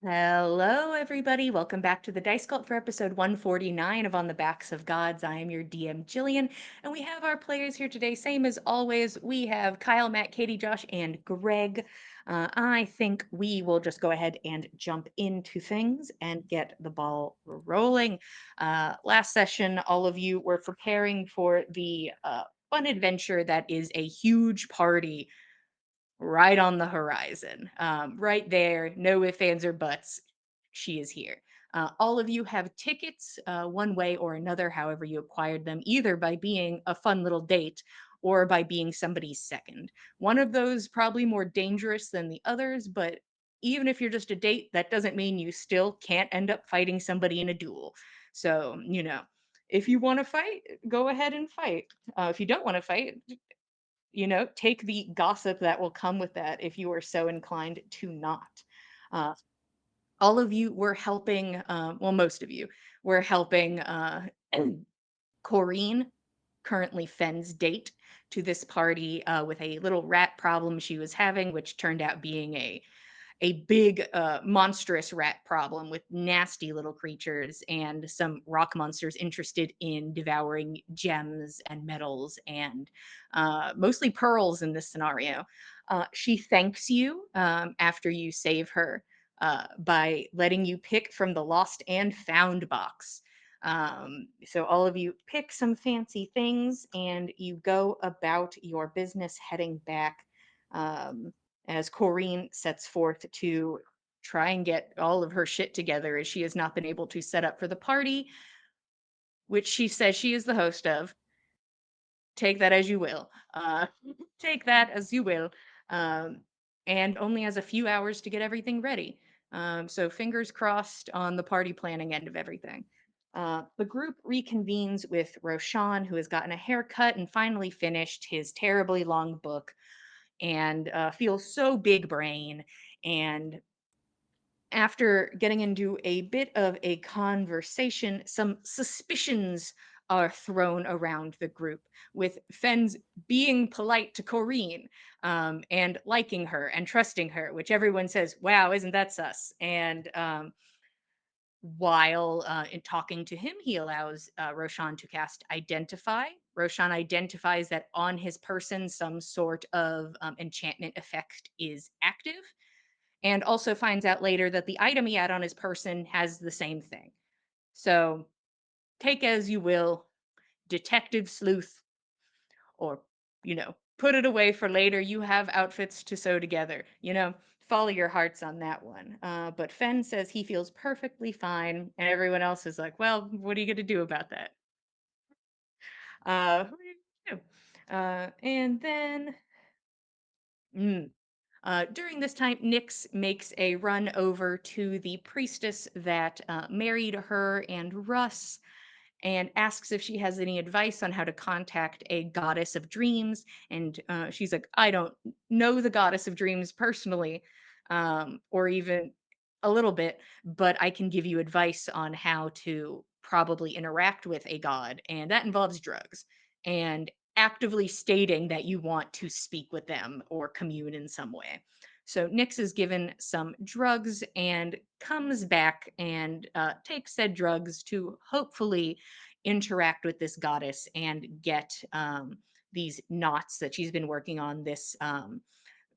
Hello, everybody. Welcome back to the Dice Cult for episode 149 of On the Backs of Gods. I am your DM, Jillian, and we have our players here today. Same as always, we have Kyle, Matt, Katie, Josh, and Greg. I think we will just go ahead and jump into things and get the ball rolling. Last session, all of you were preparing for the fun adventure that is a huge party right on the horizon. Right there, no ifs, ands, or buts. She is here. All of you have tickets, one way or another, however you acquired them, either by being a fun little date or by being somebody's second. One of those probably more dangerous than the others, but even if you're just a date, that doesn't mean you still can't end up fighting somebody in a duel. So, if you want to fight, go ahead and fight. If you don't want to fight, take the gossip that will come with that if you are so inclined to not. Uh, all of you were helping, well, most of you were helping Corrine, currently Fenn's date, to this party with a little rat problem she was having, which turned out being a big, monstrous rat problem with nasty little creatures and some rock monsters interested in devouring gems and metals and mostly pearls in this scenario. She thanks you after you save her by letting you pick from the lost and found box. So all of you pick some fancy things and you go about your business heading back. Um, as Corrine sets forth to try and get all of her shit together as she has not been able to set up for the party, which she says she is the host of. Take that as you will. Take that as you will. Um, and only has a few hours to get everything ready. So fingers crossed on the party planning end of everything. The group reconvenes with Roshan, who has gotten a haircut and finally finished his terribly long book and feels so big brain. And after getting into a bit of a conversation, some suspicions are thrown around the group, with Fens being polite to Corrine and liking her and trusting her, which everyone says, wow, isn't that sus? And while in talking to him, he allows Roshan to cast Identify. Roshan identifies that on his person, some sort of enchantment effect is active, and also finds out later that the item he had on his person has the same thing. So take as you will, detective sleuth, or, put it away for later. You have outfits to sew together. Follow your hearts on that one. But Fen says he feels perfectly fine, and everyone else is like, well, what are you going to do about that? What are you gonna do? And then, during this time, Nyx makes a run over to the priestess that married her and Russ and asks if she has any advice on how to contact a goddess of dreams. And she's like, I don't know the goddess of dreams personally, or even a little bit, but I can give you advice on how to probably interact with a god. And that involves drugs. And actively stating that you want to speak with them or commune in some way. So Nyx is given some drugs and comes back and takes said drugs to hopefully interact with this goddess and get these knots that she's been working on, this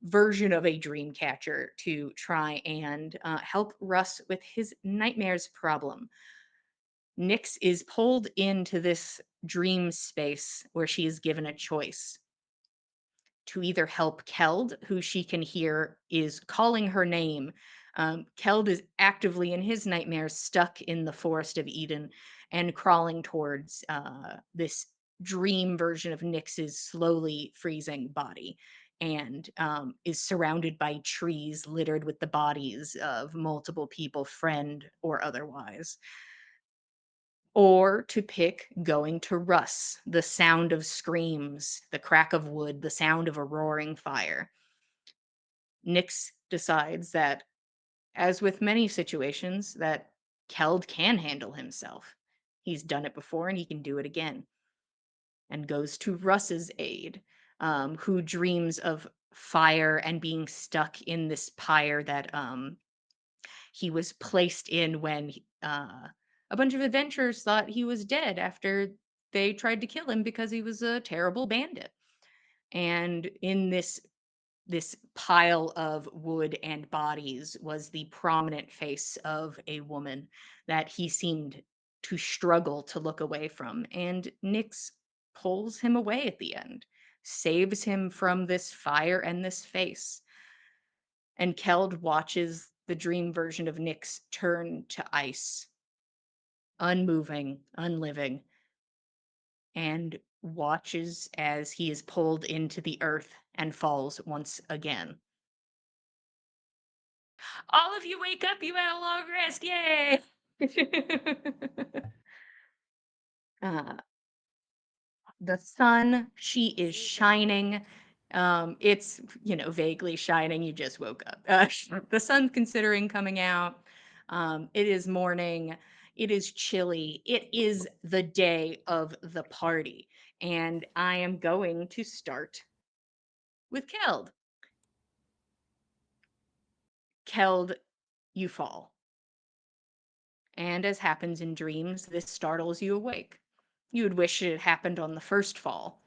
version of a dream catcher, to try and help Russ with his nightmares problem. Nyx is pulled into this dream space where she is given a choice to either help Keld, who she can hear is calling her name. Keld is actively in his nightmares stuck in the Forest of Eden and crawling towards this dream version of Nyx's slowly freezing body, and is surrounded by trees littered with the bodies of multiple people, friend or otherwise. Or to pick going to Russ, the sound of screams, the crack of wood, the sound of a roaring fire. Nyx decides that, as with many situations, that Keld can handle himself. He's done it before and he can do it again. And goes to Russ's aid, who dreams of fire and being stuck in this pyre that he was placed in when a bunch of adventurers thought he was dead after they tried to kill him because he was a terrible bandit. And in this pile of wood and bodies was the prominent face of a woman that he seemed to struggle to look away from. And Nyx pulls him away at the end, saves him from this fire and this face. And Keld watches the dream version of Nyx turn to ice, unmoving, unliving, and watches as he is pulled into the earth and falls once again. All of you wake up, you had a long rest, yay! uh, the sun, she is shining. It's, vaguely shining. You just woke up. The sun's considering coming out. It is morning. It is chilly. It is the day of the party. And I am going to start with Keld. Keld, you fall. And as happens in dreams, this startles you awake. You would wish it had happened on the first fall,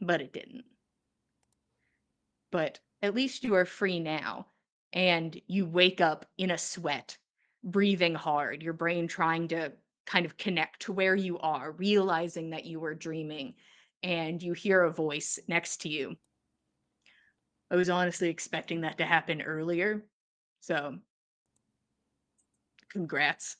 but it didn't. But at least you are free now, and you wake up in a sweat, breathing hard, your brain trying to kind of connect to where you are, realizing that you were dreaming, and you hear a voice next to you. I was honestly expecting that to happen earlier, so congrats.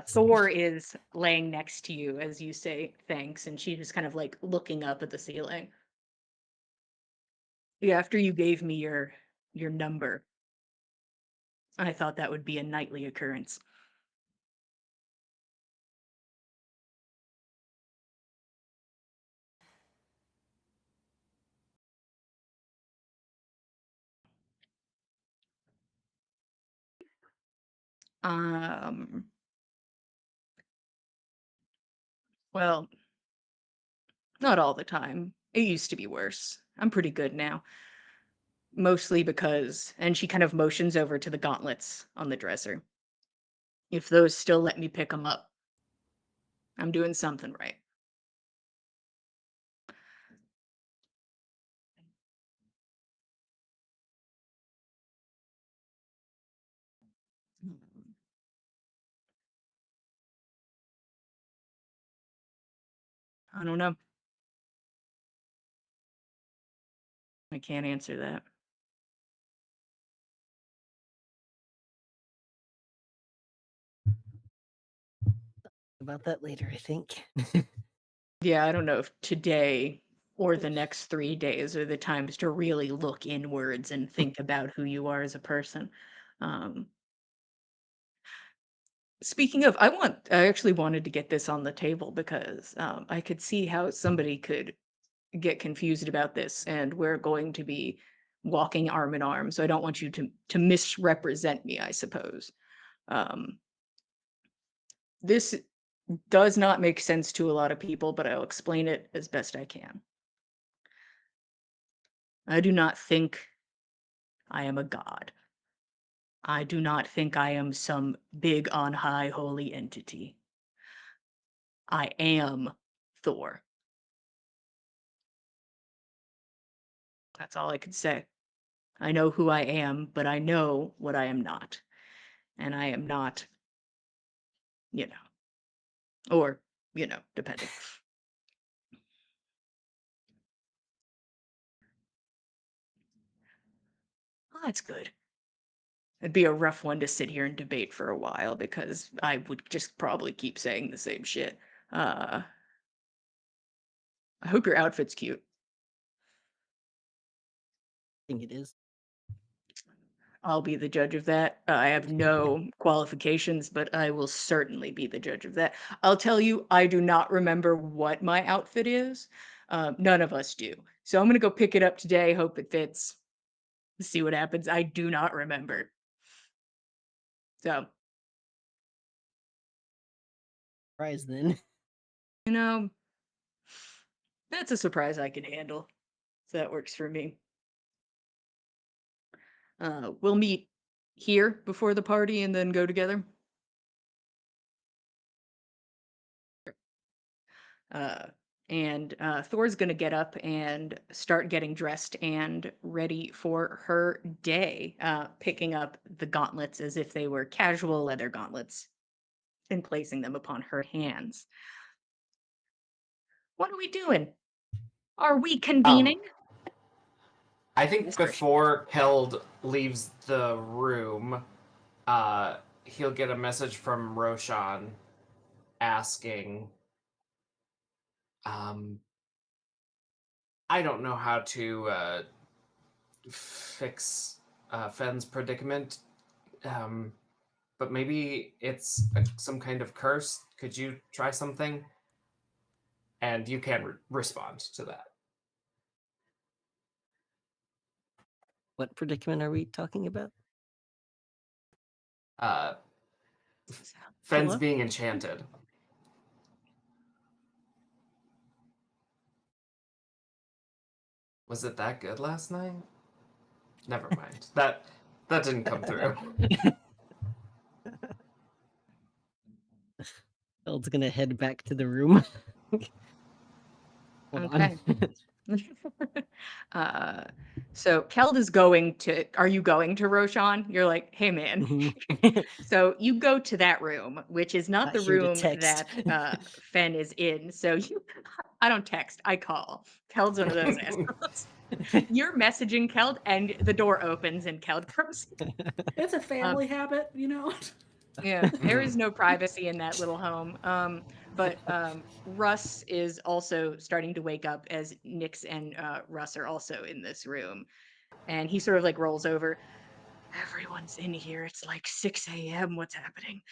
Thor is laying next to you as you say thanks, and she's just kind of like looking up at the ceiling. Yeah, after you gave me your number, I thought that would be a nightly occurrence. Um, well, not all the time. It used to be worse. I'm pretty good now. Mostly because, and she kind of motions over to the gauntlets on the dresser. If those still let me pick them up, I'm doing something right. I don't know. I can't answer that. About that later, I think. Yeah, I don't know if today or the next 3 days are the times to really look inwards and think about who you are as a person. Um, Speaking of, I actually wanted to get this on the table because I could see how somebody could get confused about this, and we're going to be walking arm in arm. So I don't want you to misrepresent me, I suppose. Um, this does not make sense to a lot of people, but I'll explain it as best I can. I do not think I am a god. I do not think I am some big on high holy entity. I am Thor. That's all I can say. I know who I am, but I know what I am not. And I am not, you know, or, depending. Oh, that's good. It'd be a rough one to sit here and debate for a while because I would just probably keep saying the same shit. Uh, I hope your outfit's cute. I think it is. I'll be the judge of that. I have no qualifications, but I will certainly be the judge of that. I'll tell you, I do not remember what my outfit is. None of us do. So I'm going to go pick it up today, hope it fits, see what happens. I do not remember. So, Surprise then. you know, that's a surprise I can handle. So that works for me. We'll meet here before the party and then go together. Uh, and Thor's gonna get up and start getting dressed and ready for her day, picking up the gauntlets as if they were casual leather gauntlets and placing them upon her hands. What are we doing? Are we Um, convening? I think Whispers. before Keld leaves the room, he'll get a message from Roshan asking, I don't know how to fix Fenn's predicament, but maybe it's some kind of curse. Could you try something? And you can respond to that. What predicament are we talking about? Fenn's Hello? being enchanted. Was it that good last night? Never mind. That didn't come through. Eld's gonna head back to the room. Hold Okay. on. So Keld is going to. Are you going to Roshan? You're like, hey man. Mhm. So you go to that room, which is not Not the here to room text. that Fen is in. So you, I don't text, I call. Keld's one of those assholes. You're messaging Keld, and the door opens, and Keld comes. It's a family habit, you know. Yeah, there is no privacy in that little home. But Russ is also starting to wake up as Nix and Russ are also in this room. And he sort of like rolls over. Everyone's in here. It's like 6 a.m. What's happening?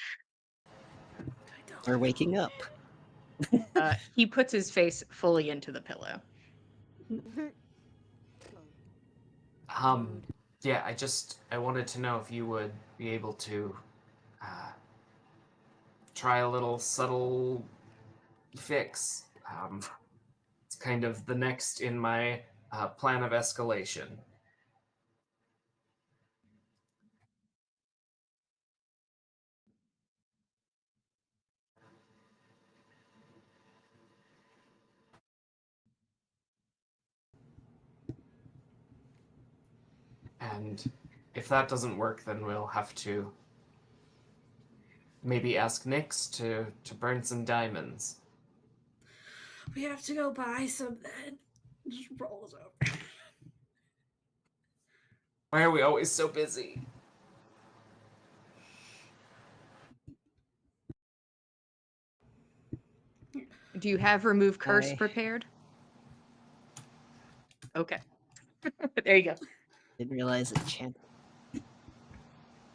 We're waking up. He puts his face fully into the pillow. Yeah, I wanted to know if you would be able to try a little subtle fix. It's kind of the next in my plan of escalation. And if that doesn't work, then we'll have to maybe ask Nyx to burn some diamonds. We have to go buy some then. Just rolls over. Why are we always so busy? Do you have remove curse I prepared? Okay. There you go. didn't realize it chant.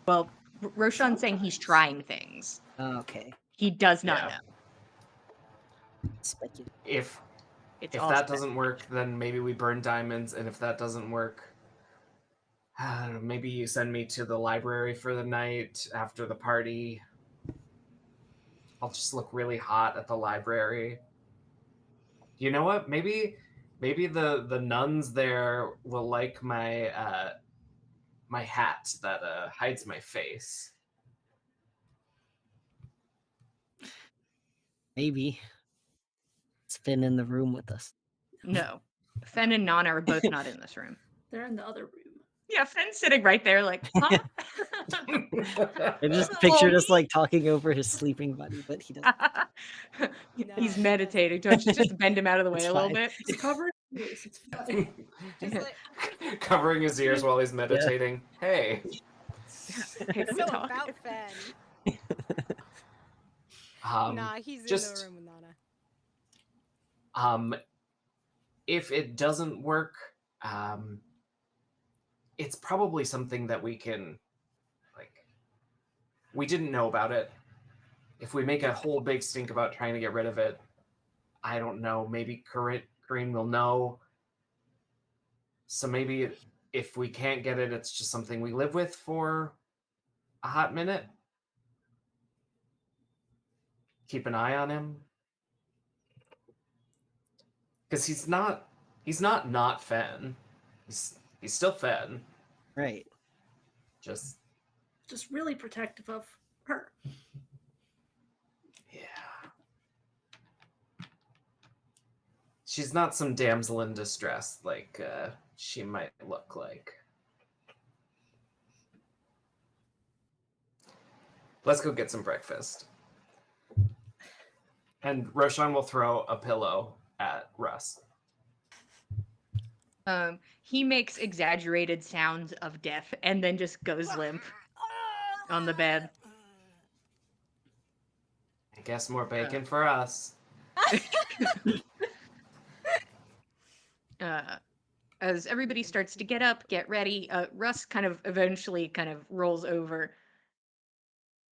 Well, Roshan's saying he's trying things. Okay. He does not Yeah. know. Speculative. If It's if all that doesn't work, then maybe we burn diamonds, and if that doesn't work, I don't know, maybe you send me to the library for the night after the party. I'll just look really hot at the library. You know what? Maybe the nuns there will like my my hat that hides my face. Maybe. It's Finn in the room with us. No. Fen and Nana are both not in this room. They're in the other room. Yeah, Fen's sitting right there, like, huh? I just Well, pictured us like talking over his sleeping buddy, but he doesn't. He's he doesn't. meditating. Don't you just bend him out of the way It's a little fine. bit? It's covered in ears. It's fine. Just like Covering his ears while he's meditating. Hey. Hey, so we talk. about Fen. Nah, he's in just the room with Nana. if it doesn't work, it's probably something that we can, like, we didn't know about it. If we make a whole big stink about trying to get rid of it, I don't know, maybe Corinne will know. So maybe if we can't get it, it's just something we live with for a hot minute. Keep an eye on him. Because he's not not Fen. He's still Fen. Right. Just really protective of her. yeah. She's not some damsel in distress like she might look like. Let's go get some breakfast. And Roshan will throw a pillow at Russ. He makes exaggerated sounds of death and then just goes limp on the bed. I guess more bacon for us. As everybody starts to get up, get ready, Russ kind of eventually kind of rolls over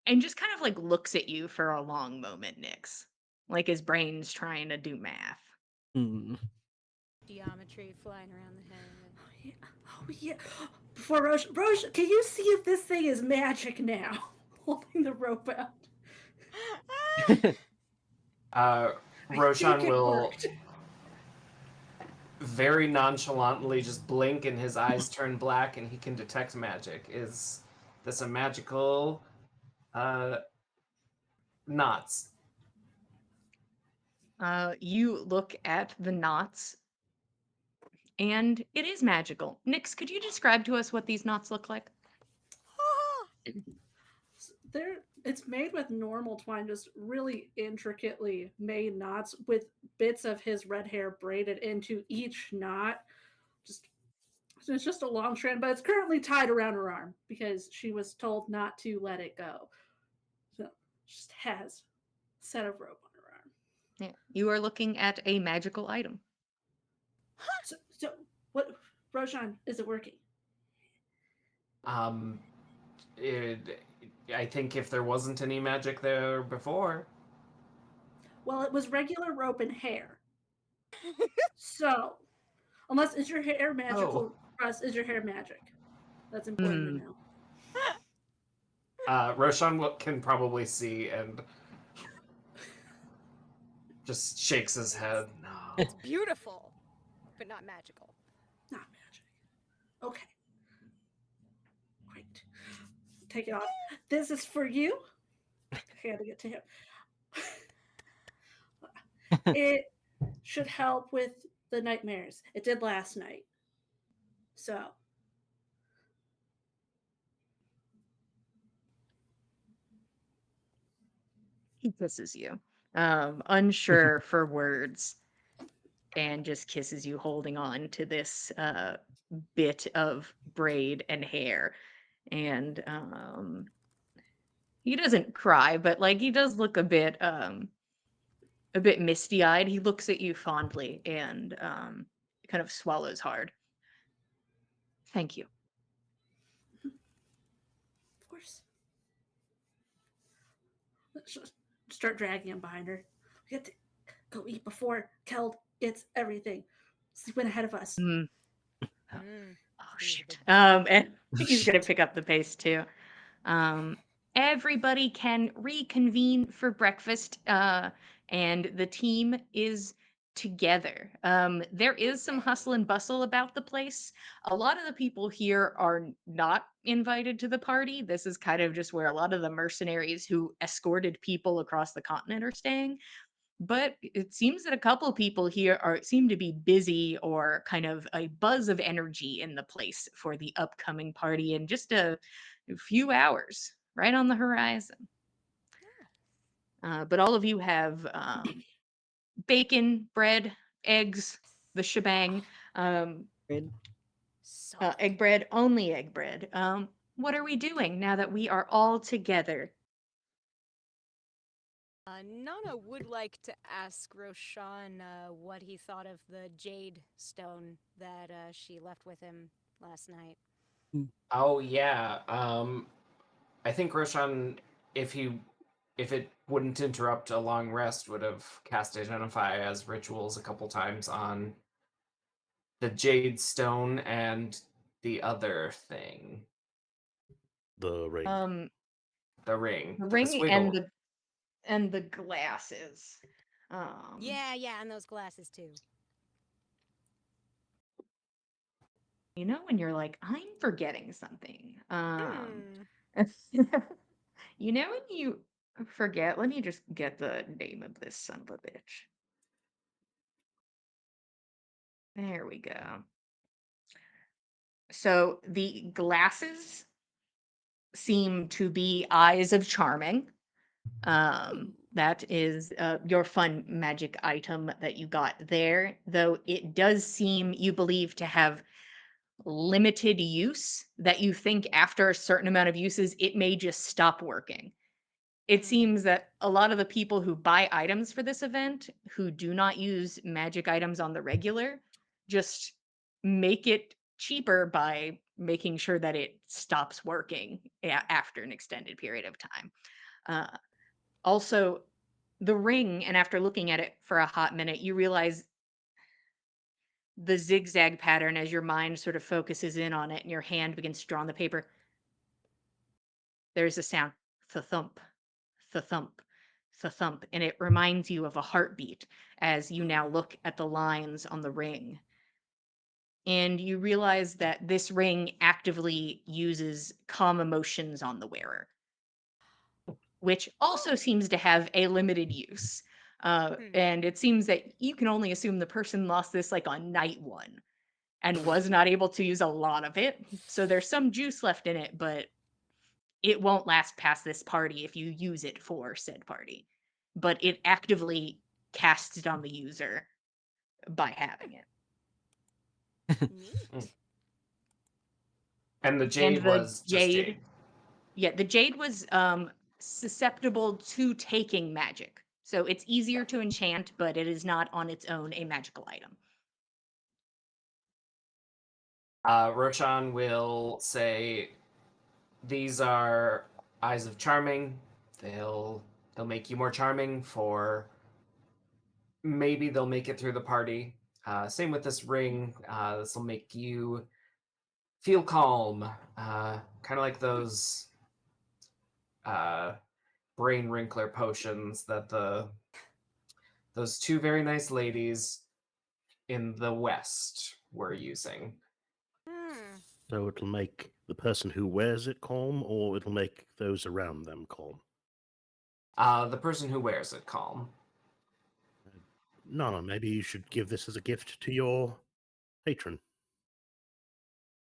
and just kind of like looks at you for a long moment, Nyx. Like his brain's trying to do math. Geometry flying around the head. Oh yeah. Before Roche, can you see if this thing is magic now? Holding the rope out. Roshan it will worked. very nonchalantly just blink and his eyes turn black and he can detect magic. Is this a magical knots? You look at the knots, and it is magical. Nyx, could you describe to us what these knots look like? It's made with normal twine, just really intricately made knots with bits of his red hair braided into each knot. So it's just a long strand, but it's currently tied around her arm because she was told not to let it go. So she just has a set of rope on her arm. Yeah, you are looking at a magical item. So what, Roshan, is it working? I think if there wasn't any magic there before. Well, it was regular rope and hair. So, unless is your hair magical, Russ? Is your hair magic? That's important to know. Roshan can probably see and just shakes his head. No. It's beautiful, but not magical. Not magic. Okay. Great. Take it off. This is for you. I had to get to him. It should help with the nightmares. It did last night. So. He kisses you, unsure for words, and just kisses you, holding on to this bit of braid and hair. And he doesn't cry, but like he does look a bit misty-eyed. He looks at you fondly and kind of swallows hard. Thank you. Of course. Start dragging him behind her. We have to go eat before Keld gets everything. He went ahead of us. Oh shit. And he's gonna pick up the pace too. Everybody can reconvene for breakfast, and the team is together. There is some hustle and bustle about the place. A lot of the people here are not invited to the party. This is kind of just where a lot of the mercenaries who escorted people across the continent are staying. But it seems that a couple people here seem to be busy, or kind of a buzz of energy in the place for the upcoming party in just a few hours, right on the horizon. But all of you have bacon, bread, eggs, the shebang. Bread. Egg bread, only egg bread. What are we doing now that we are all together? Nana would like to ask Roshan what he thought of the jade stone that she left with him last night. Oh yeah. I think Roshan, if it wouldn't interrupt a long rest, would have cast Identify as rituals a couple times on the jade stone and the other thing. The ring. The ring. The The ring squiggle. and the glasses. Yeah, and those glasses too. You know when you're like, I'm forgetting something. Um, Hmm. you know when you forget, let me just get the name of this son of a bitch. There we go. So the glasses seem to be eyes of charming. Ooh. That is your fun magic item that you got there, though it does seem you believe to have limited use, that you think after a certain amount of uses, it may just stop working. It seems that a lot of the people who buy items for this event who do not use magic items on the regular just make it cheaper by making sure that it stops working after an extended period of time. Uh, Also, the ring, and after looking at it for a hot minute, you realize the zigzag pattern as your mind sort of focuses in on it and your hand begins to draw on the paper. There's a sound, thump, thump, thump, and it reminds you of a heartbeat as you now look at the lines on the ring. And you realize that this ring actively uses calm emotions on the wearer, which also seems to have a limited use. And it seems that you can only assume the person lost this like on night one and was not able to use a lot of it. So there's some juice left in it, but it won't last past this party if you use it for said party. But it actively casts it on the user by having it. Neat. And the And jade the was just jade. yeah, the jade was susceptible to taking magic. So it's easier to enchant, but it is not on its own a magical item. Roshan will say, "These are eyes of charming. They'll make you more charming for maybe they'll make it through the party. Same with this ring. This will make you feel calm, kind of like those uh, brain wrinkler potions that those two very nice ladies in the West were using." Hmm. So it'll make the person who wears it calm, or it'll make those around them calm. The person who wears it calm. No, maybe you should give this as a gift to your patron.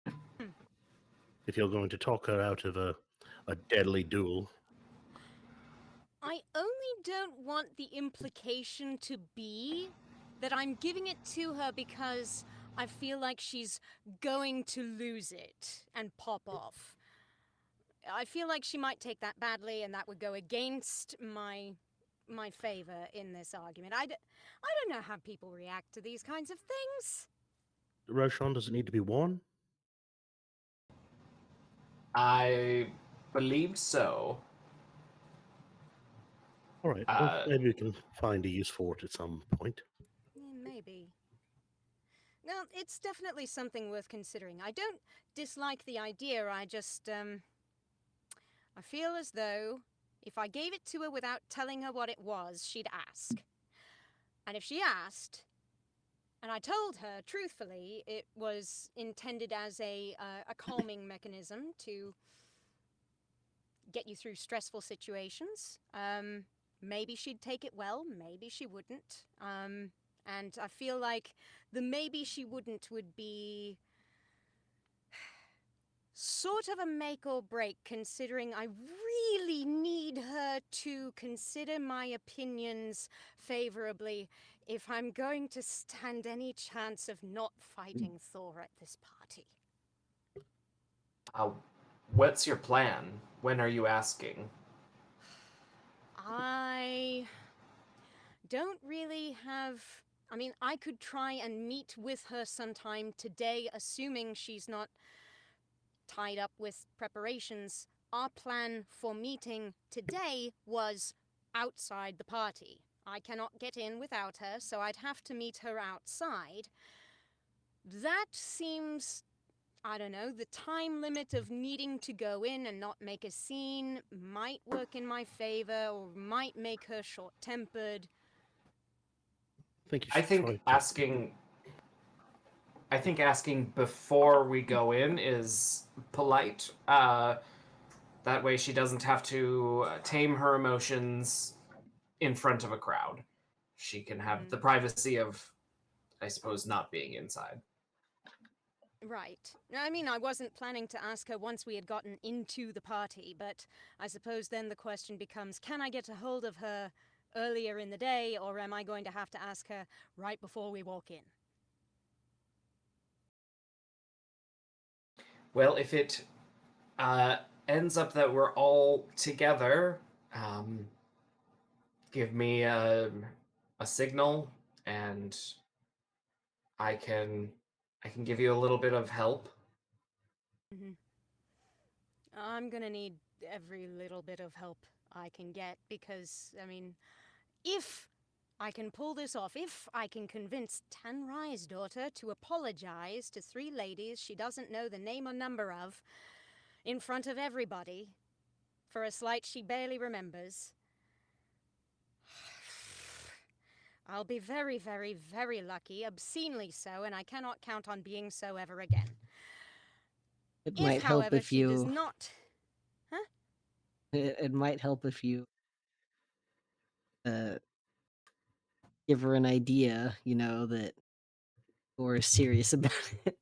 Hmm. If you're going to talk her out of a deadly duel. I only don't want the implication to be that I'm giving it to her because I feel like she's going to lose it and pop off. I feel like she might take that badly, and that would go against my favor in this argument. I don't know how people react to these kinds of things. Roshan, does it need to be worn? I believed so. All right, well, maybe we can find a use for it at some point. Maybe. Now, it's definitely something worth considering. I don't dislike the idea, I just, I feel as though if I gave it to her without telling her what it was, she'd ask. And if she asked, and I told her, truthfully, it was intended as a calming mechanism to get you through stressful situations, maybe she'd take it well, maybe she wouldn't. And I feel like the maybe she wouldn't would be sort of a make or break, considering I really need her to consider my opinions favorably if I'm going to stand any chance of not fighting Thor at this party. What's your plan? When are you asking? I don't really have... I mean, I could try and meet with her sometime today, assuming she's not tied up with preparations. Our plan for meeting today was outside the party. I cannot get in without her, so I'd have to meet her outside. That seems, I don't know, the time limit of needing to go in and not make a scene might work in my favor or might make her short-tempered. I think you I should think try to... asking I think asking before we go in is polite. That way she doesn't have to tame her emotions in front of a crowd. She can have the privacy of, I suppose, not being inside. Right. I mean, I wasn't planning to ask her once we had gotten into the party, but I suppose then the question becomes, can I get a hold of her earlier in the day, or am I going to have to ask her right before we walk in? Well, if it ends up that we're all together, give me a signal, and I can give you a little bit of help. I'm gonna need every little bit of help I can get because, I mean, if I can pull this off, if I can convince Tanrai's daughter to apologize to 3 ladies she doesn't know the name or number of in front of everybody for a slight she barely remembers, I'll be very, very, very lucky, obscenely so, and I cannot count on being so ever again. It If, might help however, if she does you. not... It might help if you uh, give her an idea, that you're serious about it.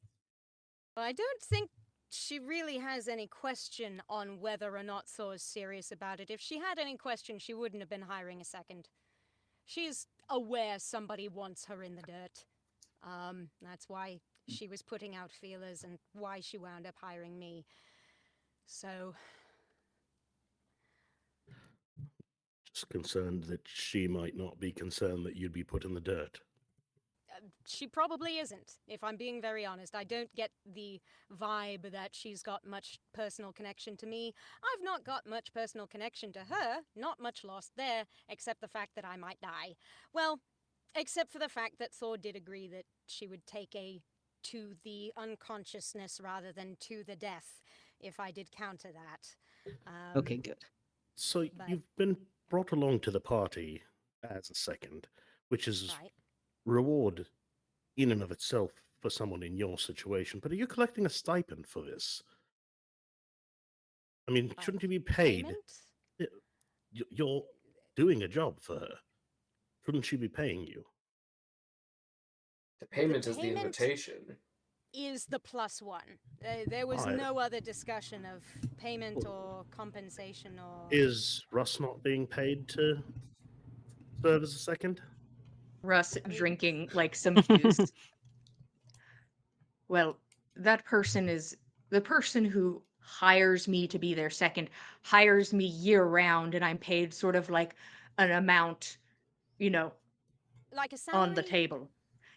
Well, I don't think she really has any question on whether or not Thor's serious about it. If she had any question, she wouldn't have been hiring a second. She's aware somebody wants her in the dirt. That's why she was putting out feelers and why she wound up hiring me. So, Just concerned that she might not be concerned that you'd be put in the dirt. she probably isn't, if I'm being very honest. I don't get the vibe that she's got much personal connection to me. I've not got much personal connection to her, not much lost there, except the fact that I might die. Well, except for the fact that Thor did agree that she would take a to the unconsciousness rather than to the death, if I did counter that. Okay, good. So But- you've been brought along to the party as a second, which is Right. reward in and of itself for someone in your situation. But are you collecting a stipend for this? I mean, shouldn't you be paid? Payment? You're doing a job for her. Shouldn't she be paying you? The payment is the payment- invitation. Is the +1. There was Right. no other discussion of payment or compensation or... Is Russ not being paid to serve as a second? Russ I mean- drinking like some juice. Well, that person is the person who hires me to be their second, hires me year round, and I'm paid sort of like an amount, you know, Like a salary? on the table.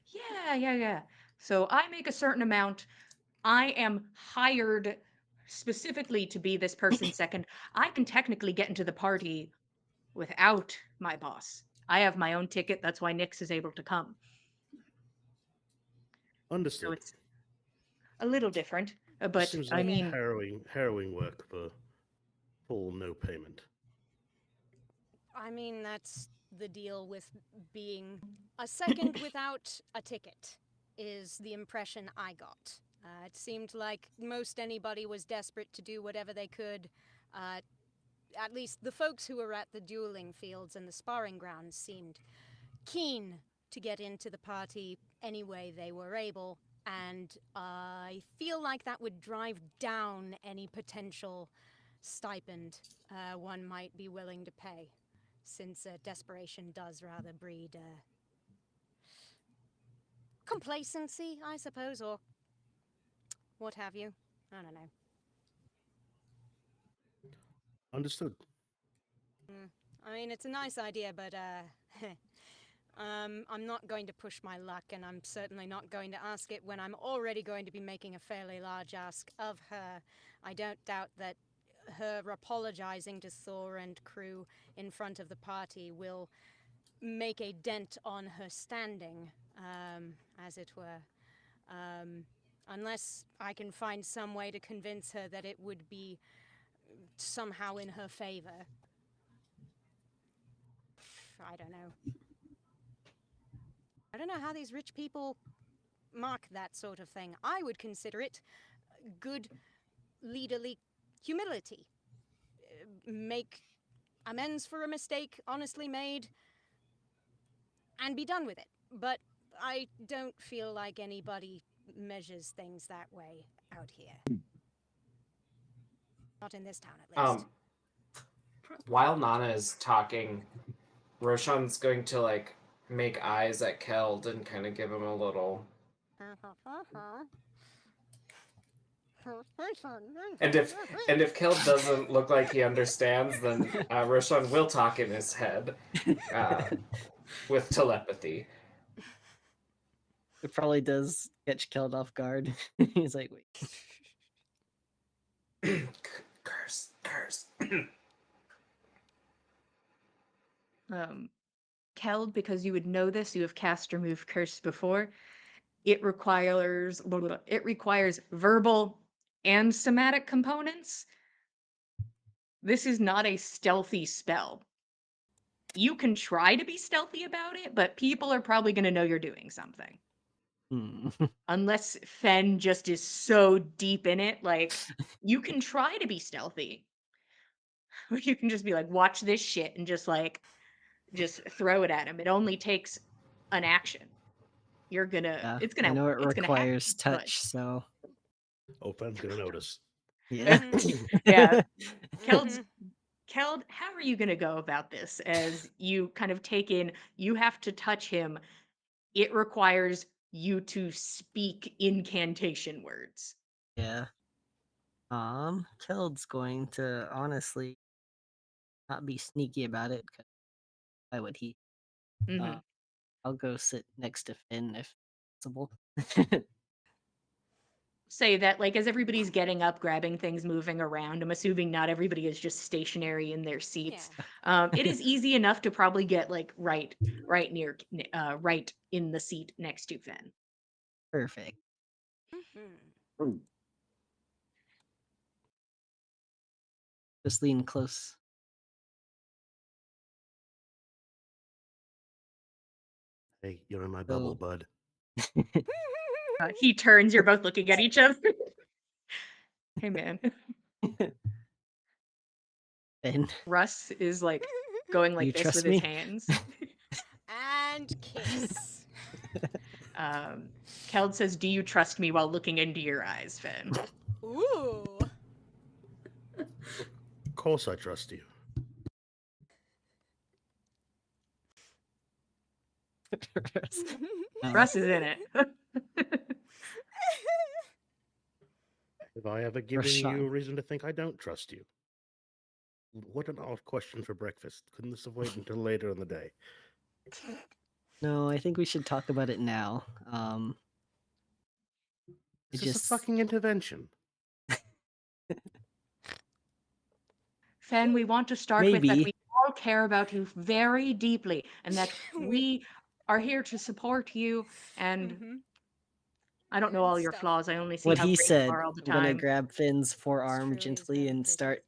Yeah. So I make a certain amount. I am hired specifically to be this person's second. I can technically get into the party without my boss. I have my own ticket. That's why Nix is able to come. So Understood. it's a little different, This but seems I like mean, harrowing work for full no payment. I mean, that's the deal with being a second without a ticket, is the impression I got. It seemed like most anybody was desperate to do whatever they could. At least the folks who were at the dueling fields and the sparring grounds seemed keen to get into the party any way they were able, and I feel like that would drive down any potential stipend one might be willing to pay, since desperation does rather breed complacency, I suppose, or what have you. I don't know. Understood. I mean, it's a nice idea, but I'm not going to push my luck, and I'm certainly not going to ask it when I'm already going to be making a fairly large ask of her. I don't doubt that her apologizing to Thor and crew in front of the party will make a dent on her standing, as it were. Unless I can find some way to convince her that it would be somehow in her favor. I don't know. I don't know how these rich people mark that sort of thing. I would consider it good leaderly humility. Make amends for a mistake honestly made and be done with it. But I don't feel like anybody measures things that way out here. Not in this town, at least. While Nana is talking, Roshan's going to like make eyes at Keld and kind of give him a little. And if Keld doesn't look like he understands, then Roshan will talk in his head with telepathy. It probably does catch Keld off guard. He's like, wait. Curse. Keld, because you would know this, you have cast remove curse before. It requires verbal and somatic components. This is not a stealthy spell. You can try to be stealthy about it, but people are probably going to know you're doing something. Unless Fen just is so deep in it, like, you can try to be stealthy. Or you can just be like, watch this shit, and just throw it at him. It only takes an action. You're gonna, Yeah, it's gonna, I know it it's gonna happen, requires but- touch, so Oh, Fen's gonna notice. yeah. Yeah. Keld, how are you going to go about this as you kind of take in, you have to touch him. It requires you to speak incantation words. Yeah. Keld's going to honestly not be sneaky about it. 'Cause why would he? Mhm. I'll go sit next to Finn if possible. Say that, like, as everybody's getting up, grabbing things, moving around, I'm assuming not everybody is just stationary in their seats. It is easy enough to probably get like right near, right in the seat next to Finn. Perfect. Just lean close. Hey, you're in my bubble, Oh. bud. He turns, you're both looking at each other. Hey, man. Finn, Russ is like going like You this trust with me? his hands. And kiss. Keld says, "Do you trust me?" while looking into your eyes, Finn. Ooh. Of course I trust you. Russ is in it. Have I ever given Rashawn. you a reason to think I don't trust you? What an odd question for breakfast. Couldn't this have waited until later in the day? No, I think we should talk about it now. Is It this a just fucking intervention? Fen, we want to start with that Maybe. we all care about you very deeply and that we are here to support you. And Mhm. I don't know all your Stuff. flaws. I only see what how he great said. you are all the I'm gonna time. grab Finn's forearm true, he's gently very and pretty. start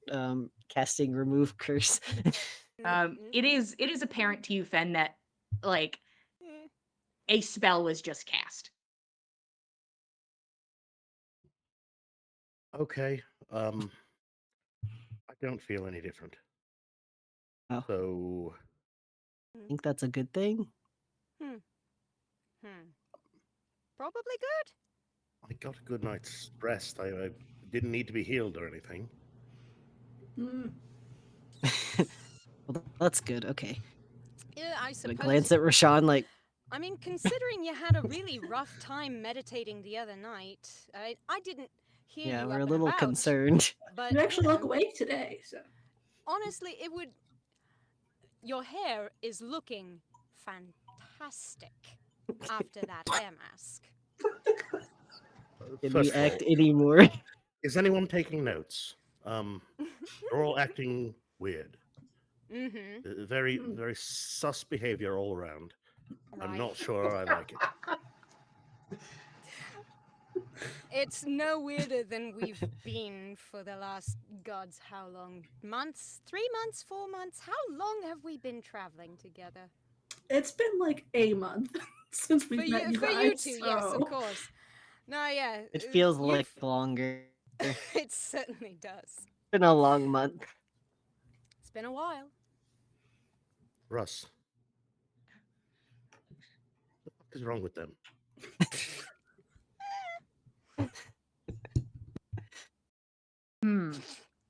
casting remove curse. It is apparent to you, Fen, that like Eh. a spell was just cast. Okay. I don't feel any different. Oh. So I think that's a good thing. Probably good. I got a good night's rest. I didn't need to be healed or anything. Well, that's good. Okay. Yeah, I Gonna suppose. glance at Rashawn like, I mean, considering you had a really rough time meditating the other night, I didn't hear yeah, you we're up a and little about, concerned. but You actually look know, awake today, so honestly, it would. Your hair is looking fantastic after that hair mask. Can First we of all, act anymore? is anyone taking notes? They're all acting weird. Mm-hmm. Very, very sus behavior all around. I'm Right. not sure I like it. It's no weirder than we've been for the last gods how long? Months? 3 months? 4 months? How long have we been traveling together? It's been like a month since For we've met you, you for guys. you two, yes, of so- course. No, yeah. It feels you've- like longer. It certainly does. Been a long month. It's been a while. Russ, what the fuck is wrong with them?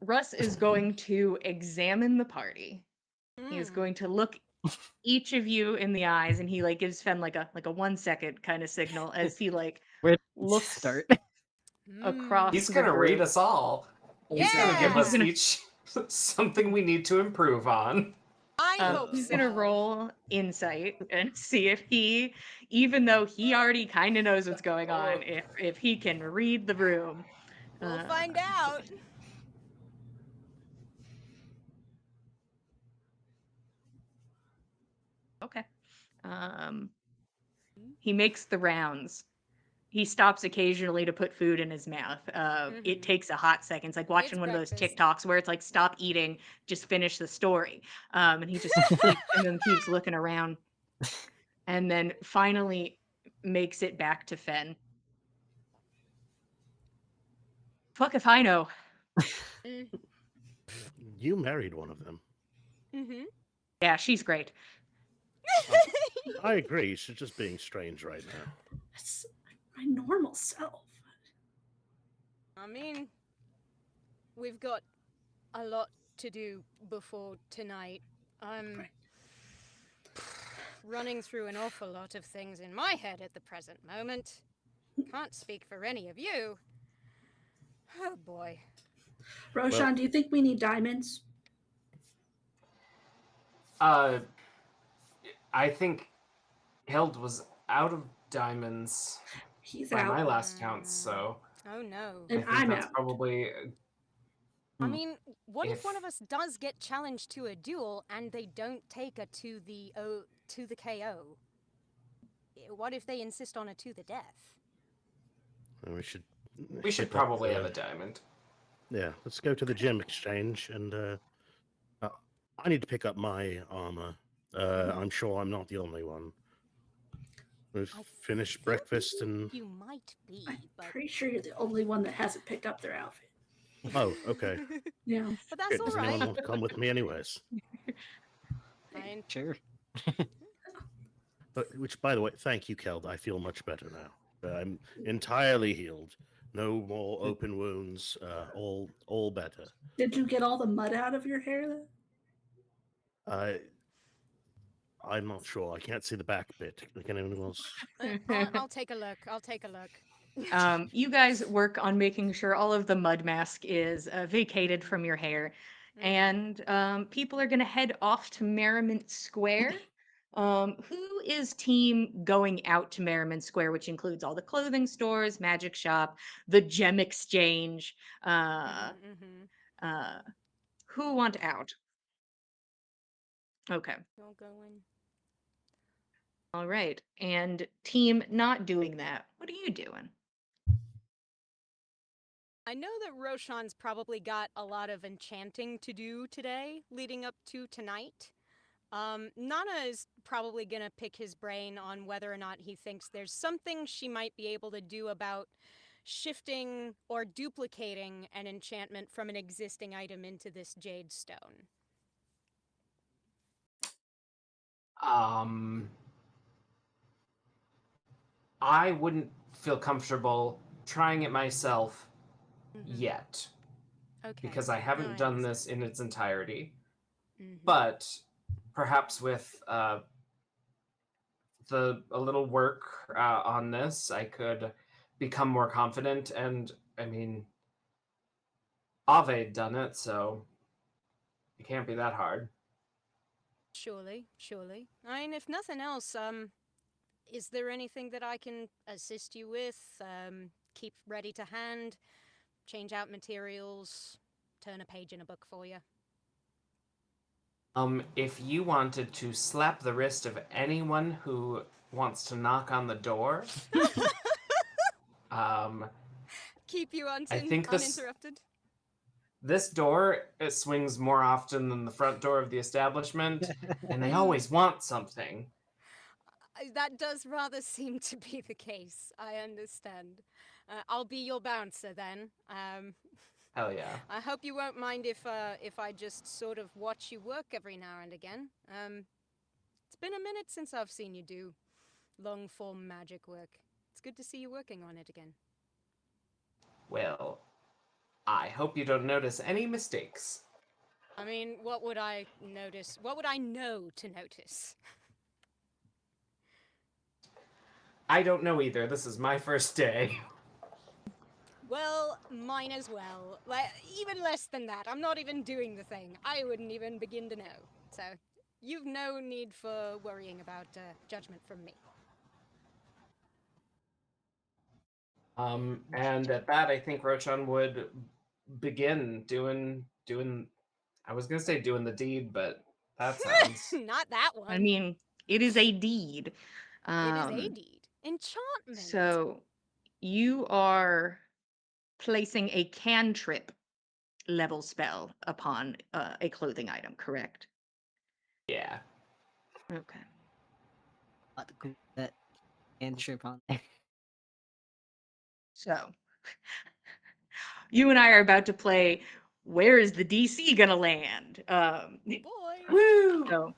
Russ is going to examine the party. He is Mm. going to look each of you in the eyes, and he like gives Fen like a 1 second kind of signal as he like Where to looks start? across He's the gonna read group. us all. He's gonna give Yeah. us each something we need to improve on. I hope He's so. gonna roll insight and see if he, even though he already kind of knows what's going on, if he can read the room. We'll Uh, find out. Okay. He makes the rounds. He stops occasionally to put food in his mouth. It Mhm. takes a hot second. It's like watching It's one of those breakfast. TikToks where it's like, stop eating, just finish the story. And he just keeps, and then keeps looking around. And then finally makes it back to Fen. Fuck if I know. Mm. You married one of them. Mm-hmm. Yeah, she's great. I agree. She's just being strange right now. That's my normal self. I mean, we've got a lot to do before tonight. I'm Right. running through an awful lot of things in my head at the present moment. Can't speak for any of you. Oh boy. Roshan, Well- do you think we need diamonds? I think Hild was out of diamonds He's by out. my last count, so Oh no. I And think I'm that's out. probably I Hmm. mean, what if one If- of us does get challenged to a duel and they don't take a to the KO? What if they insist on a to the death? We should. we should hit up, probably have a diamond. Yeah, let's go to the gym exchange, and I need to pick up my armor. I'm sure I'm not the only one. We've I finished breakfast, and You might be, I'm but pretty sure you're the only one that hasn't picked up their outfit. oh, okay. Yeah. but that's Good. all Does anyone right. want to come with me, anyways? Fine. Sure. Which, by the way, thank you, Keld. I feel much better now. I'm entirely healed. No more open wounds. All better. Did you get all the mud out of your hair then? I'm not sure. I can't see the back bit. Can anyone else? I'll take a look. I'll take a look. You guys work on making sure all of the mud mask is vacated from your hair. And people are going to head off to Merriment Square. Who is team going out to Merriment Square, which includes all the clothing stores, magic shop, the gem exchange? Mhm. Who want out? Okay. You're going. All right. And team not doing that. What are you doing? I know that Roshan's probably got a lot of enchanting to do today, leading up to tonight. Nana is probably gonna pick his brain on whether or not he thinks there's something she might be able to do about shifting or duplicating an enchantment from an existing item into this jade stone. I wouldn't feel comfortable trying it myself Mhm. yet Okay. because I haven't I done this in its entirety. Mhm. But perhaps with a little work on this, I could become more confident. And I mean, Ave'd done it, so it can't be that hard. Surely, surely. I mean, if nothing else, is there anything that I can assist you with? Keep ready to hand, change out materials, turn a page in a book for you. If you wanted to slap the wrist of anyone who wants to knock on the door, Keep you I think this- uninterrupted. this door it swings more often than the front door of the establishment, and they always want something. That does rather seem to be the case. I understand. I'll be your bouncer then. Hell yeah. I hope you won't mind if I just sort of watch you work every now and again. It's been a minute since I've seen you do long form magic work. It's good to see you working on it again. Well, I hope you don't notice any mistakes. I mean, what would I notice? What would I know to notice? I don't know either. This is my first day. Well, mine as well. Even less than that. I'm not even doing the thing. I wouldn't even begin to know. So, you've no need for worrying about judgment from me. And at that, I think Roshan would begin doing. I was gonna say doing the deed, but that sounds. Not that one. I mean, it is a deed. it is a deed. Enchantment. So you are placing a cantrip level spell upon a clothing item, correct? Yeah. Okay. About to put that cantrip on there. So you and I are about to play where is the DC gonna land? Boy. Woo! So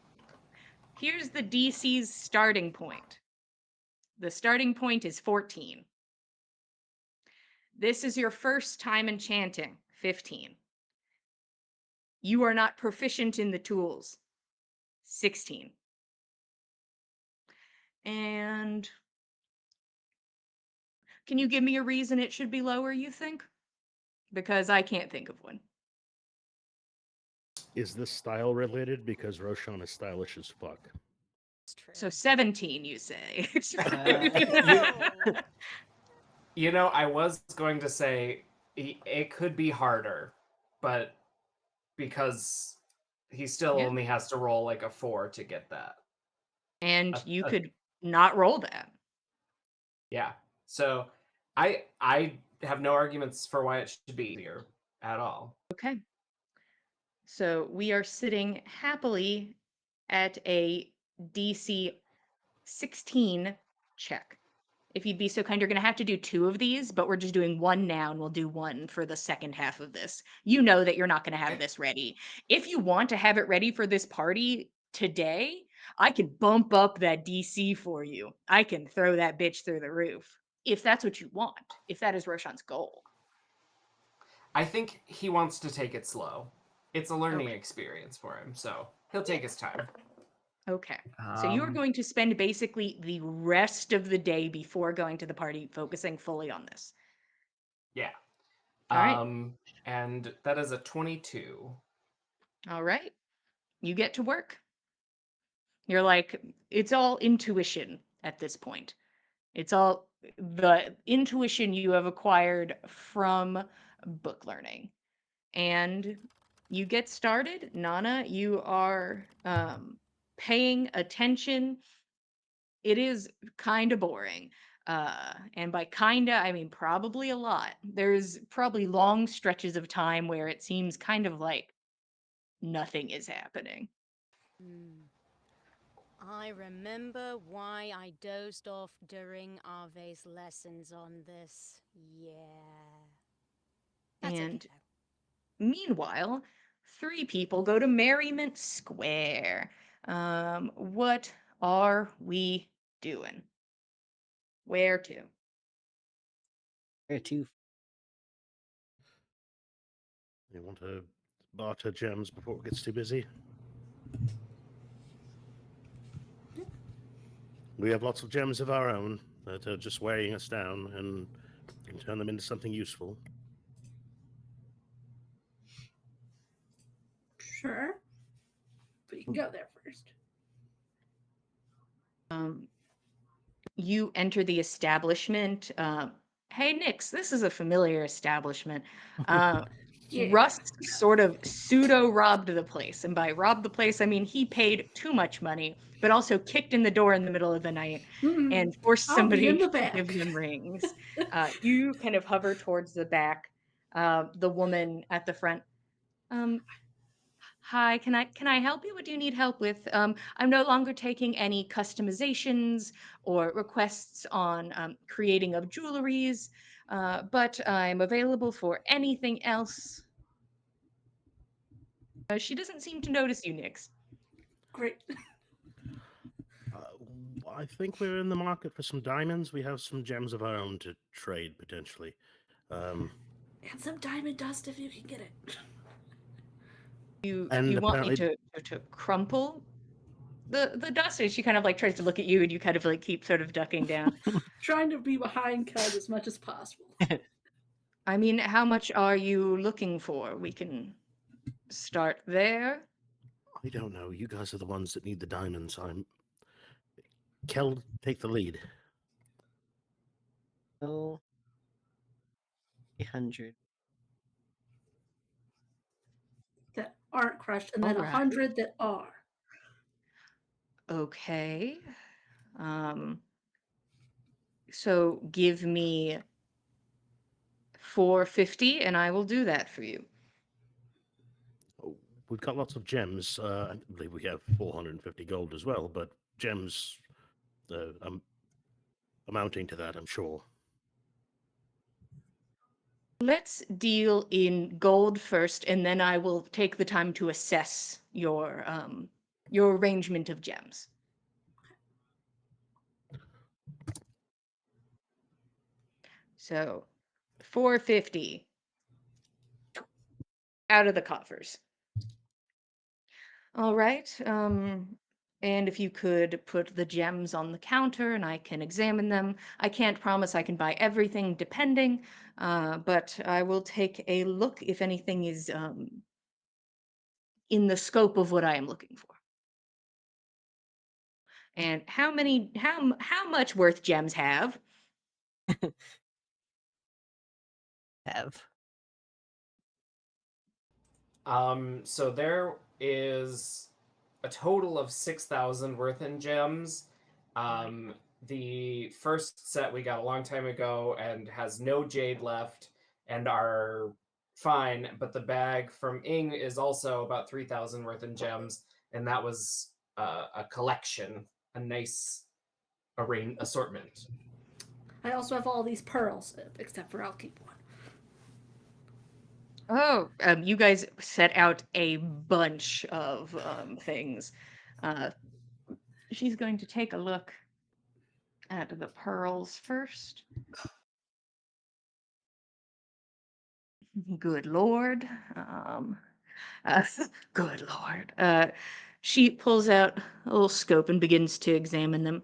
here's the DC's starting point. The starting point is 14. This is your first time enchanting, 15. You are not proficient in the tools, 16. And can you give me a reason it should be lower, you think? Because I can't think of one. Is this style related? Because Roshan is stylish as fuck. It's true. So 17, you say. You know, I was going to say it could be harder, but because he still Yeah. only has to roll like a 4 to get that. And A- you a- could not roll that. Yeah. So I have no arguments for why it should be easier at all. Okay. So we are sitting happily at a DC 16 check. If you'd be so kind, you're going to have to do 2 of these, but we're just doing one now, and we'll do one for the second half of this. You know that you're not going to have this ready. If you want to have it ready for this party today, I can bump up that DC for you. I can throw that bitch through the roof. If that's what you want, if that is Roshan's goal. I think he wants to take it slow. It's a learning Okay. experience for him, so he'll take his time. Okay. So you are Um, going to spend basically the rest of the day before going to the party focusing fully on this. Yeah. All right. And that is a 22. All right. You get to work. You're like, it's all intuition at this point. It's all the intuition you have acquired from book learning. And you get started. Nana, you are paying attention. It is kind of boring. And by kinda, I mean probably a lot. There's probably long stretches of time where it seems kind of like nothing is happening. I remember why I dozed off during Arve's lessons on this. Yeah. That's okay, And though. meanwhile, 3 people go to Merriment Square. What are we doing? Where to? Where to? You want to barter gems before it gets too busy? We have lots of gems of our own that are just weighing us down, and we can turn them into something useful. Sure. But you can go there first. You enter the establishment. Hey, Nix, this is a familiar establishment. Yeah. Russ sort of pseudo robbed the place. And by robbed the place, I mean he paid too much money, but also kicked in the door in the middle of the night Mm, and forced I'll be in somebody the to back. give them rings. You kind of hover towards the back. The woman at the front. Hi, can I help you? What do you need help with? I'm no longer taking any customizations or requests on creating of jewelries, but I'm available for anything else. She doesn't seem to notice you, Nix. Great. I think we're in the market for some diamonds. We have some gems of our own to trade potentially. And some diamond dust if you can get it. You And you want me apparently- to crumple the dust? And she kind of like tries to look at you, and you kind of like keep sort of ducking down. Trying to be behind Cud as much as possible. I mean, how much are you looking for? We can start there. I don't know. You guys are the ones that need the diamonds. Kel, take the lead. Oh, 100. That aren't crushed, and then Alright. 100 that are. Okay. So give me 450 and I will do that for you. Oh, we've got lots of gems. I believe we have 450 gold as well, but gems amounting to that, I'm sure. Let's deal in gold first, and then I will take the time to assess your arrangement of gems. So 450 out of the coffers. All right. And if you could put the gems on the counter and I can examine them. I can't promise I can buy everything depending, but I will take a look if anything is in the scope of what I am looking for. And how much worth gems have? Have. So there is a total of 6,000 worth in gems. The first set we got a long time ago and has no jade left and are fine, but the bag from Ing is also about 3,000 worth in gems, and that was a collection, a nice assortment. I also have all these pearls, except for I'll keep one. Oh, you guys set out a bunch of things. She's going to take a look at the pearls first. Good Lord. Uh, good Lord. She pulls out a little scope and begins to examine them.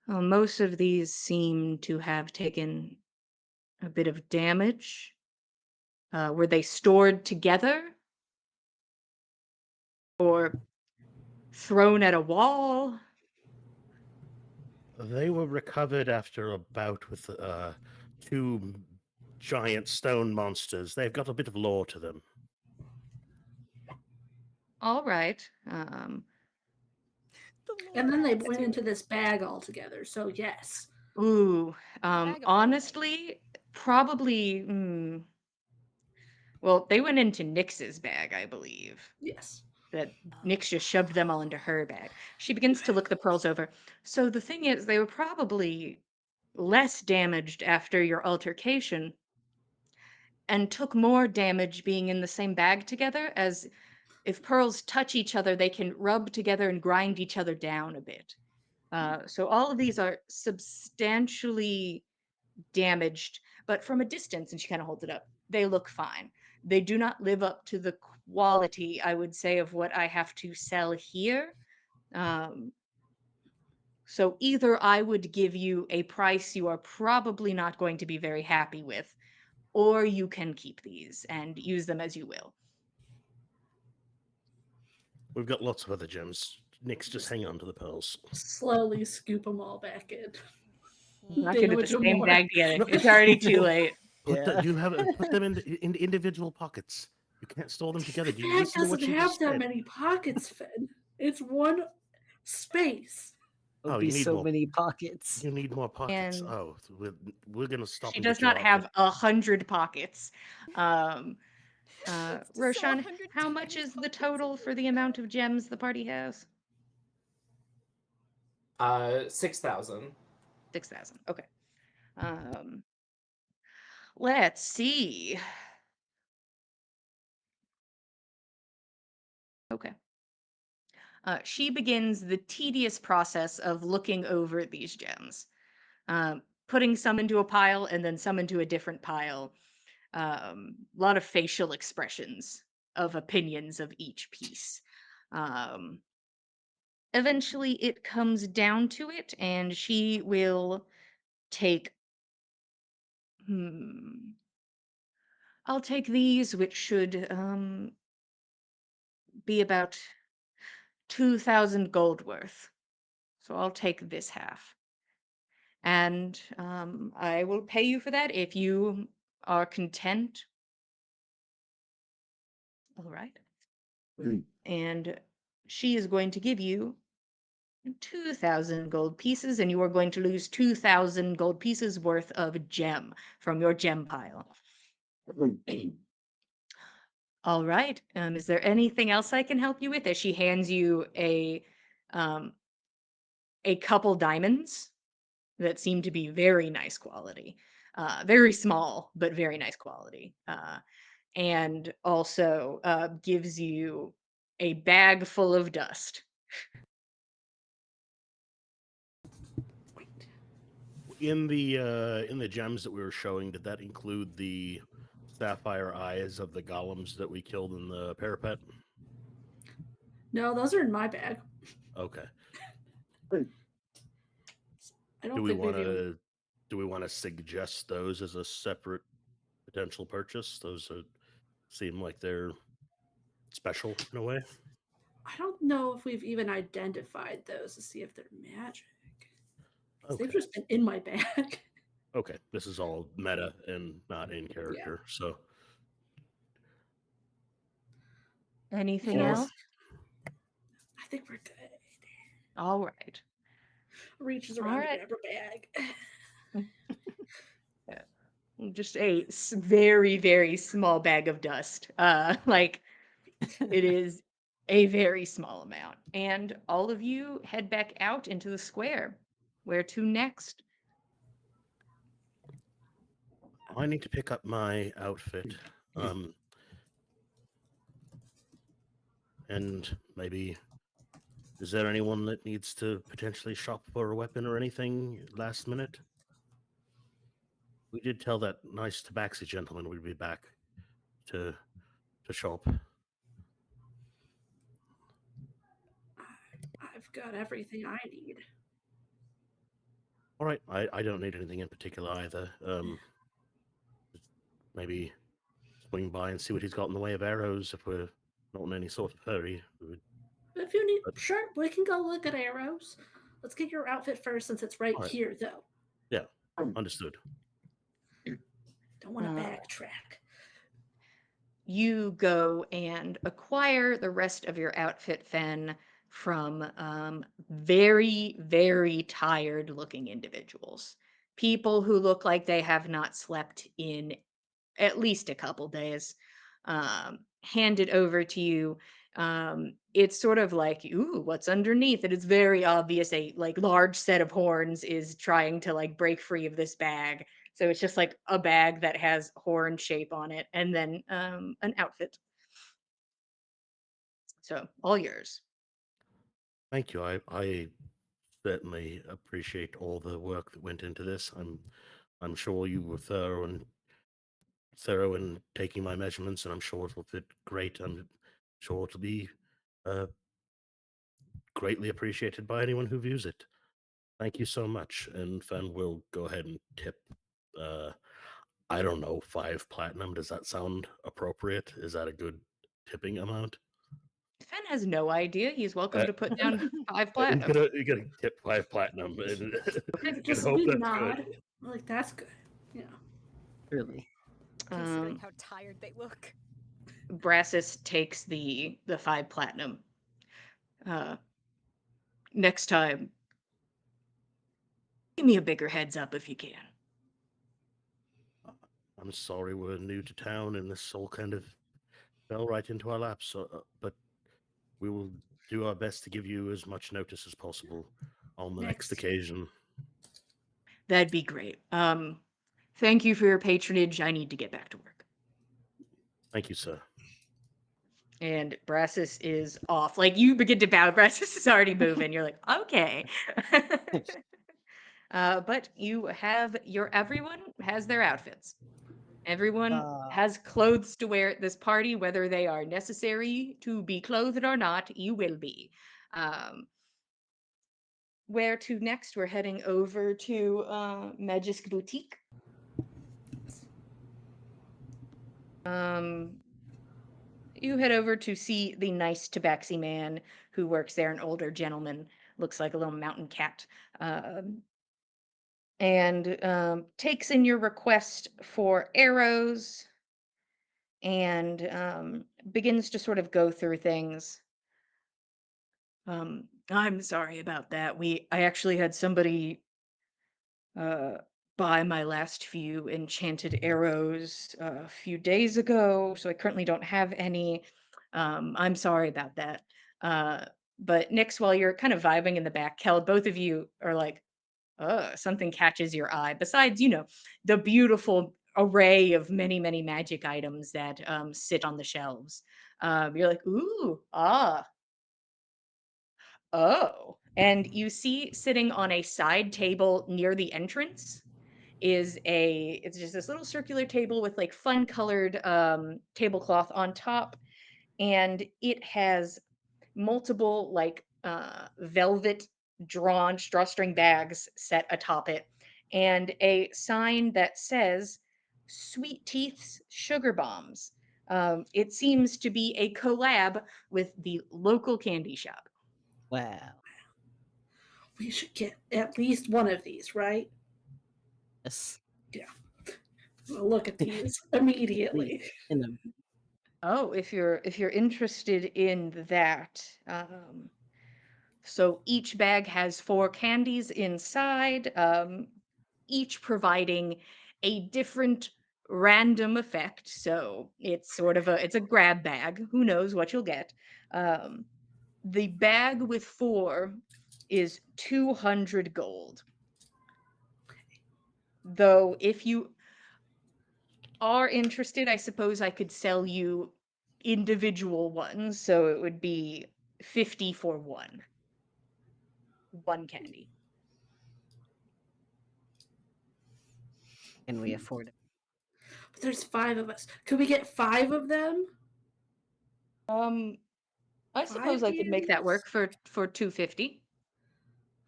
Most of these seem to have taken a bit of damage. Were they stored together? Or thrown at a wall? They were recovered after a bout with two giant stone monsters. They've got a bit of lore to them. All right. And then they went into this bag altogether, so yes. Ooh. bag of Honestly, probably. Well, they went into Nyx's bag, I believe. Yes. That Nyx just shoved them all into her bag. She begins to look the pearls over. So the thing is, they were probably less damaged after your altercation and took more damage being in the same bag together, as if pearls touch each other, they can rub together and grind each other down a bit. So all of these are substantially damaged, but from a distance, and she kind of holds it up, they look fine. They do not live up to the quality, I would say, of what I have to sell here. So either I would give you a price you are probably not going to be very happy with, or you can keep these and use them as you will. We've got lots of other gems. Nick's just hang on to the pearls. Slowly scoop them all back in. I'm not going to the Sandwich 'em same more. bag together. It's already too late. You have put them in individual pockets. You can't store them together. Do you Bag listen to what doesn't you have just that said? many pockets, Finn. It's one space. There'll Oh, be you need so more. many pockets. You need more pockets. And We're gonna stop. she and does get you not off have it. 100 pockets. It's to sell Roshan, 100 how much tiny is the pumpkins total and for the amount of gems the party has? 6,000. 6,000. Okay. Um, let's see. Okay. She begins the tedious process of looking over these gems, putting some into a pile and then some into a different pile. A lot of facial expressions of opinions of each piece. Um, eventually, it comes down to it, and she will take. I'll take these, which should be about 2,000 gold worth. So I'll take this half. And I will pay you for that if you are content. All right. And she is going to give you 2,000 gold pieces, and you are going to lose 2,000 gold pieces worth of gem from your gem pile. All right. Is there anything else I can help you with? As she hands you a couple diamonds that seem to be very nice quality, very small but very nice quality, and also gives you a bag full of dust. In the gems that we were showing, did that include the sapphire eyes of the golems that we killed in the parapet? No, those are in my bag. Okay. I don't Do we think want we've even. to suggest those as a separate potential purchase? Those seem like they're special in a way. I don't know if we've even identified those to see if they're magic. 'Cause Okay. they've just been in my bag. Okay. This is all meta and not in character. So Anything Well, else? I think we're good. All right. Reaches All around to right. grab her bag. Just a very, very small bag of dust. Like it is a very small amount. And all of you head back out into the square. Where to next? I need to pick up my outfit. And maybe, is there anyone that needs to potentially shop for a weapon or anything last minute? We did tell that nice tabaxi gentleman we'd be back to shop. I've got everything I need. All right, I don't need anything in particular either. Maybe swing by and see what he's got in the way of arrows if we're not in any sort of hurry. If you need, But- sure, we can go look at arrows. Let's get your outfit first since it's right All right. here, though. Yeah, understood. Don't want to Uh, backtrack. You go and acquire the rest of your outfit, Fen, from very, very tired looking individuals. People who look like they have not slept in at least a couple days. Hand it over to you. It's sort of like, ooh, what's underneath? It is very obvious a like large set of horns is trying to like break free of this bag. So it's just like a bag that has horn shape on it, and then an outfit. So all yours. Thank you. I certainly appreciate all the work that went into this. I'm sure you were thorough in taking my measurements, and I'm sure it'll fit great. I'm sure it'll be greatly appreciated by anyone who views it. Thank you so much. And Fen will go ahead and tip. I don't know, 5 platinum. Does that sound appropriate? Is that a good tipping amount? Fen has no idea. He's welcome Uh, to put down 5 He's platinum. gonna tip 5 platinum, and Just hope we that's nod. good. We're like, that's good. Yeah. Really. considering Um, how tired they look. Brassus takes the 5 platinum. Next time, give me a bigger heads up if you can. I'm sorry we're new to town and this all kind of fell right into our laps. But we will do our best to give you as much notice as possible on the next occasion. That'd be great. Thank you for your patronage. I need to get back to work. Thank you, sir. And Brassus is off. Like you begin to bow, Brassus is already moving. You're like, okay. But you have everyone has their outfits. Everyone has clothes to wear at this party, whether they are necessary to be clothed or not, you will be. Where to next? We're heading over to Magisk Boutique. You head over to see the nice tabaxi man who works there, an older gentleman, looks like a little mountain cat, and takes in your request for arrows and begins to sort of go through things. I'm sorry about that. I actually had somebody buy my last few enchanted arrows a few days ago, so I currently don't have any. I'm sorry about that. But Nyx, while you're kind of vibing in the back, Kel, both of you are like, something catches your eye. Besides, the beautiful array of many, many magic items that sit on the shelves. You're like, ooh, oh. And you see sitting on a side table near the entrance it's just this little circular table with like fun colored tablecloth on top, and it has multiple like velvet drawstring bags set atop it, and a sign that says Sweet Teeth's Sugar Bombs. It seems to be a collab with the local candy shop. Wow. We should get at least one of these, right? Yes. We'll look at these immediately. In the Oh, if you're interested in that, so each bag has 4 candies inside, each providing a different random effect. So it's sort of it's a grab bag. Who knows what you'll get? The bag with 4 is 200 gold. Though, if you are interested, I suppose I could sell you individual ones, so it would be 50 for one candy. Can we afford it? But there's 5 of us. Could we get 5 of them? I suppose I could make that work for 250.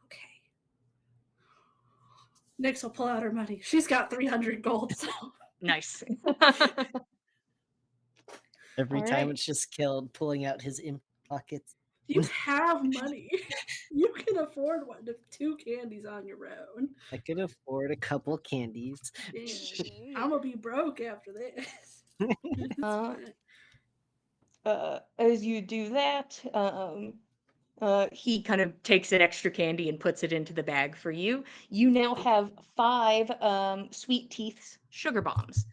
Okay. Nyx will pull out her money. She's got 300 gold. So. Nice. Every All time right. it's just killed pulling out his empty pockets. You have money. You can afford 2 candies on your own. I could afford a couple candies. Yeah. I'm gonna be broke after this. As you do that, he kind of takes an extra candy and puts it into the bag for you. You now have 5 Sweet Teeth's Sugar Bombs.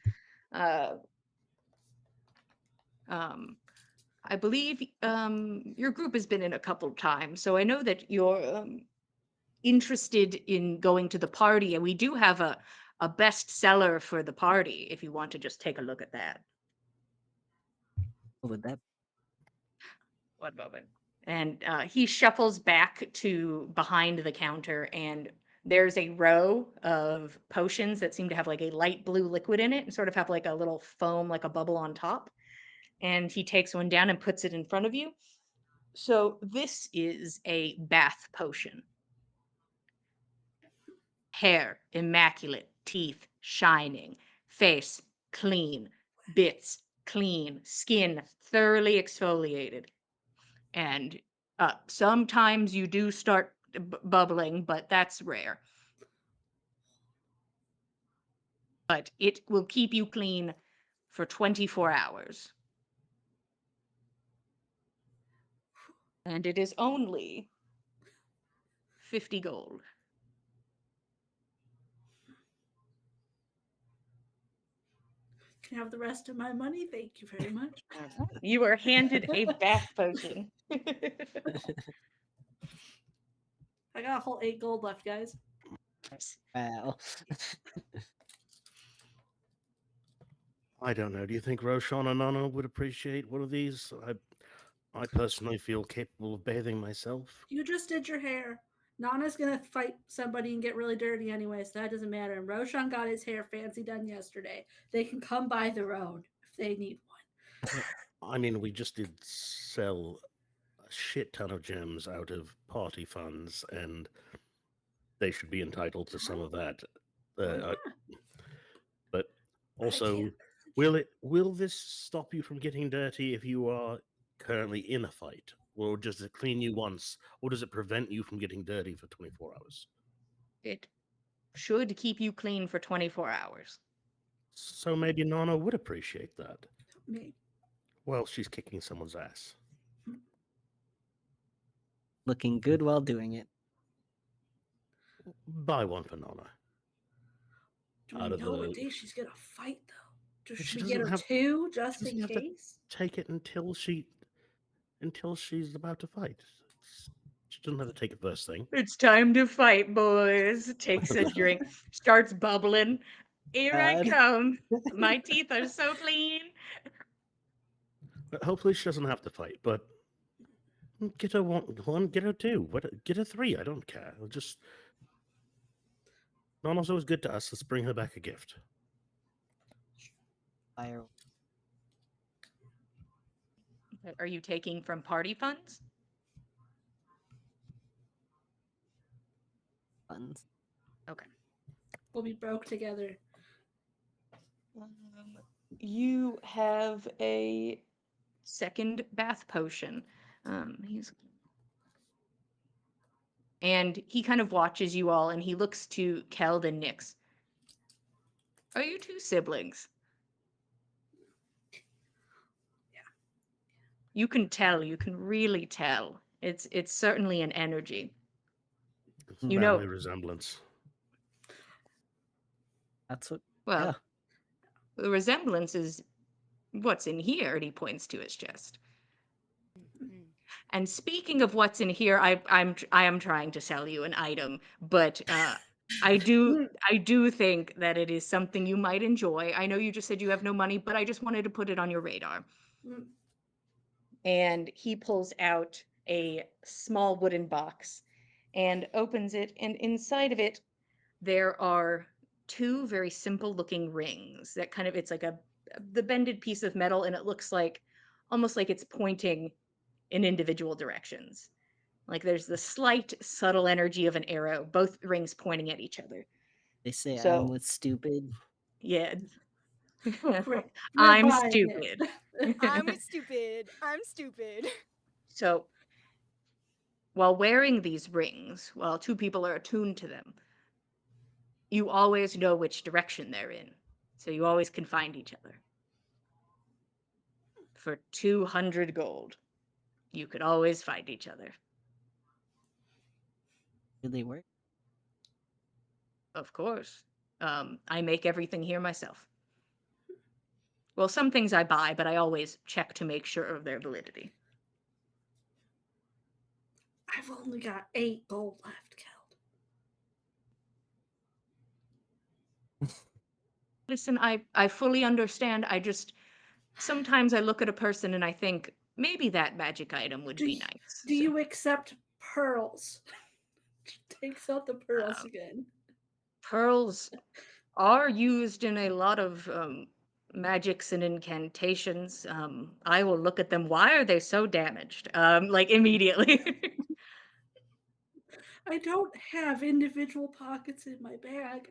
I believe your group has been in a couple times, so I know that you're interested in going to the party, and we do have a bestseller for the party if you want to just take a look at that. What would that? One moment. And he shuffles back to behind the counter, and there's a row of potions that seem to have like a light blue liquid in it and sort of have like a little foam, like a bubble on top. And he takes one down and puts it in front of you. So this is a bath potion. Hair immaculate, teeth shining, face clean, bits clean, skin thoroughly exfoliated. And sometimes you do start bubbling, but that's rare. But it will keep you clean for 24 hours. And it is only 50 gold. can have the rest of my money. Thank you very much. You are handed a bath potion. I got a whole 8 gold left, guys. Wow. I don't know. Do you think Roshan and Nana would appreciate one of these? I personally feel capable of bathing myself. You just did your hair. Nana's gonna fight somebody and get really dirty anyway, so that doesn't matter. And Roshan got his hair fancy done yesterday. They can come by their own if they need one. I mean, we just did sell a shit ton of gems out of party funds, and they should be entitled to some of that. Yeah. But I also, can't- will this stop you from getting dirty if you are currently in a fight, or does it clean you once, or does it prevent you from getting dirty for 24 hours? It should keep you clean for 24 hours. So maybe Nana would appreciate that. Me. Well, she's kicking someone's ass. Looking good while doing it. Buy one for Nana. Do Out we of know what the- day she's gonna fight though? Does But she she get doesn't her have- 2 just doesn't in have to- case? Take it until she's about to fight. She doesn't have to take it first thing. It's time to fight, boys. Takes a drink, starts bubbling. Here I God. come. My teeth are so clean. But hopefully she doesn't have to fight. But get her one, get her 2, get her 3. I don't care. I'll just Nana's always good to us. Let's bring her back a gift. Fire Are you taking from party funds? funds. We'll be broke together. You have a second bath potion. And he kind of watches you all, and he looks to Keld and Nyx. Are you 2 siblings? Yeah. You can tell. You can really tell. It's certainly an energy. You know- Family resemblance. That's what. Well, Yeah. the resemblance is what's in here, and he points to his chest. Mm. And speaking of what's in here, I am trying to sell you an item, but I do think that it is something you might enjoy. I know you just said you have no money, but I just wanted to put it on your radar. Mm. And he pulls out a small wooden box and opens it, and inside of it there are 2 very simple looking rings that kind of, it's like the bended piece of metal, and it looks like almost like it's pointing in individual directions. Like there's the slight subtle energy of an arrow, both rings pointing at each other. They say So- I'm with stupid. Yeah. Great. I'm We're buying it. stupid. I'm stupid. I'm stupid. So while wearing these rings, while 2 people are attuned to them, you always know which direction they're in. So you always can find each other. For 200 gold, you could always find each other. Do they work? Of course. I make everything here myself. Well, some things I buy, but I always check to make sure of their validity. I've only got 8 gold left, Keld. Listen, I fully understand. Sometimes I look at a person and I think maybe that magic item would Do be y- nice. Do So, you accept pearls? Takes out the pearls Um, again. pearls are used in a lot of magics and incantations. I will look at them. Why are they so damaged? Like immediately. I don't have individual pockets in my bag.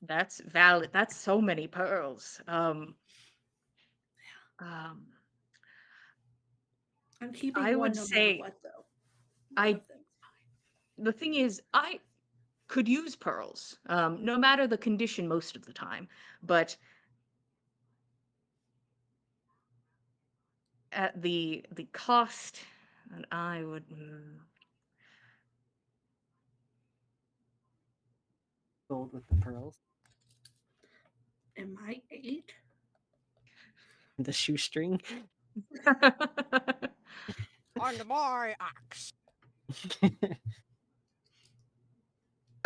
That's valid. That's so many pearls. I'm keeping I one would no say matter what, though. I- One of them's fine. The thing is, I could use pearls, no matter the condition most of the time, but at the cost that I would Gold with the pearls. Am I 8? The shoestring. On my axe.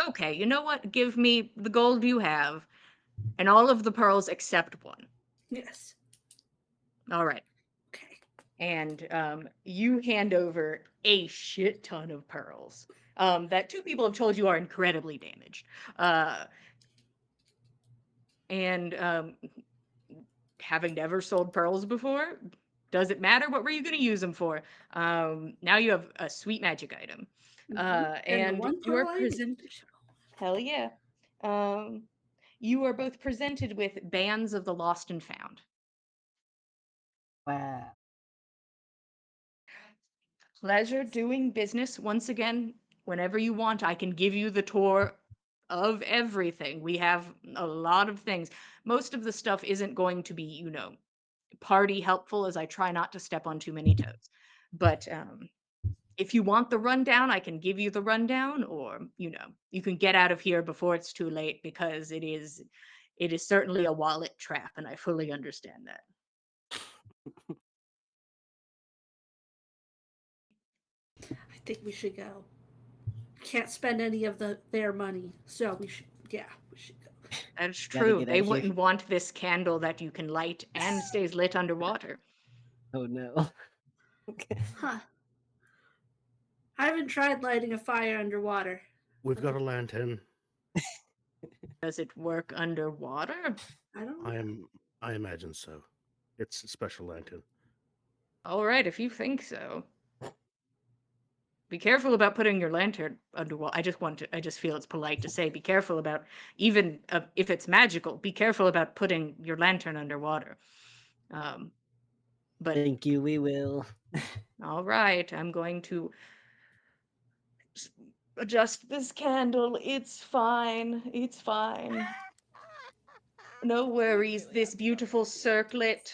Okay, you know what? Give me the gold you have and all of the pearls except one. Yes. All right. Okay. And you hand over a shit ton of pearls that two people have told you are incredibly damaged. And having never sold pearls before, doesn't matter. What were you going to use them for? Now you have a sweet magic item. And the And one you are pearl I need. present. Hell yeah. You are both presented with bands of the lost and found. Wow. Pleasure doing business. Once again, whenever you want, I can give you the tour of everything. We have a lot of things. Most of the stuff isn't going to be, party helpful, as I try not to step on too many toes. But if you want the rundown, I can give you the rundown, or you can get out of here before it's too late, because it is certainly a wallet trap, and I fully understand that. I think we should go. Can't spend any of their money, so we should go. That's Gotta true. get They out of here. wouldn't want this candle that you can light and stays lit underwater. Oh no. Okay. Huh. I haven't tried lighting a fire underwater. We've got a lantern. Does it work underwater? I don't know. I imagine so. It's a special lantern. All right, if you think so. Be careful about putting your lantern underwater. I just feel it's polite to say, be careful about, even if it's magical, be careful about putting your lantern underwater. But Thank you, we will. all right, I'm going to adjust this candle. It's fine. It's fine. No worries. Really This beautiful circlet,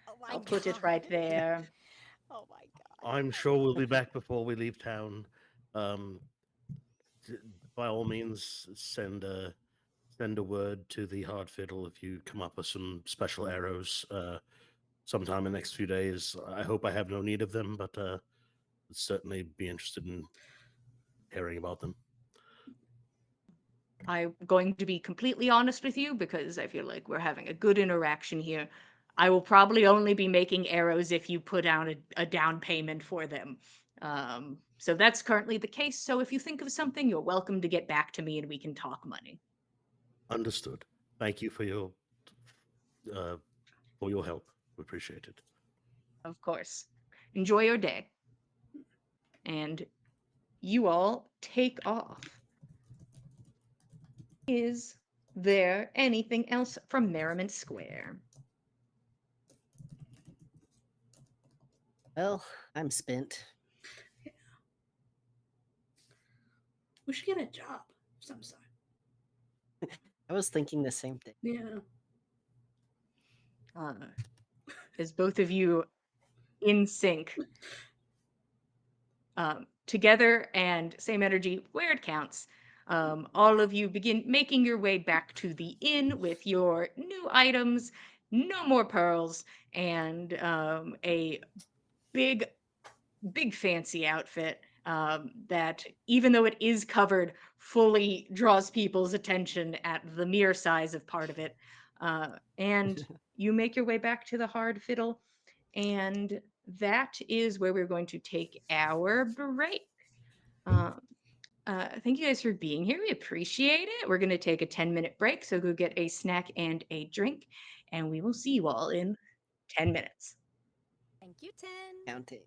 Oh my I'll put it God. right there. Oh my God. I'm sure we'll be back before we leave town. Um, by all means, send a word to the hard fiddle if you come up with some special arrows sometime in the next few days. I hope I have no need of them, but I'd certainly be interested in hearing about them. I'm going to be completely honest with you, because I feel like we're having a good interaction here. I will probably only be making arrows if you put down a down payment for them. So that's currently the case. So if you think of something, you're welcome to get back to me and we can talk money. Understood. Thank you for your help. We appreciate it. Of course. Enjoy your day. And you all take off. Is there anything else from Merriment Square? Well, I'm spent. We should get a job of some sort. I was thinking the same thing. Yeah. As both of you in sync, together and same energy where it counts, all of you begin making your way back to the inn with your new items, no more pearls, and a big fancy outfit that, even though it is covered, fully draws people's attention at the mere size of part of it. And you make your way back to the hard fiddle, and that is where we're going to take our break. Thank you guys for being here. We appreciate it. We're going to take a 10-minute break, so go get a snack and a drink, and we will see you all in 10 minutes. Thank you, 10. Count it.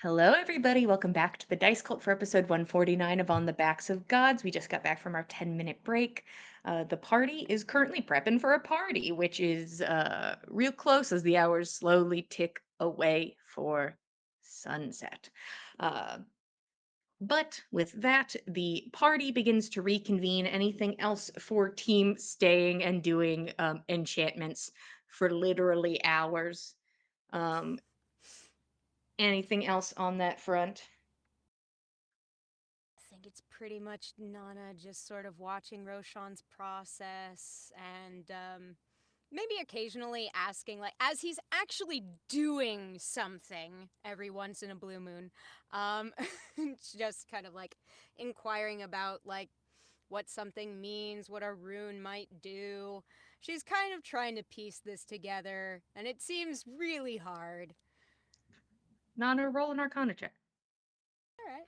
Hello, everybody. Welcome back to the Dice Cult for episode 149 of On the Backs of Gods. We just got back from our 10-minute break. The party is currently prepping for a party, which is real close as the hours slowly tick away for sunset. But with that, the party begins to reconvene. Anything else for team staying and doing enchantments for literally hours? Um, anything else on that front? I think it's pretty much Nana just sort of watching Roshan's process and maybe occasionally asking, like, as he's actually doing something every once in a blue moon, um, just kind of like inquiring about, like, what something means, what a rune might do. She's kind of trying to piece this together, and it seems really hard. Nana, roll an Arcana check. All right.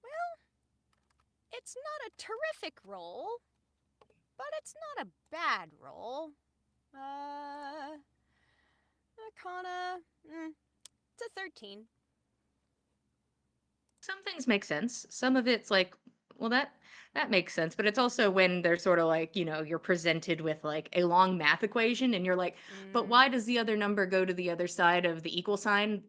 Well, it's not a terrific roll, but it's not a bad roll. Arcana, it's a 13. Some things make sense. Some of it's like, well, that makes sense. But it's also when they're sort of like, you're presented with like a long math equation, and you're like, but why does the other number go to the other side of the equal sign?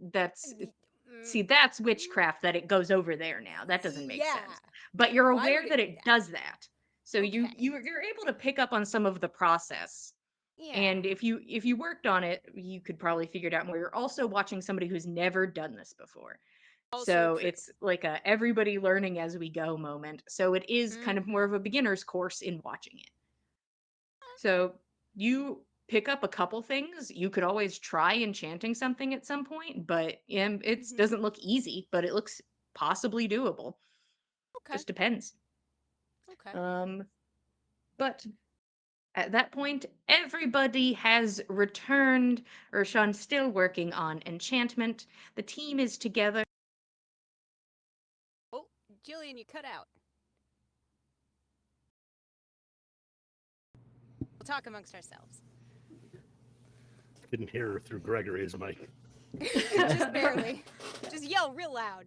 See, that's witchcraft that it goes over there now. That doesn't make sense. But you're Why aware would it that do it that? does that. So Okay. you're able to pick up on some of the process. Yeah. And if you worked on it, you could probably figure it out more. You're also watching somebody who's never done this before. Also So true. it's like a everybody learning as we go moment. So it is kind of more of a beginner's course in watching it. So you pick up a couple things. You could always try enchanting something at some point, but it doesn't look easy, but it looks possibly doable. Okay. Just depends. Okay. But at that point, everybody has returned. Urshan's still working on enchantment. The team is together. Oh, Jillian, you cut out. We'll talk amongst ourselves. Couldn't hear her through Gregory's mic. Just barely. Just yell real loud.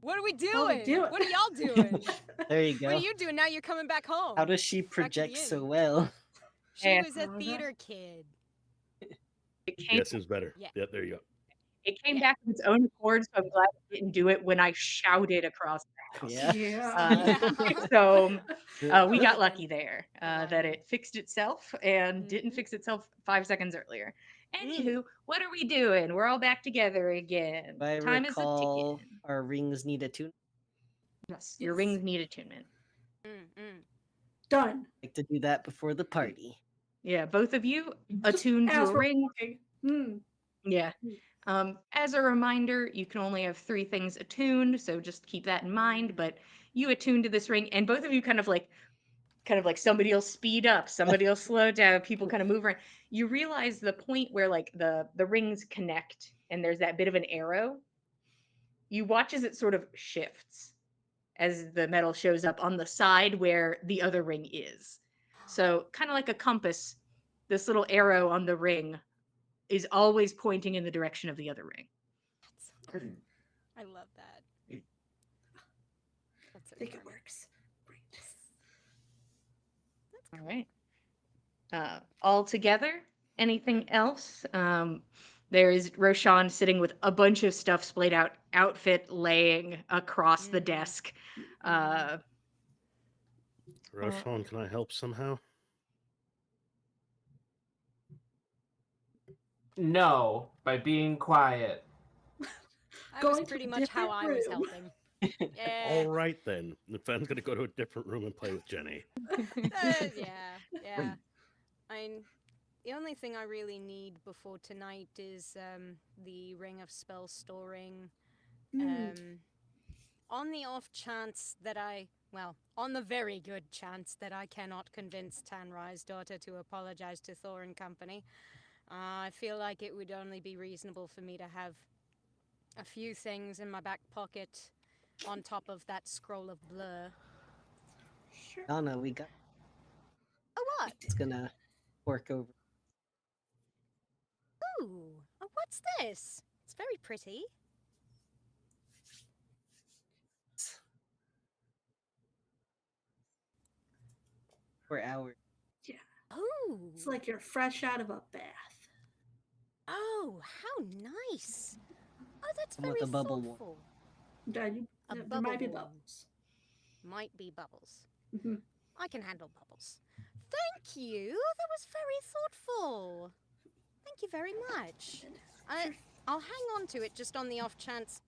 What are we doing? What are y'all doing? There you go. What are you doing now you're coming back home? How does she Back to the project so inn. well? She was a theater kid. It came, Yeah, seems better. Yeah. Yeah, there you go. it came back of its own accord, so I'm glad I didn't do it when I shouted across the house. Yeah. Yeah. So we love got it lucky there that it fixed itself and didn't Mhm. fix itself 5 seconds earlier. Anywho, what are we doing? We're all back together again. If I Time is a recall, ticking. our rings need a tune. Yes, your Yes. rings need attunement. Done. Like to do that before the party. Yeah, both of you attuned As your we're ring. walking. Hmm. Yeah. As a reminder, you can only have 3 things attuned, so just keep that in mind. But you attuned to this ring, and both of you kind of like somebody will speed up, somebody will slow down, people kind of move around. You realize the point where like the rings connect, and there's that bit of an arrow. You watch as it sort of shifts as the metal shows up on the side where the other ring is. So kind of like a compass, this little arrow on the ring is always pointing in the direction of the other ring. I love that. That's so I think it charming. works. Great. All right. All together, anything else? There is Roshan sitting with a bunch of stuff splayed out, outfit laying across the desk. Roshan, can I help somehow? No, by being quiet. That Going was to pretty a much how different I was room. helping. Yeah. All right then. If I'm going to go to a different room and play with Jenny. Yeah. The only thing I really need before tonight is the Ring of Spell Storing. On the off chance that on the very good chance that I cannot convince Tanrai's daughter to apologize to Thor and company, I feel like it would only be reasonable for me to have a few things in my back pocket on top of that scroll of blur. Sure. Oh no, we got. Oh, what? It's gonna work over. what's this? It's very pretty. For hours. Yeah, Oh. it's like you're fresh out of a bath. Oh, how nice. Oh, that's And with very a bubble warmer. thoughtful. There might be bubble warm. bubbles. Might be bubbles. Mhm. I can handle bubbles. Thank you. That was very thoughtful. Thank you very much. I'll hang on to it just on the off chance.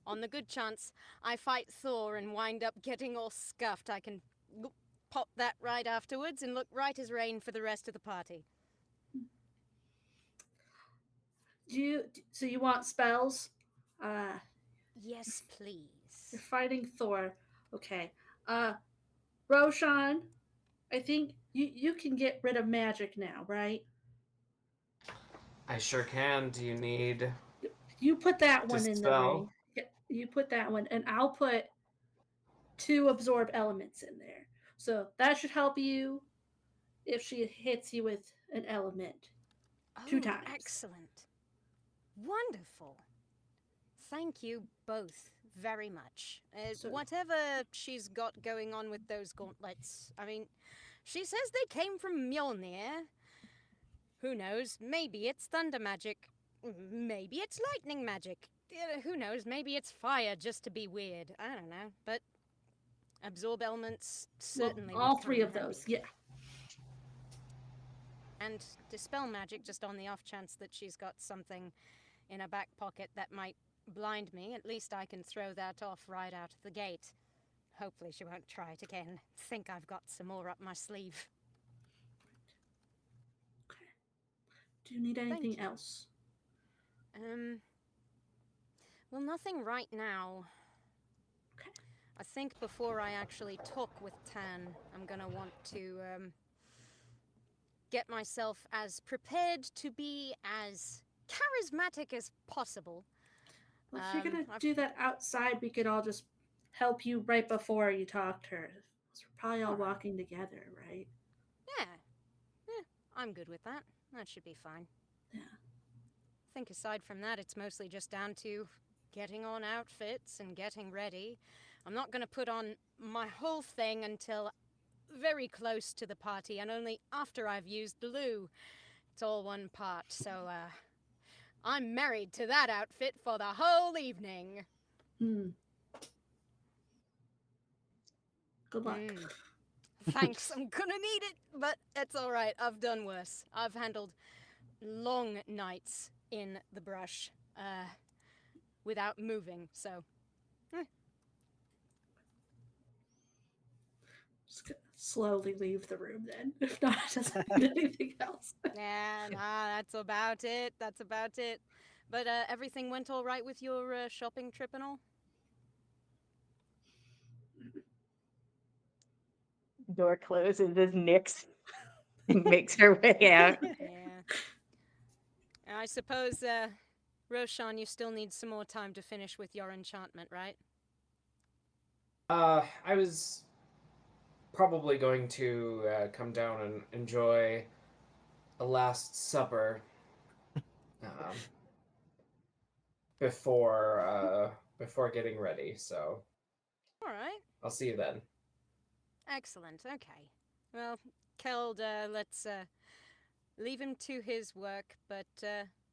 On the good chance I fight Thor and wind up getting all scuffed, I can pop that right afterwards and look right as rain for the rest of the party. So you want spells? Yes, You're please. fighting Thor. Okay. Roshan, I think you can get rid of magic now, right? I sure can. Do you need You put that one in the Dispel? ring. Yeah, you put that one, and I'll put 2 absorb elements in there. So that should help you if she hits you with an element 2 Oh, times. excellent. Wonderful. Thank you both very much. So- Whatever she's got going on with those gauntlets, I mean, she says they came from Mjolnir. Who knows? Maybe it's thunder magic. Maybe it's lightning magic. Who knows? Maybe it's fire just to be weird. I don't know. But absorb elements certainly. all would come 3 in of those. handy. Yeah. And dispel magic just on the off chance that she's got something in her back pocket that might blind me. At least I can throw that off right out of the gate. Hopefully she won't try it again. Think I've got some more up my sleeve. Okay. Do you need anything you. else? Well, nothing right now. Okay. I think before I actually talk with Tan, I'm gonna want to get myself as prepared to be as charismatic as possible. Well, if you're gonna I've- do that outside, we could all just help you right before you talk to her. 'Cause we're probably all Alright. walking together, right? Yeah. I'm good with that. That should be fine. Yeah. I think aside from that, it's mostly just down to getting on outfits and getting ready. I'm not going to put on my whole thing until very close to the party and only after I've used the loo. It's all one part, so I'm married to that outfit for the whole evening. Good luck. Thanks, I'm gonna need it, but it's alright. I've done worse. I've handled long nights in the brush without moving, so. Just gonna slowly leave the room then. If not, it doesn't need anything else. Nah, that's about it. That's about it. But everything went all right with your shopping trip and all? Door closes as Nyx makes her way out. Yeah. I suppose, Roshan, you still need some more time to finish with your enchantment, right? I was probably going to come down and enjoy a last supper before getting ready. So All right. I'll see you then. Excellent. Okay. Well, Keld, let's leave him to his work, but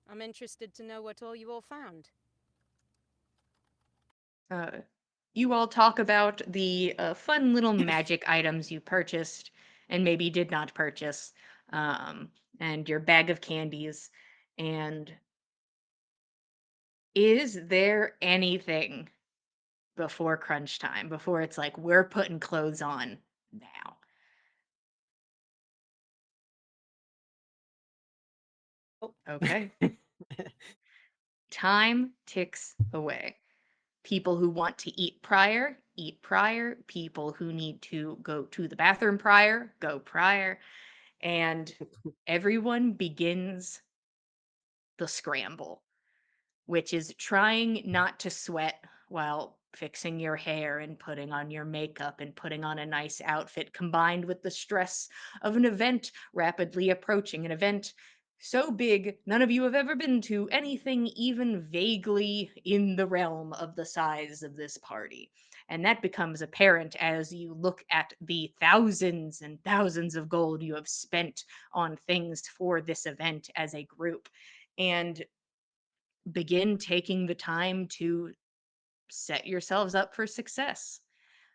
I'm interested to know what all you all found. You all talk about the fun little magic items you purchased and maybe did not purchase, and your bag of candies. And is there anything before crunch time, before it's like we're putting clothes on now? Oh. Okay. Time ticks away. People who want to eat prior, eat prior. People who need to go to the bathroom prior, go prior. And everyone begins the scramble, which is trying not to sweat while fixing your hair and putting on your makeup and putting on a nice outfit, combined with the stress of an event rapidly approaching, an event so big, none of you have ever been to anything even vaguely in the realm of the size of this party. And that becomes apparent as you look at the thousands and thousands of gold you have spent on things for this event as a group, and begin taking the time to set yourselves up for success.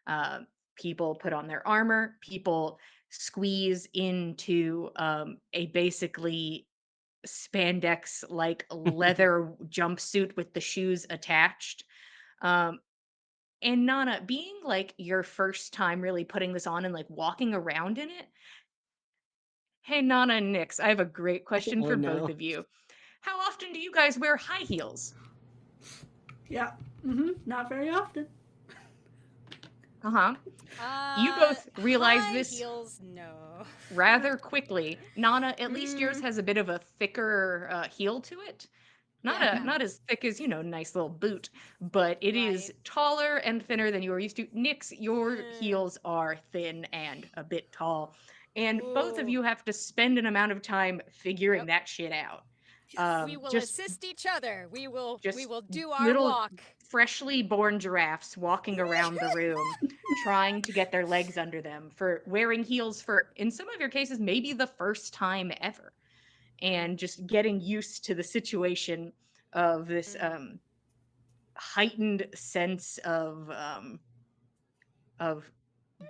Uh, People put on their armor, people squeeze into a basically spandex like leather jumpsuit with the shoes attached. Um, and Nana, being like your first time really putting this on and like walking around in it. Hey, Nana and Nix, I have a great question Oh for both no. of you. How often do you guys wear high heels? Yeah. Not very often. Uh huh. You both realize High this heels, no. rather quickly. Nana, at least yours Mm, has a bit of a thicker heel to it. yeah, Not as thick as, nice little boot, but it is right. taller and thinner than you are used to. Nix, your Uh, heels are thin and a bit tall, and both of ooh, you have to spend an amount of time figuring yep. that shit out. Yes. We will Just assist each other. We just will do our little walk. freshly born giraffes walking around the room trying to get their legs under them for wearing heels for, in some of your cases, maybe the first time ever, and just getting used to the situation of this Mm, heightened sense of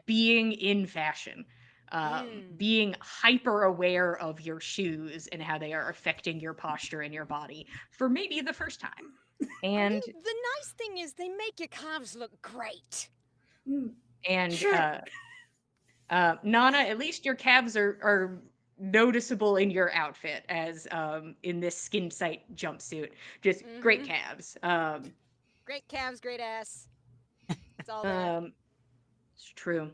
being in fashion, mm. being hyper aware of your shoes and how they are affecting your posture and your body for maybe the first time. I And mean, the nice thing is they make your calves look great. Mm, and sure. Nana, at least your calves are noticeable in your outfit, as in this skin tight jumpsuit. Just great Mm-hmm. calves. Great calves, great ass. It's all there. Um, it's true.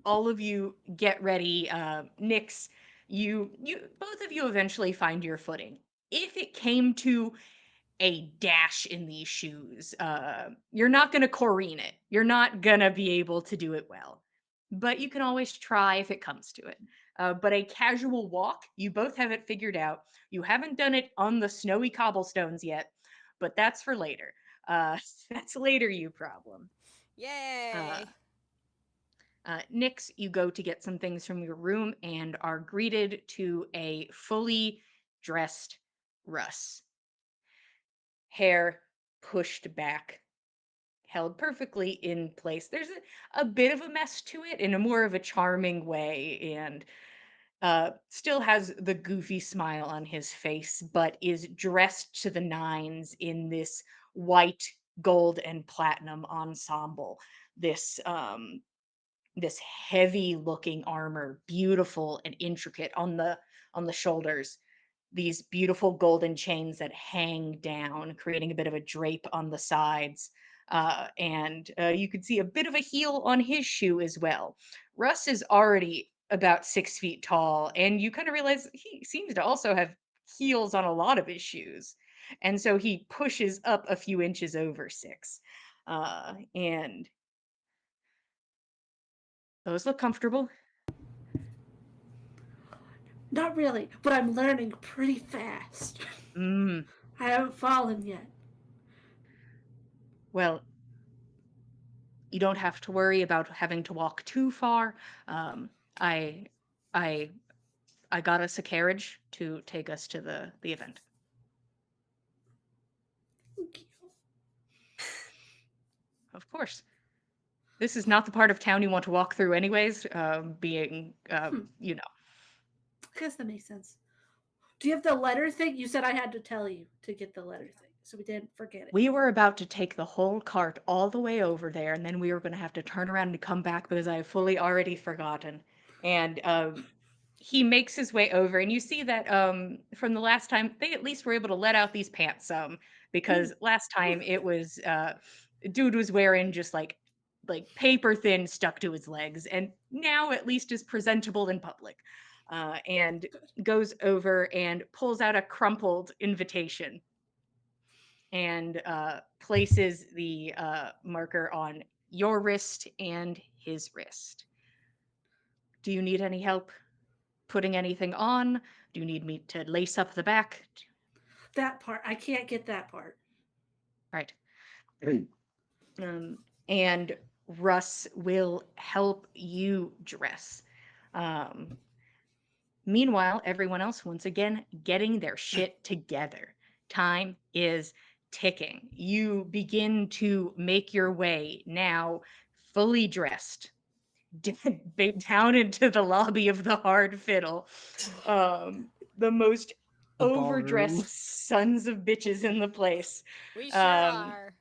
All of you get ready. Nix, you both of you eventually find your footing. If it came to a dash in these shoes, you're not gonna Corrine it. You're not gonna be able to do it well. But you can always try if it comes to it. But a casual walk, you both have it figured out. You haven't done it on the snowy cobblestones yet, but that's for later. That's later, you problem. Uh, Yay. Nix, you go to get some things from your room and are greeted to a fully dressed Russ. Hair pushed back, held perfectly in place. There's a bit of a mess to it in a more of a charming way, and still has the goofy smile on his face, but is dressed to the nines in this white, gold, and platinum ensemble. This heavy looking armor, beautiful and intricate on the shoulders, these beautiful golden chains that hang down, creating a bit of a drape on the sides. And you could see a bit of a heel on his shoe as well. Russ is already about 6 feet tall, and you kind of realize he seems to also have heels on a lot of his shoes. And so he pushes up a few inches over 6. And those look comfortable. Not really, but I'm learning pretty fast. Mm, I haven't fallen yet. well, you don't have to worry about having to walk too far. Um, I, I, I got us a carriage to take us to the event. Thank you. Of course, this is not the part of town you want to walk through, anyways. Being, I guess that makes sense. Do you have the letter thing? You said I had to tell you to get the letter thing, so we didn't forget it. we were about to take the whole cart all the way over there, and then we were going to have to turn around and come back because I have fully already forgotten. And he makes his way over, and you see that from the last time they at least were able to let out these pants some, because last time it was dude was wearing just like paper thin stuck to his legs, and now at least is presentable in public. And goes over and pulls out a crumpled invitation and places the marker on your wrist and his wrist. Do you need any help? putting anything on? Do you need me to lace up the back? That part, I can't get that part. Right. And Russ will help you dress. Um, Meanwhile, everyone else, once again, getting their shit together. Time is ticking. You begin to make your way now, fully dressed, down into the lobby of the Hard Fiddle. The most The ballroom. overdressed sons of bitches in the place. We sure Um, are.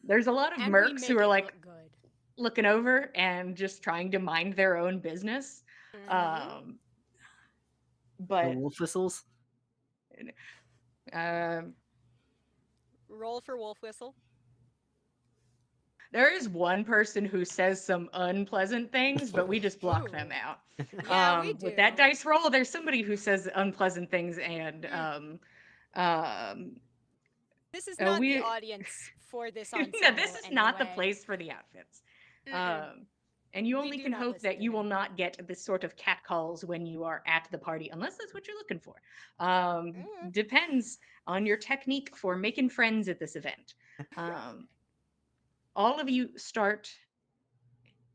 There's a lot of And we mercs make who are it like look good. looking over and just trying to mind their own business. Mhm. Um, The but wolf whistles. um, Roll for wolf whistle. there is one person who says some unpleasant things, but we just block them Ooh. out. Yeah, we With that do. dice roll, there's somebody who says unpleasant things, and This is not the we audience for this no, ensemble. this is not the anyway. place for the outfits. Mm-mm. And you We only do can not hope listen that to you will him. not get this sort of catcalls when you are at the party, unless that's what you're looking for. Depends on your technique for making friends at this event. All of you start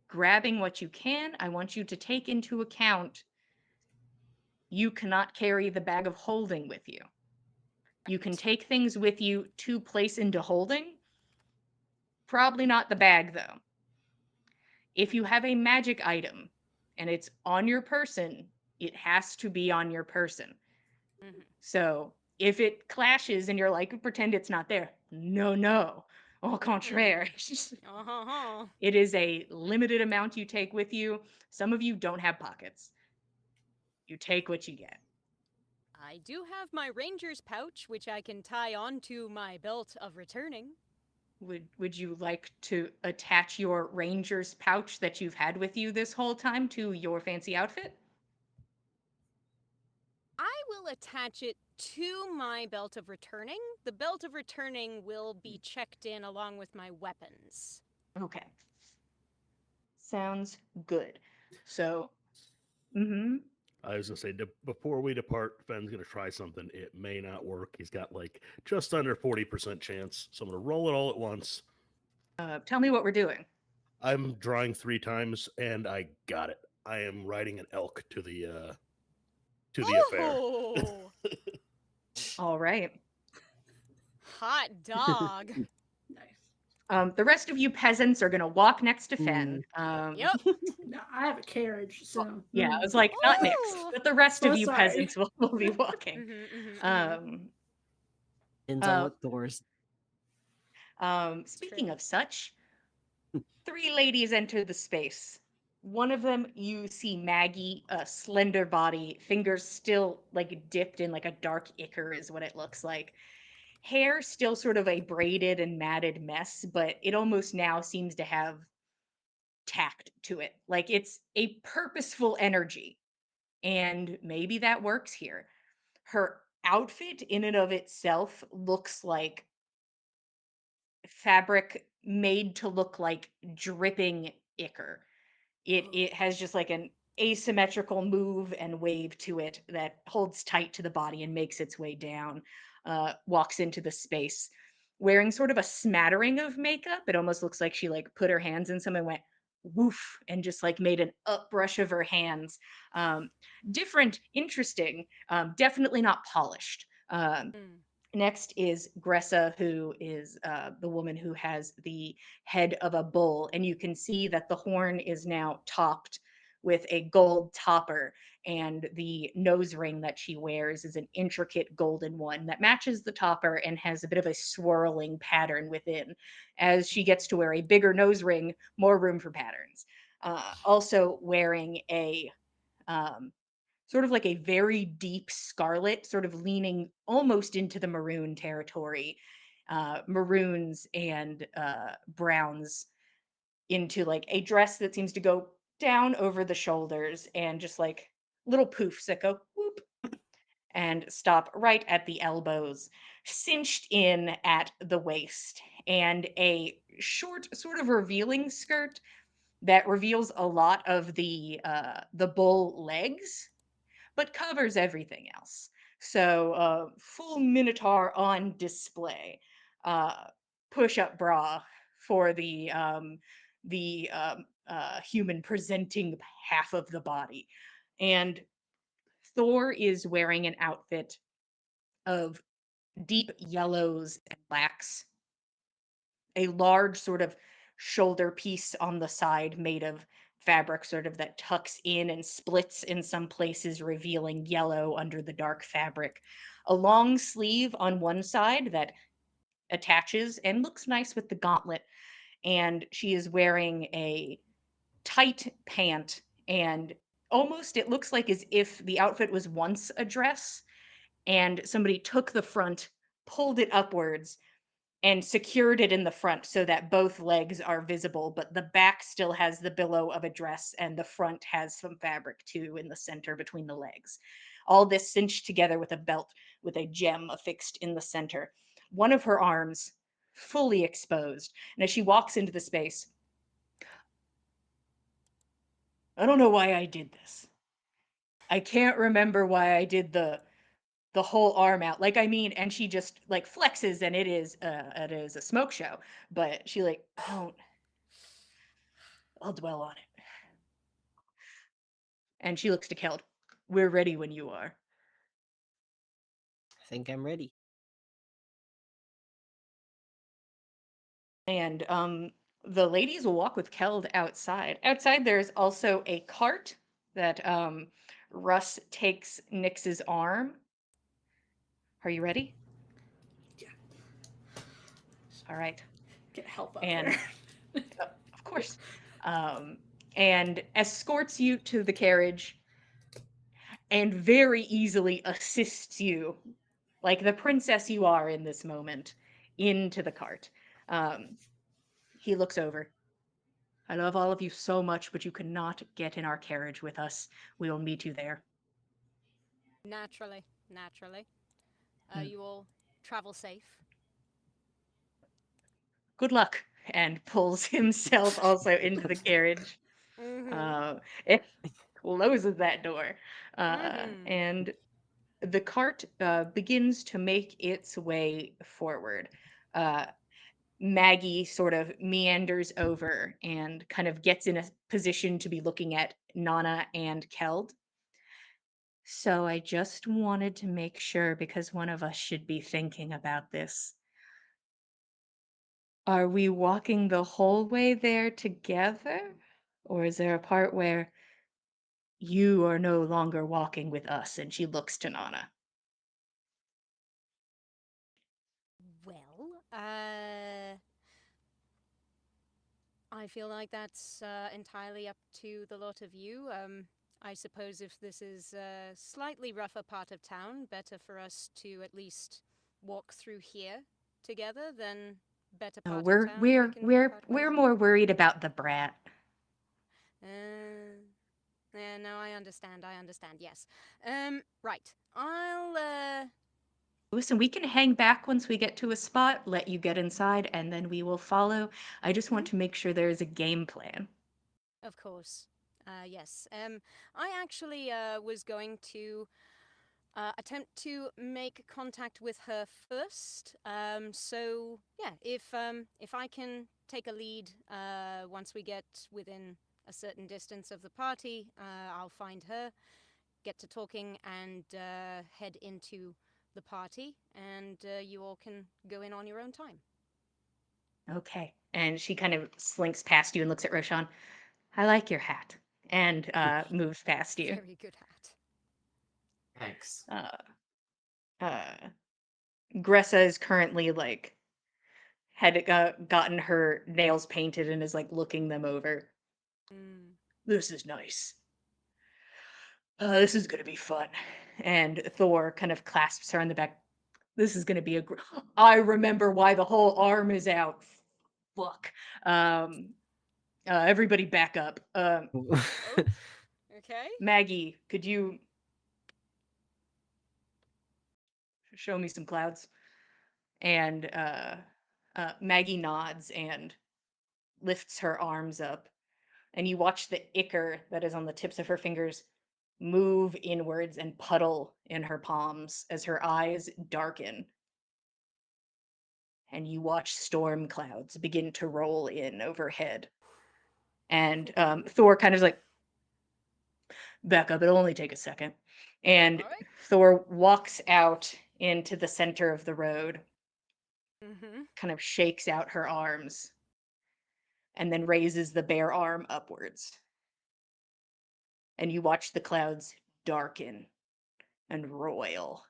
grabbing what you can. I want you to take into account you cannot carry the bag of holding with you. You can take things with you to place into holding. Probably not the bag, though. If you have a magic item and it's on your person, it has to be on your person. Mhm. So if it clashes and you're like, pretend it's not there. No. Au contraire. Uh-huh. It is a limited amount you take with you. Some of you don't have pockets. You take what you get. I do have my ranger's pouch, which I can tie onto my belt of returning. Would you like to attach your ranger's pouch that you've had with you this whole time to your fancy outfit? I will attach it to my belt of returning. The belt of returning will be checked in along with my weapons. Okay. Sounds good. So, I was gonna say before we depart, Fenn's gonna try something. It may not work. He's got like just under 40% chance. So I'm gonna roll it all at once. tell me what we're doing. I'm drawing 3 times, and I got it. I am riding an elk to the affair. Oh, All right. hot dog. Nice. The rest of you peasants are going to walk next to Fen. Yep. No, I have a carriage, so Yeah, I was like, not next, Ooh. but the rest So of you sorry. peasants will be walking. Depends on what doors. Speaking of such, 3 ladies enter the space. One of them, you see Maggie, a slender body, fingers still like dipped in like a dark ichor is what it looks like. Hair still sort of a braided and matted mess, but it almost now seems to have tact to it. Like it's a purposeful energy. And maybe that works here. Her outfit in and of itself looks like fabric made to look like dripping ichor. It has just like an asymmetrical move and wave to it that holds tight to the body and makes its way down. Walks into the space wearing sort of a smattering of makeup. It almost looks like she like put her hands in some and went woof and just like made an upbrush of her hands. Different, interesting, definitely not polished. Next is Gressa, who is the woman who has the head of a bull. And you can see that the horn is now topped with a gold topper. And the nose ring that she wears is an intricate golden one that matches the topper and has a bit of a swirling pattern within. As she gets to wear a bigger nose ring, more room for patterns. Also wearing a sort of like a very deep scarlet, sort of leaning almost into the maroon territory, maroons and browns into like a dress that seems to go down over the shoulders and just like little poofs that go whoop and stop right at the elbows, cinched in at the waist, and a short, sort of revealing skirt that reveals a lot of the bull legs but covers everything else. So, full minotaur on display, uh, push-up bra for the human presenting half of the body, and Thor is wearing an outfit of deep yellows and blacks, a large sort of shoulder piece on the side made of fabric sort of that tucks in and splits in some places, revealing yellow under the dark fabric. A long sleeve on one side that attaches and looks nice with the gauntlet. And she is wearing a tight pant, and almost it looks like as if the outfit was once a dress and somebody took the front, pulled it upwards, and secured it in the front so that both legs are visible, but the back still has the billow of a dress and the front has some fabric too in the center between the legs. All this cinched together with a belt with a gem affixed in the center. One of her arms fully exposed. And as she walks into the space, I don't know why I did this. I can't remember why I did the whole arm out. Like, I mean, and she just like flexes and it is a smoke show, but she like, I'll dwell on it. And she looks to Keld. We're ready when you are. I think I'm ready. And the ladies will walk with Keld outside. Outside there's also a cart that Russ takes Nyx's arm. Are you ready? Yeah. All right. Get help up And there. of course. And escorts you to the carriage and very easily assists you, like the princess you are in this moment, into the cart. He looks over. I love all of you so much, but you cannot get in our carriage with us. We will meet you there. Naturally, naturally. Hmm. You all travel safe. Good luck. And pulls himself also into the carriage. Mm-hmm. It closes that door. Mm-hmm. And the cart begins to make its way forward. Uh, Maggie sort of meanders over and kind of gets in a position to be looking at Nana and Keld. So I just wanted to make sure, because one of us should be thinking about this. Are we walking the whole way there together? Or is there a part where you are no longer walking with us? And she looks to Nana. Well, I feel like that's entirely up to the lot of you. I suppose if this is a slightly rougher part of town, better for us to at least walk through here together, then better No, part of we're town we we're can we're part ways we're with. more worried about the brat. Yeah, no, I understand. Yes. Right. Listen, we can hang back once we get to a spot, let you get inside, and then we will follow. I just want to make sure there is a game plan. Of course. Yes. I actually was going to attempt to make contact with her first. So yeah, if I can take a lead once we get within a certain distance of the party, I'll find her, get to talking, and head into the party, and you all can go in on your own time. Okay. And she kind of slinks past you and looks at Roshan. I like your hat. And moves past you. Very good hat. Thanks. Uh, Gressa is currently like had gotten her nails painted and is like looking them over. This is nice. This is gonna be fun. And Thor kind of clasps her on the back. This is gonna be I remember why the whole arm is out. Fuck. Everybody back up. Okay. Maggie, could you show me some clouds? And Maggie nods and lifts her arms up. And you watch the ichor that is on the tips of her fingers move inwards and puddle in her palms as her eyes darken. And you watch storm clouds begin to roll in overhead. And Thor kind of is like, back up, it'll only take a second. And All right. Thor walks out into the center of the road, Mm-hmm. kind of shakes out her arms, and then raises the bare arm upwards. And you watch the clouds darken and roil.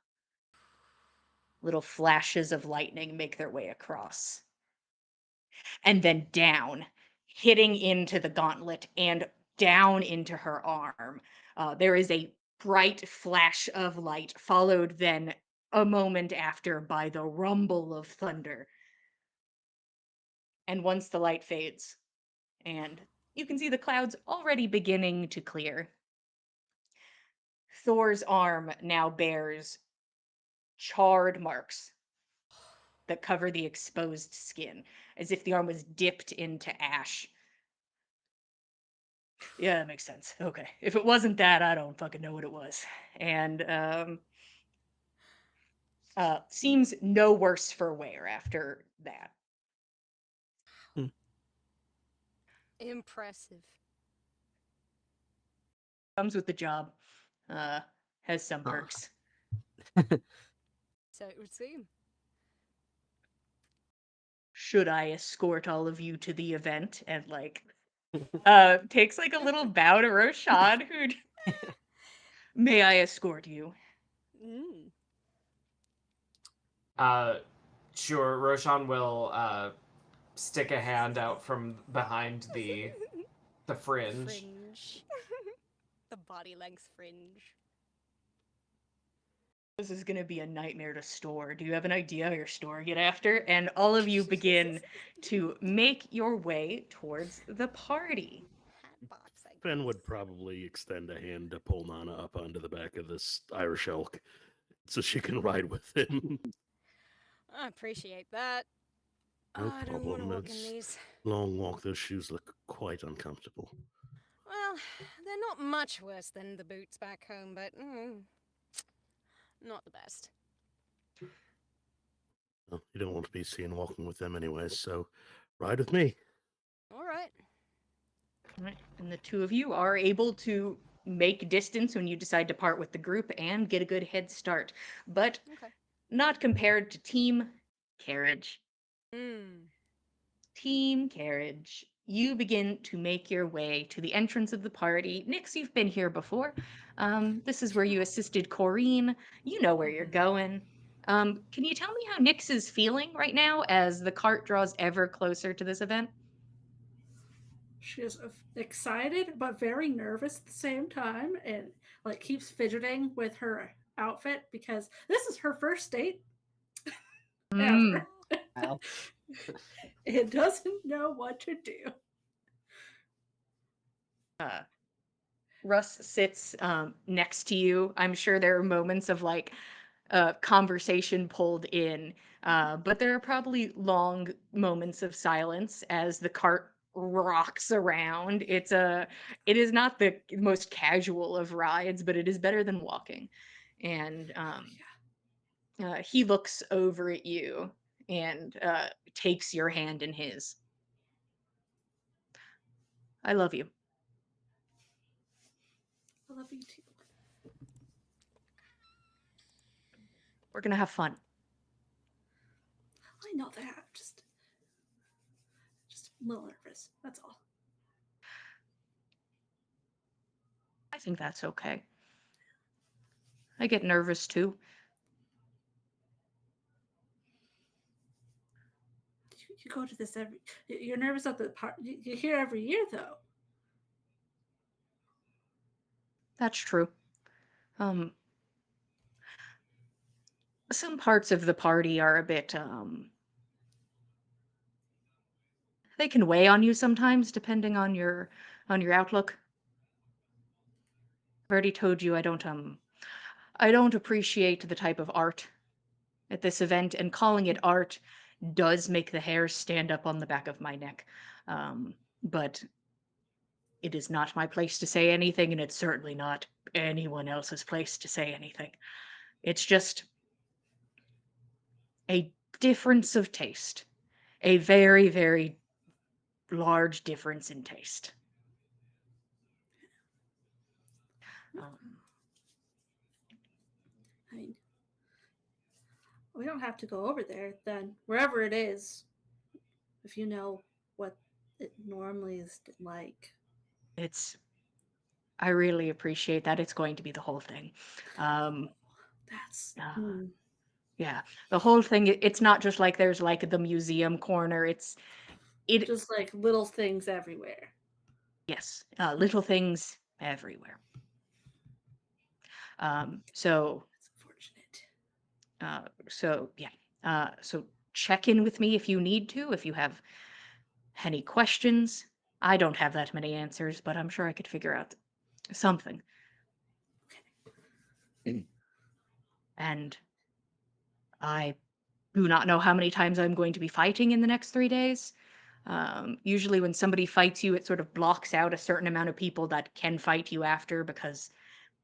Little flashes of lightning make their way across. And then down, hitting into the gauntlet and down into her arm. There is a bright flash of light, followed then a moment after by the rumble of thunder. And once the light fades, and you can see the clouds already beginning to clear, Thor's arm now bears charred marks that cover the exposed skin, as if the arm was dipped into ash. Yeah, that makes sense. Okay. If it wasn't that, I don't fucking know what it was. And seems no worse for wear after that. Impressive. Comes with the job. Has some Huh. perks. So it would seem. Should I escort all of you to the event? And like takes like a little bow to Roshan, who may I escort you? Mm. Sure, Roshan will stick a hand out from behind the fringe. Fringe. The body length fringe. This is gonna be a nightmare to store. Do you have an idea of your storing it after? And all of you begin to make your way towards the party. Hatbox, I Ben guess. would probably extend a hand to pull Nana up onto the back of this Irish elk so she can ride with him. I appreciate that. No I don't want to problem. walk in It's these. long walk. Those shoes look quite uncomfortable. Well, they're not much worse than the boots back home, but not the best. Well, you don't want to be seen walking with them anyways, so ride with me. All right. Right. And the two of you are able to make distance when you decide to part with the group and get a good head start. But Okay. not compared to Team Carriage. Hmm. Team Carriage. You begin to make your way to the entrance of the party. Nix, you've been here before. This is where you assisted Corrine. You know where you're going. Can you tell me how Nix is feeling right now as the cart draws ever closer to this event? She is excited but very nervous at the same time, and like keeps fidgeting with her outfit because this is her first date ever. Wow. It doesn't know what to do. Russ sits next to you. I'm sure there are moments of like conversation pulled in, but there are probably long moments of silence as the cart rocks around. It is not the most casual of rides, but it is better than walking. And he looks over at you and takes your hand in his. I love you. I love you too. We're gonna have fun. I know that. Just a little nervous. That's all. I think that's okay. I get nervous too. You go to this every. You're nervous at the part. You're here every year though. That's true. Some parts of the party are a bit they can weigh on you sometimes depending on your outlook. I've already told you I don't appreciate the type of art at this event, and calling it art does make the hairs stand up on the back of my neck. But it is not my place to say anything, and it's certainly not anyone else's place to say anything. It's just a difference of taste. A very, very large difference in taste. Um, I mean, we don't have to go over there then. Wherever it is, if you know what it normally is like. I really appreciate that. It's going to be the whole thing. That's Uh, yeah, the whole thing. It's not just like there's like the museum corner. It just like little things everywhere. yes, little things everywhere. So That's unfortunate. so yeah. So check in with me if you need to. If you have any questions, I don't have that many answers, but I'm sure I could figure out something. And I do not know how many times I'm going to be fighting in the next 3 days. Usually, when somebody fights you, it sort of blocks out a certain amount of people that can fight you after because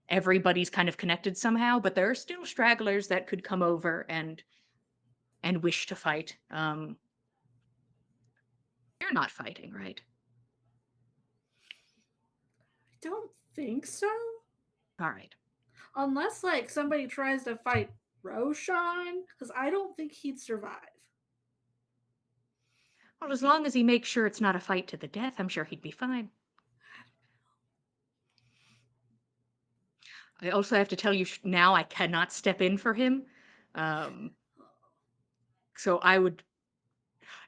everybody's kind of connected somehow. But there are still stragglers that could come over and wish to fight. You're not fighting, right? I don't think so. All right. Unless like somebody tries to fight Roshan, because I don't think he'd survive. Well, as long as he makes sure it's not a fight to the death, I'm sure he'd be fine. I also have to tell you now I cannot step in for him. So I would,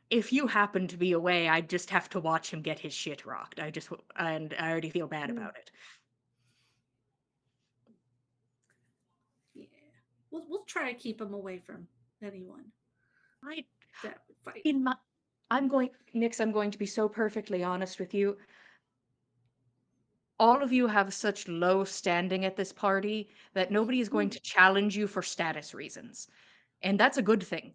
if you happen to be away, I'd just have to watch him get his shit rocked. And I already feel bad about it. Yeah, we'll try to keep him away from anyone I, that would fight. Nix, I'm going to be so perfectly honest with you. All of you have such low standing at this party that nobody is going to challenge you for status reasons. And that's a good thing.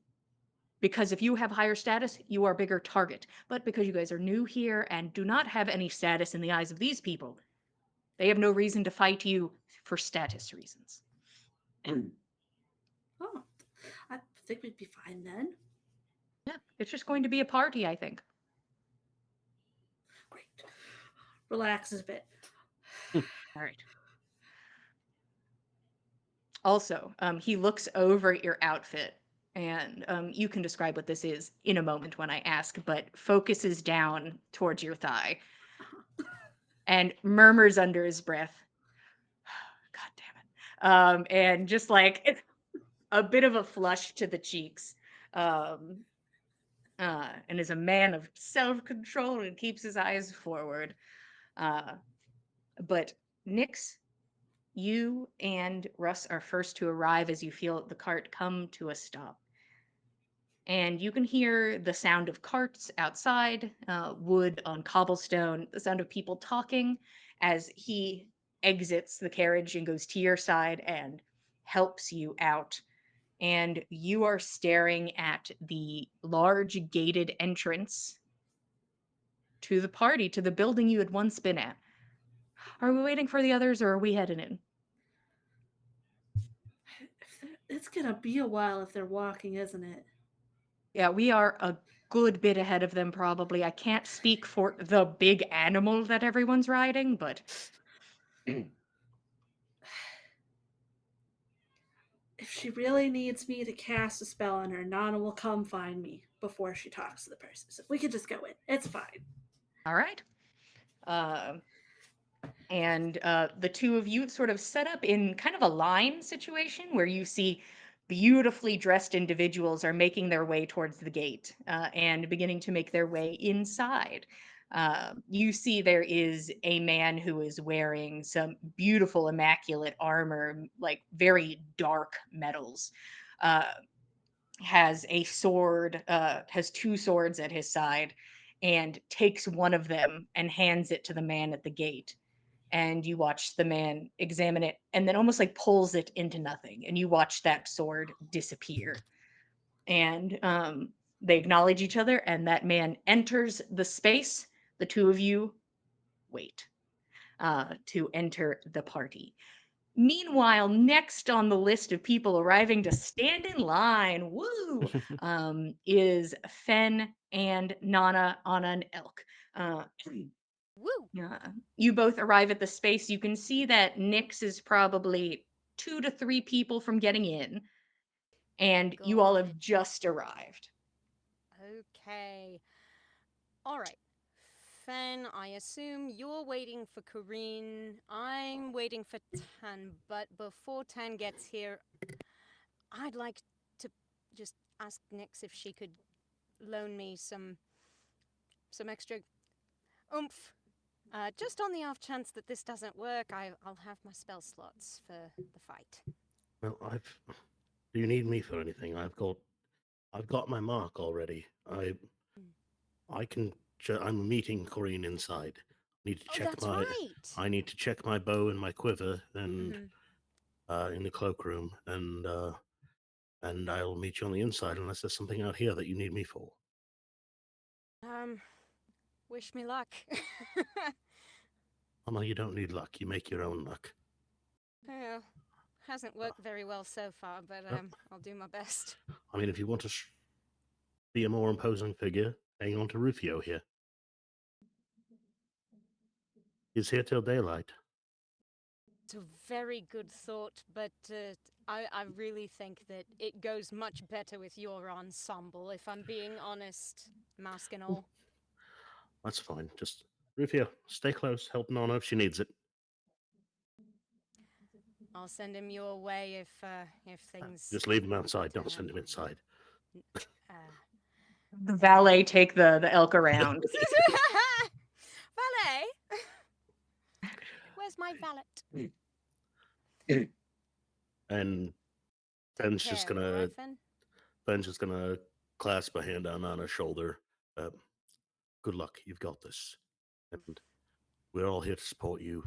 Because if you have higher status, you are a bigger target. But because you guys are new here and do not have any status in the eyes of these people, they have no reason to fight you for status reasons. Oh, I think we'd be fine then. Yeah, it's just going to be a party, I think. Great. Relaxes a bit. All right. Also, he looks over at your outfit, and you can describe what this is in a moment when I ask, but focuses down towards your thigh and murmurs under his breath, God damn it. And just like a bit of a flush to the cheeks. And is a man of self-control and keeps his eyes forward. But Nyx, you and Russ are first to arrive as you feel the cart come to a stop. And you can hear the sound of carts outside, wood on cobblestone, the sound of people talking as he exits the carriage and goes to your side and helps you out. And you are staring at the large gated entrance to the party, to the building you had once been at. Are we waiting for the others or are we heading in? It's gonna be a while if they're walking, isn't it? Yeah, we are a good bit ahead of them, probably. I can't speak for the big animal that everyone's riding, but If she really needs me to cast a spell on her, Nana will come find me before she talks to the person. So we could just go in. It's fine. all right. And the two of you sort of set up in kind of a line situation where you see beautifully dressed individuals are making their way towards the gate and beginning to make their way inside. You see there is a man who is wearing some beautiful, immaculate armor, like very dark metals. Has a sword, has two swords at his side, and takes one of them and hands it to the man at the gate. And you watch the man examine it and then almost like pulls it into nothing. And you watch that sword disappear. And they acknowledge each other, and that man enters the space. The two of you wait. to enter the party. Meanwhile, next on the list of people arriving to stand in line, woo, is Fen and Nana on an elk. Woo! You both arrive at the space. You can see that Nyx is probably 2 to 3 people from getting in, and you all have Good. just arrived. Okay. All right. Fen, I assume you're waiting for Kareen. I'm waiting for Tan, but before Tan gets here, I'd like to just ask Nyx if she could loan me some extra oomph. Just on the off chance that this doesn't work, I'll have my spell slots for the fight. Well, do you need me for anything? I've got my mark already. I'm meeting Corrine inside. Need to Oh, check that's my. right. I need to check my bow and my quiver, and Mhm. in the cloakroom, and I'll meet you on the inside unless there's something out here that you need me for. Wish me luck. Oh no, you don't need luck. You make your own luck. Well, hasn't worked very well so far, but Yep. I'll do my best. I mean, if you want to be a more imposing figure, hang on to Rufio here. He's here till daylight. It's a very good thought, but I really think that it goes much better with your ensemble, if I'm being honest, mask and all. That's fine. Just Rufio, stay close. Help Nana if she needs it. I'll send him your way if things. Just leave him outside. Don't send him inside. Uh, The valet take the elk around. Valet, where's my valet? And Ben's just Care, gonna right, Fen? Ben's just gonna clasp a hand on Nana's shoulder. Good luck. You've got this. And we're all here to support you,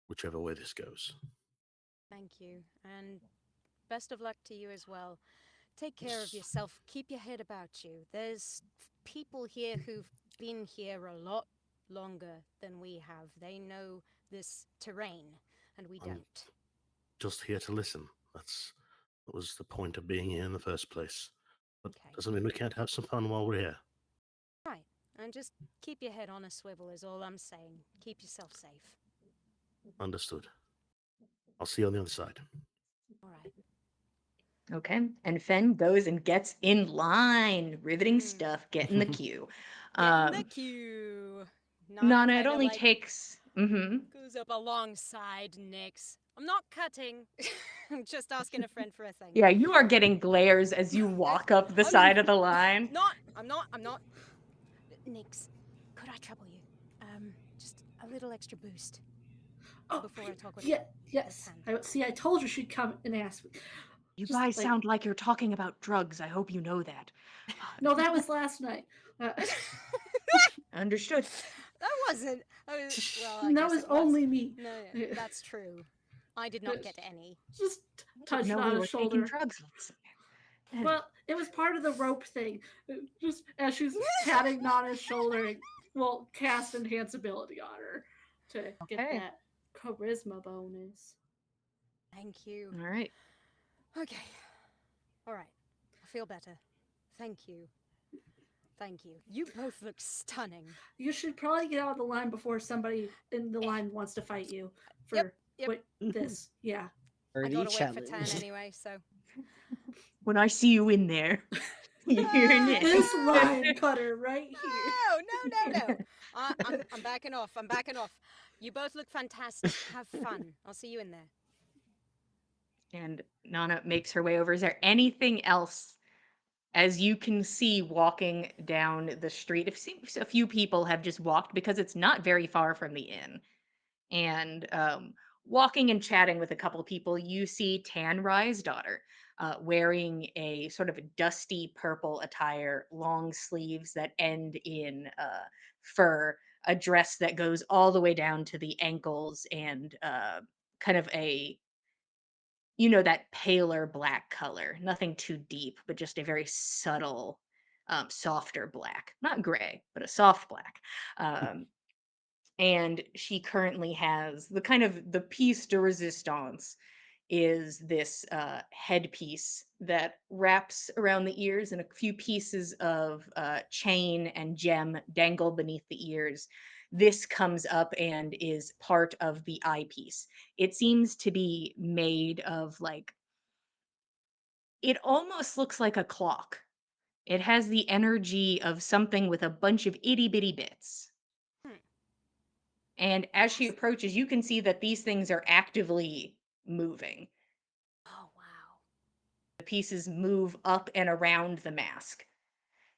whichever way this goes. Thank you, and best of luck to you as well. Take care of yourself. Keep your head about you. There's people here who've been here a lot longer than we have. They know this terrain, and we Um, don't. Just here to listen. That was the point of being here in the first place. But Okay. doesn't mean we can't have some fun while we're here. Right, and just keep your head on a swivel is all I'm saying. Keep yourself safe. Understood. I'll see you on the other side. All right. Okay. And Fen goes and gets in line. Riveting Mm. stuff. Get in the queue. Get in the queue. Nana, it kinda, only like, takes. goes up alongside Nyx. I'm not cutting. I'm just asking a friend for a thing. Yeah, you are getting glares as you walk up the Oh, no, side of the line. I'm not. Nyx, could I trouble you? Just a little extra boost Oh, before I talk with yes. Tan. I told you she'd come and ask me. You Just, guys like- sound like you're talking about drugs. I hope you know that. No, that was last night. Understood. That wasn't. Well, I that guess was it only me. No, Yeah. that's true. I did not get any. Just touched No, we on were his taking shoulder. drugs. Well, it was part of the rope thing. Just as she's patting Nana's shoulder, well, cast enhance ability on her to get Okay. that charisma bonus. Thank you. All right. Okay. All right. I feel better. Thank you. Thank you. You both look stunning. You should probably get out of the line before somebody in the line wants to fight you for Yep. this. Yeah. I Already gotta wait for Tan challenged. anyway, so. When I see you in there, you're next. This line cutter right here. No. I'm backing off. I'm backing off. You both look fantastic. Have fun. I'll see you in there. And Nana makes her way over. Is there anything else, as you can see walking down the street? It seems a few people have just walked because it's not very far from the inn. And walking and chatting with a couple of people, you see Tan Rye's daughter wearing a sort of a dusty purple attire, long sleeves that end in fur, a dress that goes all the way down to the ankles, and kind of a that paler black color, nothing too deep, but just a very subtle, softer black, not gray, but a soft black. And she currently has the kind of the piece de resistance is this headpiece that wraps around the ears, and a few pieces of chain and gem dangle beneath the ears. This comes up and is part of the eyepiece. It seems to be made of like, it almost looks like a clock. It has the energy of something with a bunch of itty bitty bits. Hmm. And as she approaches, you can see that these things are actively moving. Oh, wow. The pieces move up and around the mask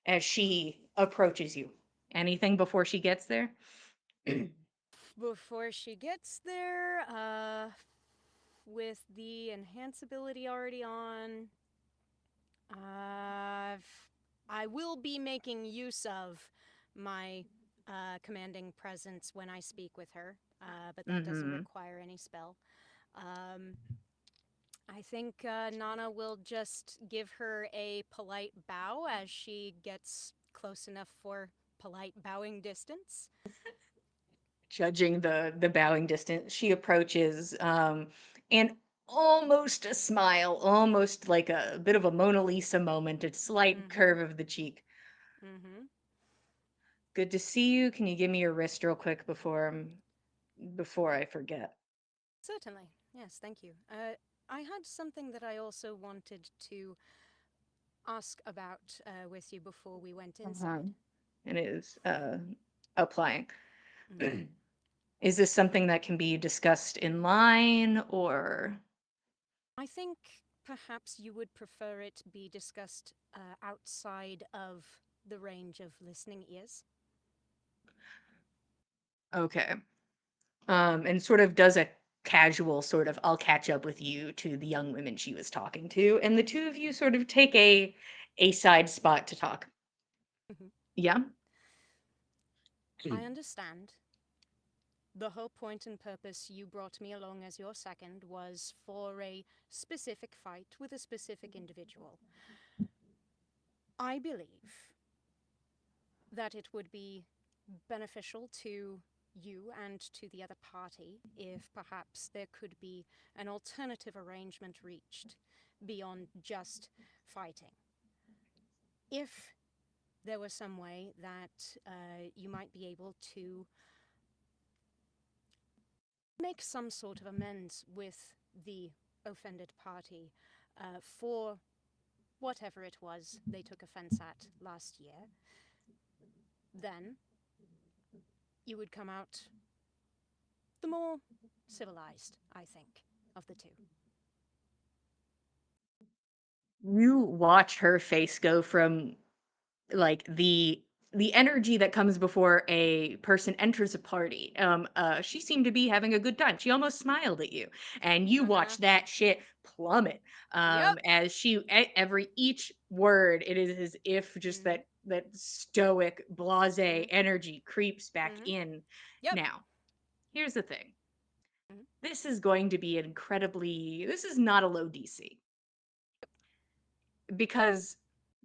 as she approaches you. Anything before she gets there? Before she gets there, with the enhance ability already on, I will be making use of my commanding presence when I speak with her, but that doesn't Mhm. require any spell. I think Nana will just give her a polite bow as she gets close enough for polite bowing distance. Judging the bowing distance, she approaches, and almost a smile, almost like a bit of a Mona Lisa moment, a slight curve of the cheek. Mm-hmm. Good to see you. Can you give me your wrist real quick before I forget? Certainly. Yes, thank you. I had something that I also wanted to ask about with you before we went inside. And is applying. Mhm. Is this something that can be discussed in line, or? I think perhaps you would prefer it be discussed outside of the range of listening ears. Okay. And sort of does a casual sort of I'll catch up with you to the young women she was talking to, and the two of you sort of take a side spot to talk. Mhm. Yeah? I understand. The whole point and purpose you brought me along as your second was for a specific fight with a specific individual. I believe that it would be beneficial to you and to the other party if perhaps there could be an alternative arrangement reached beyond just fighting. If there was some way that you might be able to make some sort of amends with the offended party for whatever it was they took offense at last year, then you would come out the more civilized, I think, of the two. You watch her face go from like the energy that comes before a person enters a party. She seemed to be having a good time. She almost smiled at you, and you watch that shit plummet. Yep. As every each word, it is as if just Mhm. that stoic, blasé Mhm. energy creeps back Mhm. in. Yep. Now, here's the thing. Mhm. This is going to be this is not a low DC, because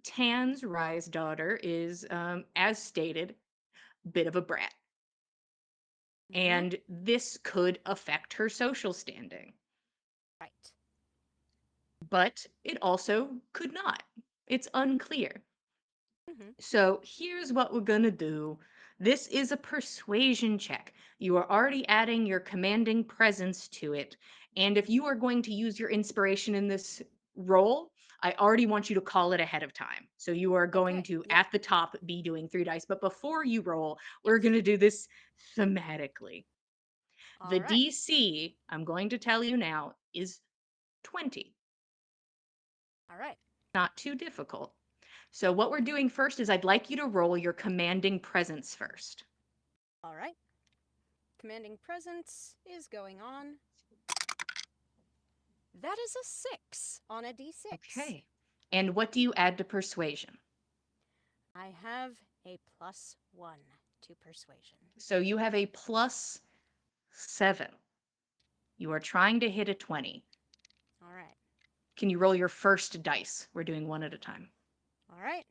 Tan's Rise daughter is, as stated, bit of a brat. Mhm. And this could affect her social standing, Right. but it also could not. It's unclear. Mhm. So here's what we're going to do. This is a persuasion check. You are already adding your commanding presence to it. And if you are going to use your inspiration in this role, I already want you to call it ahead of time. So you are going Okay. to, Yep. at the top, be doing 3 dice. But before you roll, we're Yes. going to do this thematically. All The right. DC, I'm going to tell you now, is 20. All right. Not too difficult. So what we're doing first is I'd like you to roll your commanding presence first. All right. Commanding presence is going on. That is a 6 on a d6. Okay. And what do you add to persuasion? I have a +1 to persuasion. So you have a +7. You are trying to hit a 20. All right. Can you roll your first dice? We're doing one at a time. All right.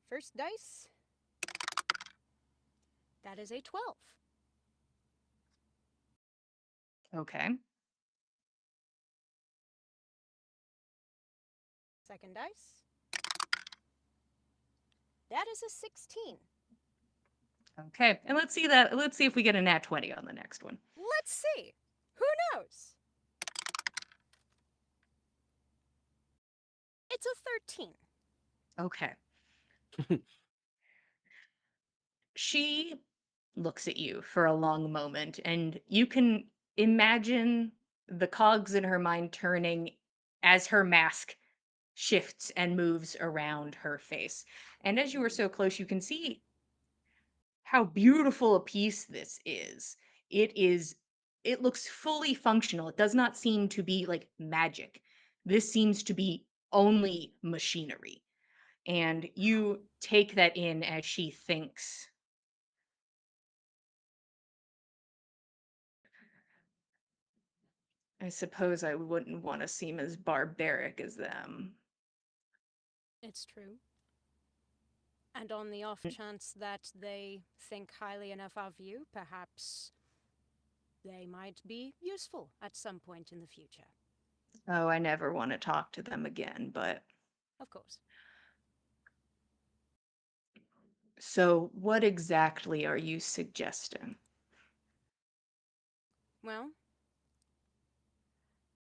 First dice. That is a 12. Okay. Second dice. That is a 16. Okay. And let's see that. Let's see if we get a nat 20 on the next one. Let's see. Who knows? It's a 13. Okay. She looks at you for a long moment, and you can imagine the cogs in her mind turning as her mask shifts and moves around her face. And as you are so close, you can see how beautiful a piece this is. It is, it looks fully functional. It does not seem to be like magic. This seems to be only machinery. And you take that in as she thinks. I suppose I wouldn't want to seem as barbaric as them. It's true. And on the off chance that they think highly enough of you, perhaps they might be useful at some point in the future. Oh, I never want to talk to them again, but Of course. so what exactly are you suggesting? Well,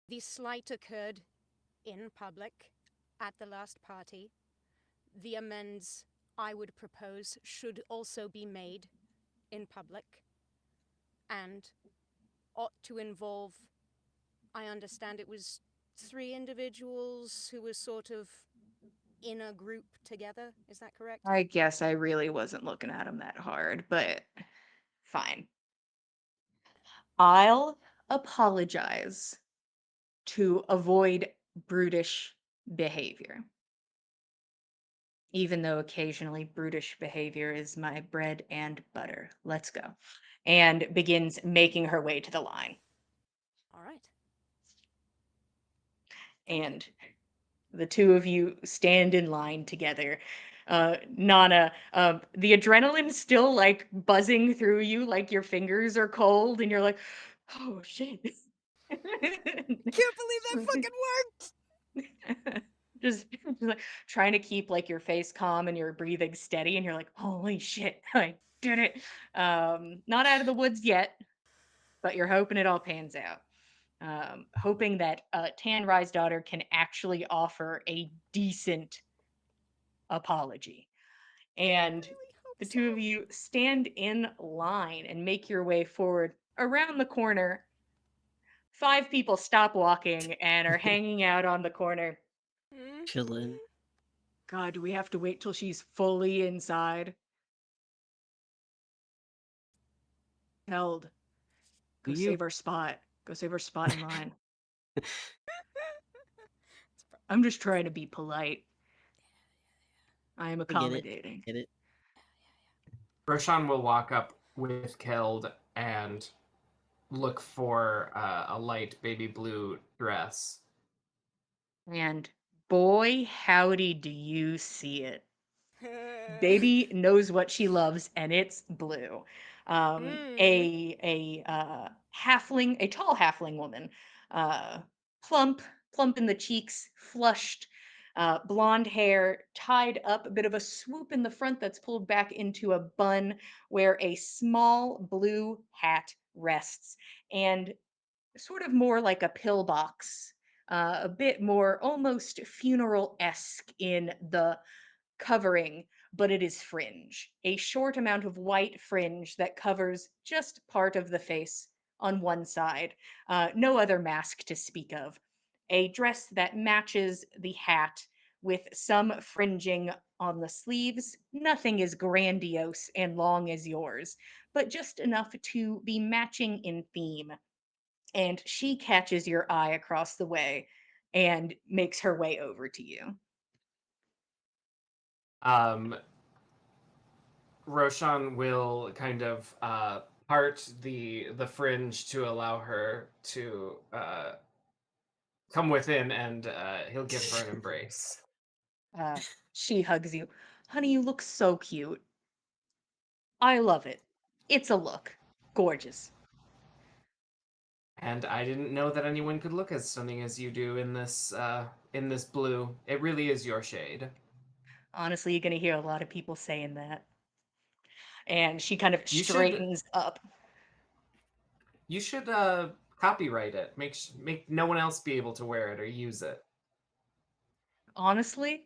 the slight occurred in public at the last party. The amends I would propose should also be made in public and ought to involve, I understand it was 3 individuals who were sort of in a group together. Is that correct? I guess I really wasn't looking at them that hard, but fine. I'll apologize to avoid brutish behavior. Even though occasionally brutish behavior is my bread and butter. Let's go. And begins making her way to the line. All right. And the two of you stand in line together. Nana, the adrenaline's still like buzzing through you, like your fingers are cold, and you're like, oh shit. Can't believe that fucking worked! just like trying to keep like your face calm and your breathing steady, and you're like, holy shit, I did it. Not out of the woods yet, but you're hoping it all pans out. Hoping that Tan Rye's daughter can actually offer a decent apology. And Really hope the two of so. you stand in line and make your way forward. Around the corner, 5 people stop walking and are hanging out on the corner. Chilling. God, do we have to wait till she's fully inside? Held. Go You save our spot. Go save our spot in line. I'm just trying to be polite. I am I get it. accommodating. Get it. Roshan will walk up with Keld and look for a light baby blue dress. And boy, howdy, do you see it. Baby knows what she loves, and it's blue. A halfling, a tall halfling woman, uh, plump, plump in the cheeks, flushed, blonde hair, tied up, a bit of a swoop in the front that's pulled back into a bun, where a small blue hat rests, and sort of more like a pillbox, a bit more almost funeral-esque in the covering, but it is fringe. A short amount of white fringe that covers just part of the face on one side. No other mask to speak of. A dress that matches the hat with some fringing on the sleeves. Nothing as grandiose and long as yours, but just enough to be matching in theme. And she catches your eye across the way and makes her way over to you. Roshan will kind of part the fringe to allow her to come within, and he'll give her an embrace. She hugs you. Honey, you look so cute. I love it. It's a look. Gorgeous. And I didn't know that anyone could look as stunning as you do in this blue. It really is your shade. Honestly, you're gonna hear a lot of people saying that. And she kind of You should straightens up. you should copyright it. Make no one else be able to wear it or use it. Honestly,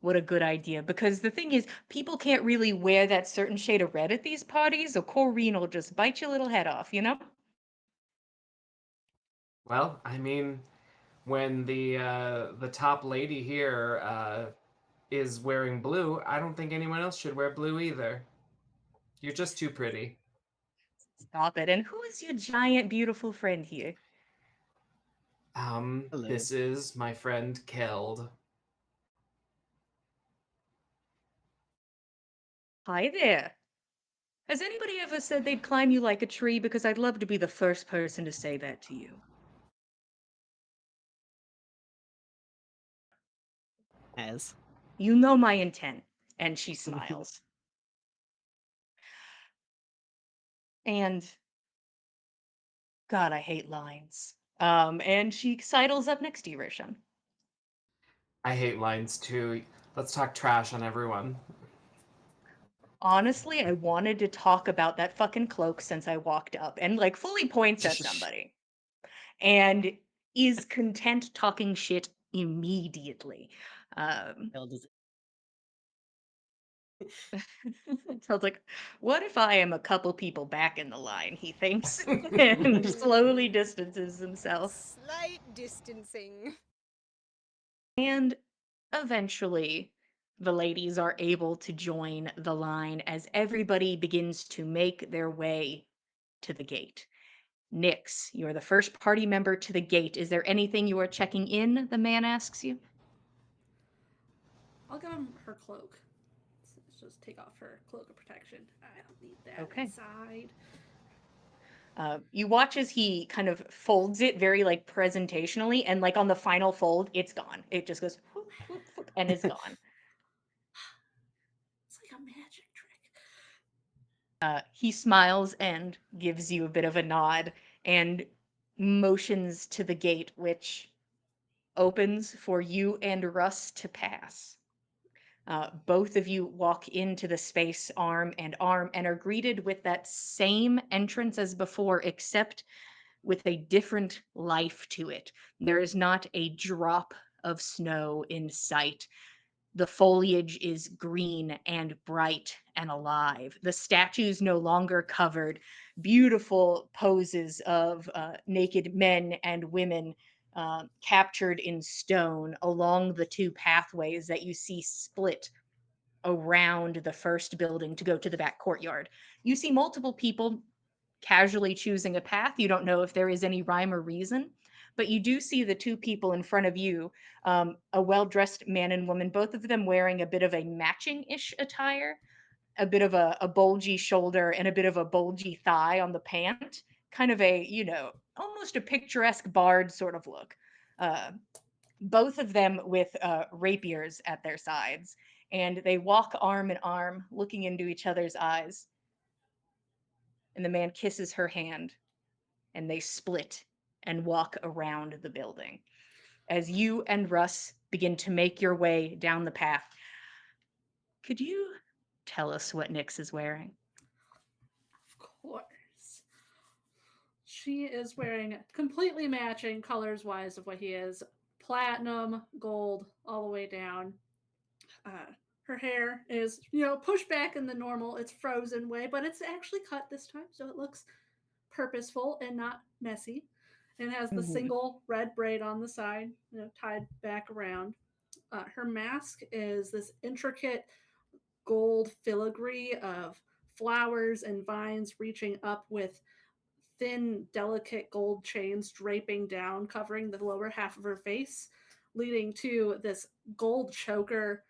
what a good idea. Because the thing is, people can't really wear that certain shade of red at these parties, or Corrine will just bite your little head off, you know? Well, I mean, when the top lady here is wearing blue, I don't think anyone else should wear blue either. You're just too pretty. Stop it. And who is your giant, beautiful friend here? Hello. This is my friend Keld. Hi there. Has anybody ever said they'd climb you like a tree? Because I'd love to be the first person to say that to you. As You know my intent. And she smiles. And God, I hate lines. And she sidles up next to you, Roshan. I hate lines too. Let's talk trash on everyone. Honestly, I wanted to talk about that fucking cloak since I walked up and like fully points at somebody and is content talking shit immediately. hell does So it's like, what if I am a couple people back in the line, he thinks, and slowly distances himself. Slight distancing. And eventually, the ladies are able to join the line as everybody begins to make their way to the gate. Nyx, you're the first party member to the gate. Is there anything you are checking in? The man asks you. I'll give him her cloak. Let's just take off her cloak of protection. I don't need that Okay. inside. You watch as he kind of folds it very like presentationally, and like on the final fold, it's gone. It just goes whoop, whoop, whoop, and is gone. It's like a magic trick. He smiles and gives you a bit of a nod and motions to the gate, which opens for you and Russ to pass. Both of you walk into the space arm and are greeted with that same entrance as before, except with a different life to it. There is not a drop of snow in sight. The foliage is green and bright and alive. The statues no longer covered. Beautiful poses of naked men and women captured in stone along the two pathways that you see split around the first building to go to the back courtyard. You see multiple people casually choosing a path. You don't know if there is any rhyme or reason, but you do see the two people in front of you, a well dressed man and woman, both of them wearing a bit of a matching ish attire, a bit of a bulgy shoulder and a bit of a bulgy thigh on the pant, kind of a, almost a picturesque bard sort of look. Uh, both of them with rapiers at their sides, and they walk arm in arm, looking into each other's eyes. And the man kisses her hand, and they split and walk around the building. As you and Russ begin to make your way down the path, could you tell us what Nyx is wearing? Of course. She is wearing completely matching colors wise of what he is platinum, gold, all the way down. Her hair is, pushed back in the normal, it's frozen way, but it's actually cut this time, so it looks purposeful and not messy. And has the Mhm. single red braid on the side, tied back around. Her mask is this intricate gold filigree of flowers and vines reaching up with thin, delicate gold chains draping down, covering the lower half of her face, leading to this gold choker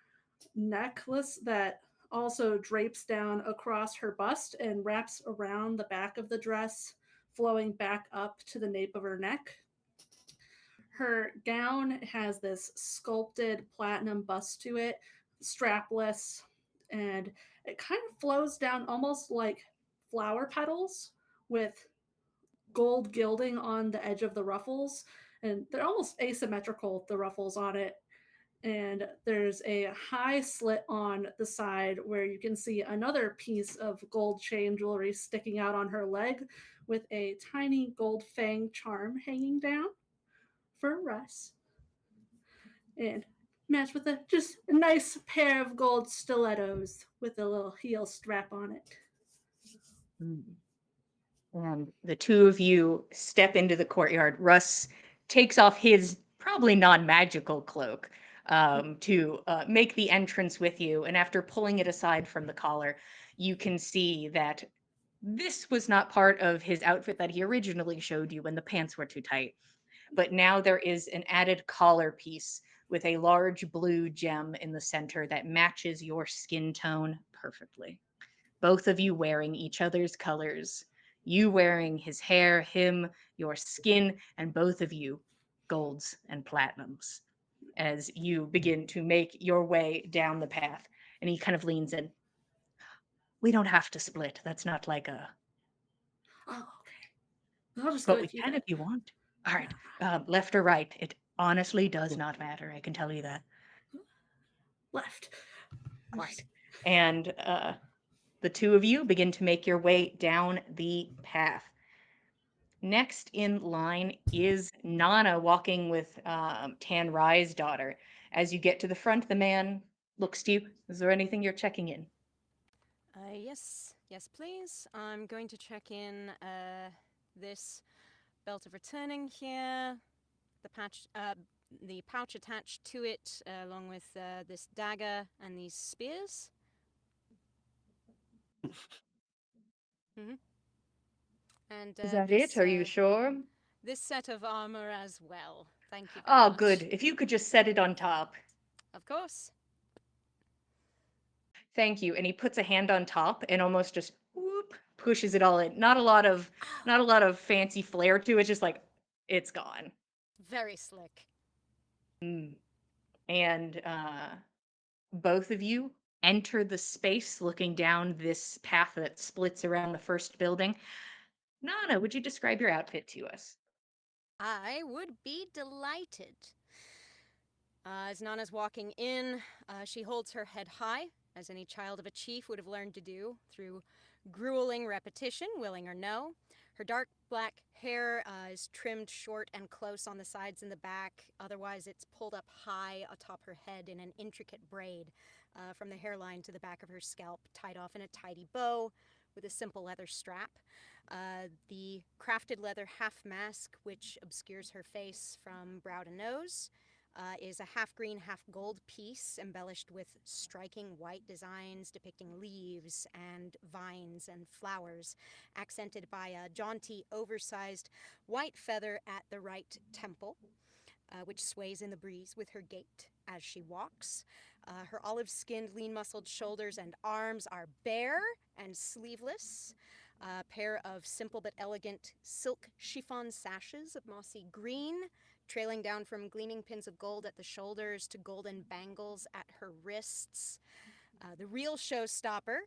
necklace that also drapes down across her bust and wraps around the back of the dress, flowing back up to the nape of her neck. Her gown has this sculpted platinum bust to it, strapless, and it kind of flows down almost like flower petals with gold gilding on the edge of the ruffles, and they're almost asymmetrical, the ruffles on it. And there's a high slit on the side where you can see another piece of gold chain jewelry sticking out on her leg with a tiny gold fang charm hanging down for Russ. And matched with a just a nice pair of gold stilettos with a little heel strap on it. Mm. And the two of you step into the courtyard. Russ takes off his probably non-magical cloak to make the entrance with you. And after pulling it aside from the collar, you can see that this was not part of his outfit that he originally showed you when the pants were too tight. But now there is an added collar piece with a large blue gem in the center that matches your skin tone perfectly. Both of you wearing each other's colors. You wearing his hair, him, your skin, and both of you golds and platinums as you begin to make your way down the path. And he kind of leans in. We don't have to split. That's not like a, Oh, okay. I'll just go but we with you can then. if you want. All right, left or right. It honestly does not matter. I can tell you that. Left. All right. And the two of you begin to make your way down the path. Next in line is Nana walking with Tan Rai's daughter. As you get to the front, the man looks to you. Is there anything you're checking in? Yes, please. I'm going to check in this belt of returning here, the pouch attached to it, along with this dagger and these spears. hmm And Is that this, it? Are you sure? this set of armor as well. Thank you very Oh, much. good. If you could just set it on top. Of course. Thank you. And he puts a hand on top and almost just whoop, pushes it all in. Not a lot of fancy flair to it, just like it's gone. Very slick. And both of you enter the space looking down this path that splits around the first building. Nana, would you describe your outfit to us? I would be delighted. As Nana's walking in, she holds her head high, as any child of a chief would have learned to do, through grueling repetition, willing or no. Her dark black hair is trimmed short and close on the sides and the back. Otherwise, it's pulled up high atop her head in an intricate braid from the hairline to the back of her scalp, tied off in a tidy bow with a simple leather strap. The crafted leather half mask, which obscures her face from brow to nose, is a half green, half gold piece embellished with striking white designs depicting leaves and vines and flowers, accented by a jaunty, oversized white feather at the right temple, which sways in the breeze with her gait as she walks. Her olive-skinned, lean-muscled shoulders and arms are bare and sleeveless. A pair of simple but elegant silk chiffon sashes of mossy green, trailing down from gleaming pins of gold at the shoulders to golden bangles at her wrists. The real showstopper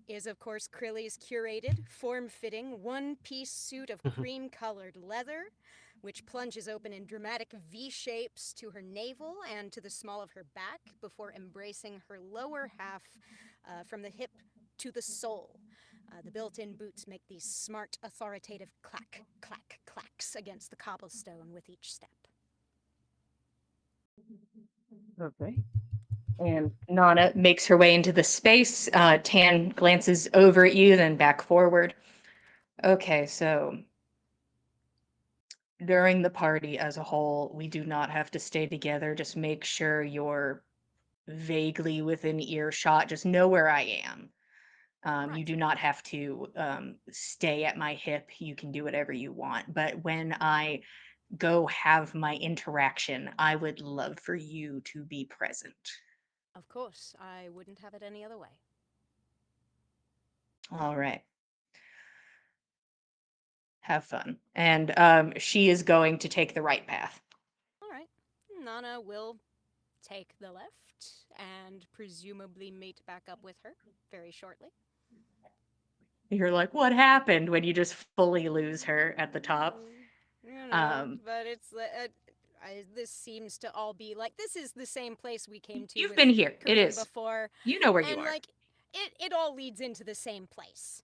is, of course, Krilly's curated, form-fitting, one-piece suit of cream-colored leather, which plunges open in dramatic V-shapes to her navel and to the small of her back before embracing her lower half from the hip to the sole. The built-in boots make these smart, authoritative clack, clack, clacks against the cobblestone with each step. Okay. And Nana makes her way into the space. Tan glances over at you, then back forward. Okay, so during the party as a whole, we do not have to stay together. Just make sure you're vaguely within earshot. Just know where I am. You Right. do not have to stay at my hip. You can do whatever you want. But when I go have my interaction, I would love for you to be present. Of course, I wouldn't have it any other way. All right. Have fun. And she is going to take the right path. All right. Nana will take the left and presumably meet back up with her very shortly. You're like, what happened when you just fully lose her at the top? But it's this seems to all be like this is the same place we came to You've with been here. It Corinne is. before, You know where you and are. like it all leads into the same place.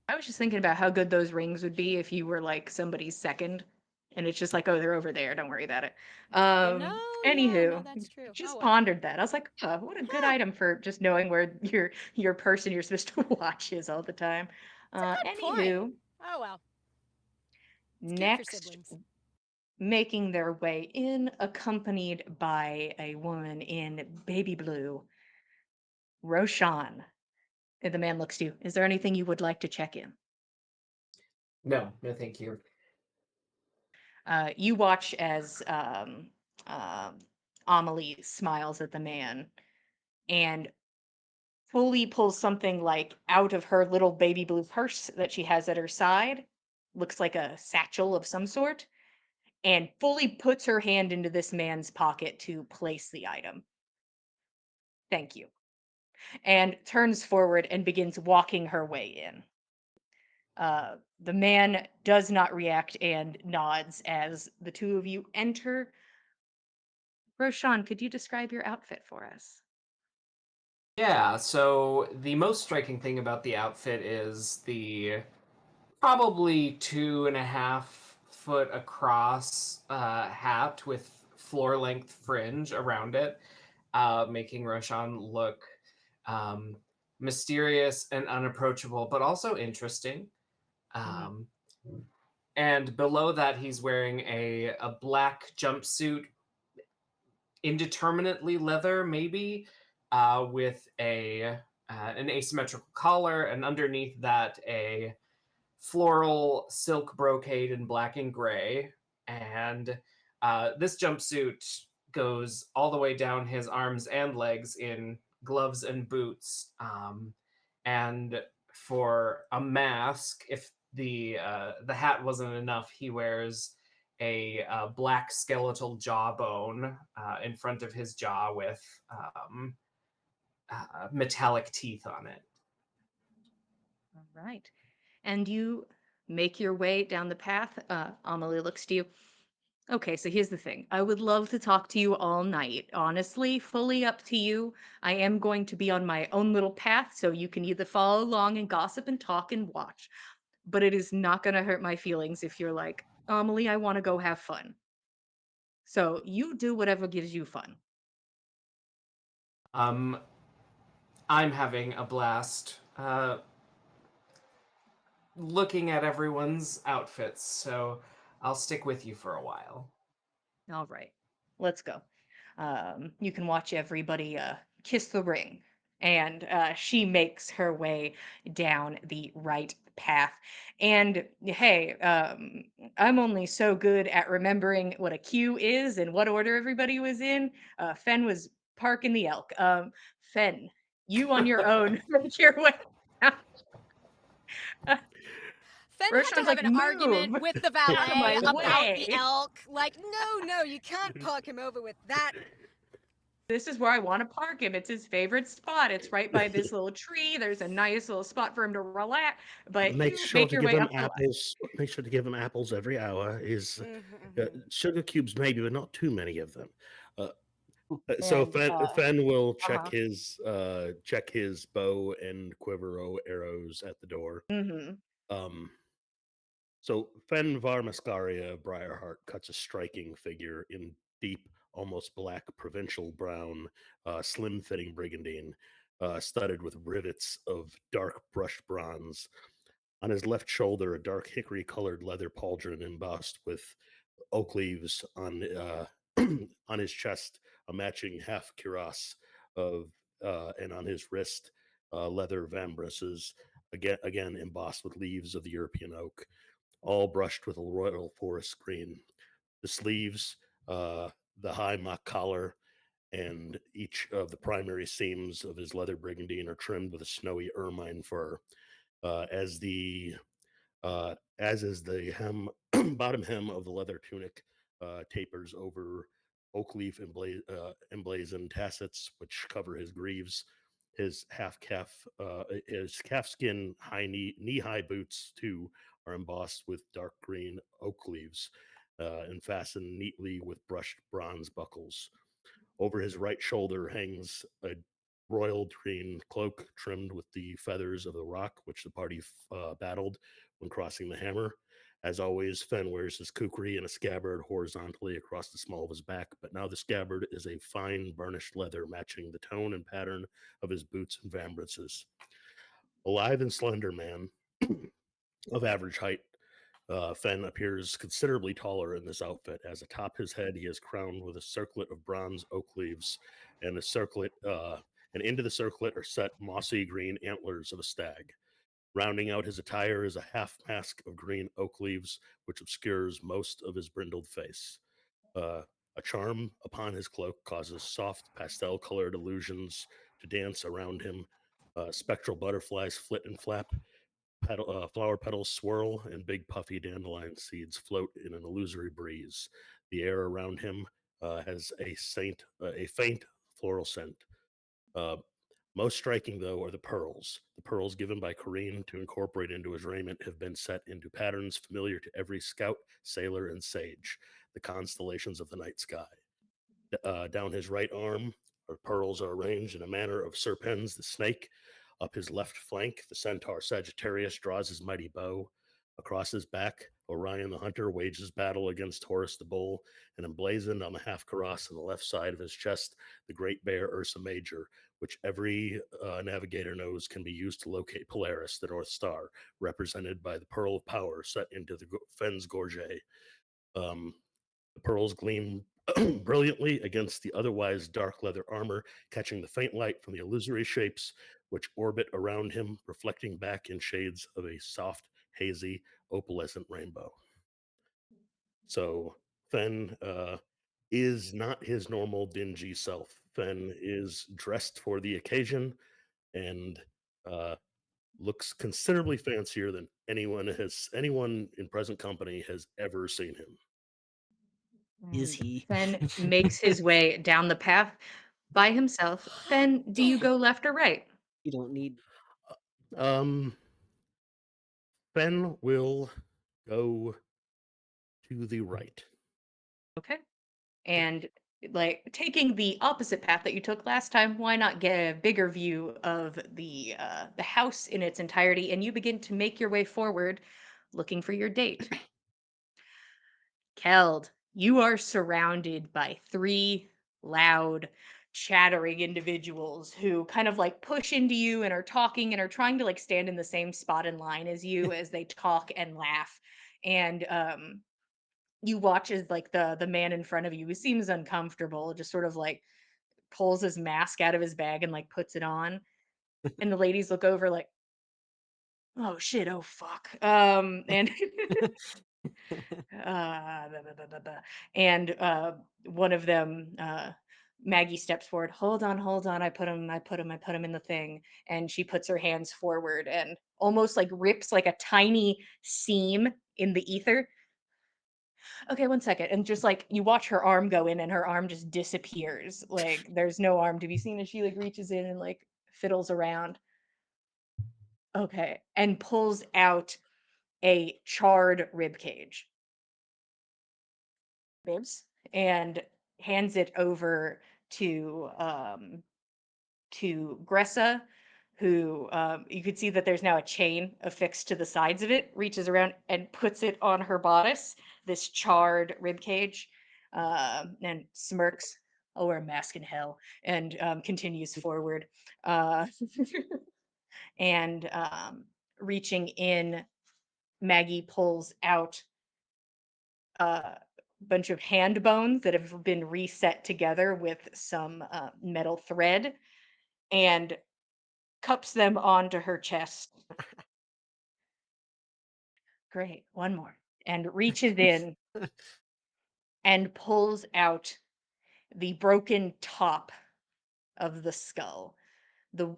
I was just thinking about how good those rings would be if you were like somebody's second, and it's just like, oh, they're over there. Don't worry about it. Yeah, no, Anywho, that's true. just Oh well. pondered that. I was like, oh, what a good Huh, item for just knowing where your person you're supposed to watch is all the time. good point. Anywho, Oh well. It's cute for next, siblings. making their way in, accompanied by a woman in baby blue, Roshan. And the man looks to you. Is there anything you would like to check in? No, no, thank you. You watch as Amelie smiles at the man and fully pulls something like out of her little baby blue purse that she has at her side. Looks like a satchel of some sort, and fully puts her hand into this man's pocket to place the item. Thank you. And turns forward and begins walking her way in. The man does not react and nods as the two of you enter. Roshan, could you describe your outfit for us? Yeah, so the most striking thing about the outfit is the probably 2.5 foot across hat with floor length fringe around it, making Roshan look um, mysterious and unapproachable, but also interesting. Mhm. Um, and below that, he's wearing a black jumpsuit, indeterminately leather, maybe, with a an asymmetrical collar, and underneath that a floral silk brocade in black and gray. And this jumpsuit goes all the way down his arms and legs in gloves and boots. And for a mask, if the hat wasn't enough, he wears a black skeletal jawbone in front of his jaw with metallic teeth on it. All right. And you make your way down the path. Amelie looks to you. Okay, so here's the thing. I would love to talk to you all night. Honestly, fully up to you. I am going to be on my own little path, so you can either follow along and gossip and talk and watch. But it is not going to hurt my feelings if you're like, Amelie, I want to go have fun. So you do whatever gives you fun. Um, I'm having a blast looking at everyone's outfits, so I'll stick with you for a while. All right, let's go. You can watch everybody kiss the ring, and she makes her way down the right path. And hey, I'm only so good at remembering what a queue is and what order everybody was in. Fen was parking the elk. Fen, you on your own make your way. Fen had to Roshan's have like, an argument move with the out of my valet about the way. elk. Like, no, you can't park him over with that. This is where I want to park him. It's his favorite spot. It's right by this little tree. There's a nice little spot for him to relax. But Make you sure make to your give way him up the ladder. apples. Make sure to give him apples every hour. Is sugar cubes maybe, but not too many of them. Uh, so And Fen will uh-huh. check his bow and quiver arrows at the door. Mm-hmm. So Fen Varmascaria Briarheart cuts a striking figure in deep, almost black provincial brown, slim-fitting brigandine, studded with rivets of dark brushed bronze. On his left shoulder, a dark hickory-colored leather pauldron embossed with oak leaves. On his chest, a matching half cuirass of, and on his wrist, leather vambraces, again embossed with leaves of the European oak, all brushed with a royal forest green. The sleeves, the high mock collar, and each of the primary seams of his leather brigandine are trimmed with a snowy ermine fur, uh, as the as is the hem, bottom hem of the leather tunic tapers over oak leaf emblazoned tassets which cover his greaves. His his calfskin knee high boots too are embossed with dark green oak leaves and fastened neatly with brushed bronze buckles. Over his right shoulder hangs a royal green cloak trimmed with the feathers of the rock which the party battled when crossing the Hammer. As always, Fen wears his kukri in a scabbard horizontally across the small of his back, but now the scabbard is a fine burnished leather matching the tone and pattern of his boots and vambraces. A lithe and slender man of average height, Fen appears considerably taller in this outfit, as atop his head he is crowned with a circlet of bronze oak leaves, and and into the circlet are set mossy green antlers of a stag. Rounding out his attire is a half mask of green oak leaves, which obscures most of his brindled face. Uh, a charm upon his cloak causes soft pastel colored illusions to dance around him. Spectral butterflies flit and flap, flower petals swirl, and big puffy dandelion seeds float in an illusory breeze. The air around him has a faint floral scent. Uh, Most striking, though, are the pearls. The pearls given by Corrine to incorporate into his raiment have been set into patterns familiar to every scout, sailor, and sage, the constellations of the night sky. Down his right arm, pearls are arranged in a manner of Serpens the snake. Up his left flank, the centaur Sagittarius draws his mighty bow. Across his back, Orion the hunter wages battle against Horus the bull, and emblazoned on the half cuirass on the left side of his chest, the great bear Ursa Major, which every navigator knows can be used to locate Polaris, the North Star, represented by the pearl of power set into the Fens Gorget. Um, the pearls gleam brilliantly against the otherwise dark leather armor, catching the faint light from the illusory shapes which orbit around him, reflecting back in shades of a soft, hazy, opalescent rainbow. So Fen is not his normal dingy self. Fen is dressed for the occasion and uh, looks considerably fancier than anyone in present company has ever seen him. Is And he? Fen makes his way down the path by himself. Fen, do you go left or right? You don't need. Um, Ben will go to the right. Okay. And like taking the opposite path that you took last time, why not get a bigger view of the house in its entirety? And you begin to make your way forward, looking for your date. Keld, you are surrounded by three loud, chattering individuals who kind of like push into you and are talking and are trying to like stand in the same spot in line as you as they talk and laugh. And you watch as like the man in front of you who seems uncomfortable, just sort of like pulls his mask out of his bag and like puts it on. And the ladies look over like, oh shit, oh fuck. And blah, blah, blah, blah, blah. And one of them, Maggie steps forward. Hold on. I put him in the thing. And she puts her hands forward and almost like rips like a tiny seam in the ether. Okay, one second. And just like you watch her arm go in and her arm just disappears. Like there's no arm to be seen as she like reaches in and like fiddles around. Okay. And pulls out a charred rib cage. Ribs and hands it over to Gressa, who you could see that there's now a chain affixed to the sides of it, reaches around and puts it on her bodice, this charred rib cage, and smirks. I'll wear a mask in hell, and continues forward. Uh, and reaching in, Maggie pulls out a bunch of hand bones that have been reset together with some metal thread and cups them onto her chest. Great, one more. And reaches in and pulls out the broken top of the skull. The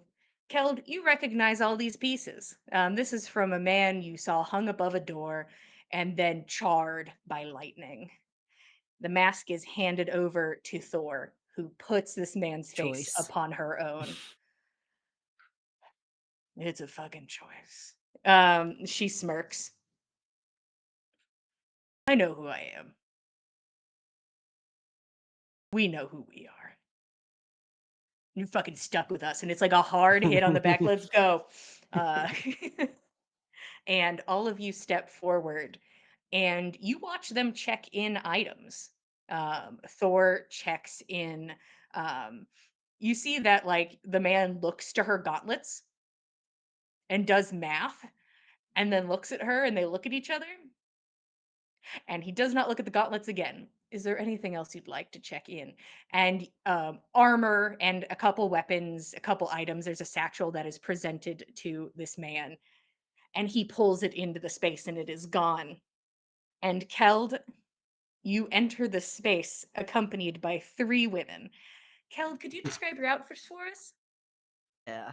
Keld, you recognize all these pieces. This is from a man you saw hung above a door and then charred by lightning. The mask is handed over to Thor, who puts this man's face Choice. upon her own. It's a fucking choice. She smirks. I know who I am. We know who we are. You're fucking stuck with us. And it's like a hard hit on the back. Let's go. Uh, and all of you step forward and you watch them check in items. Thor checks in. Um, you see that like the man looks to her gauntlets and does math and then looks at her and they look at each other and he does not look at the gauntlets again. Is there anything else you'd like to check in? And armor and a couple weapons, a couple items. There's a satchel that is presented to this man, and he pulls it into the space and it is gone. And Keld, you enter the space accompanied by 3 women. Keld, could you describe your outfits for us? Yeah.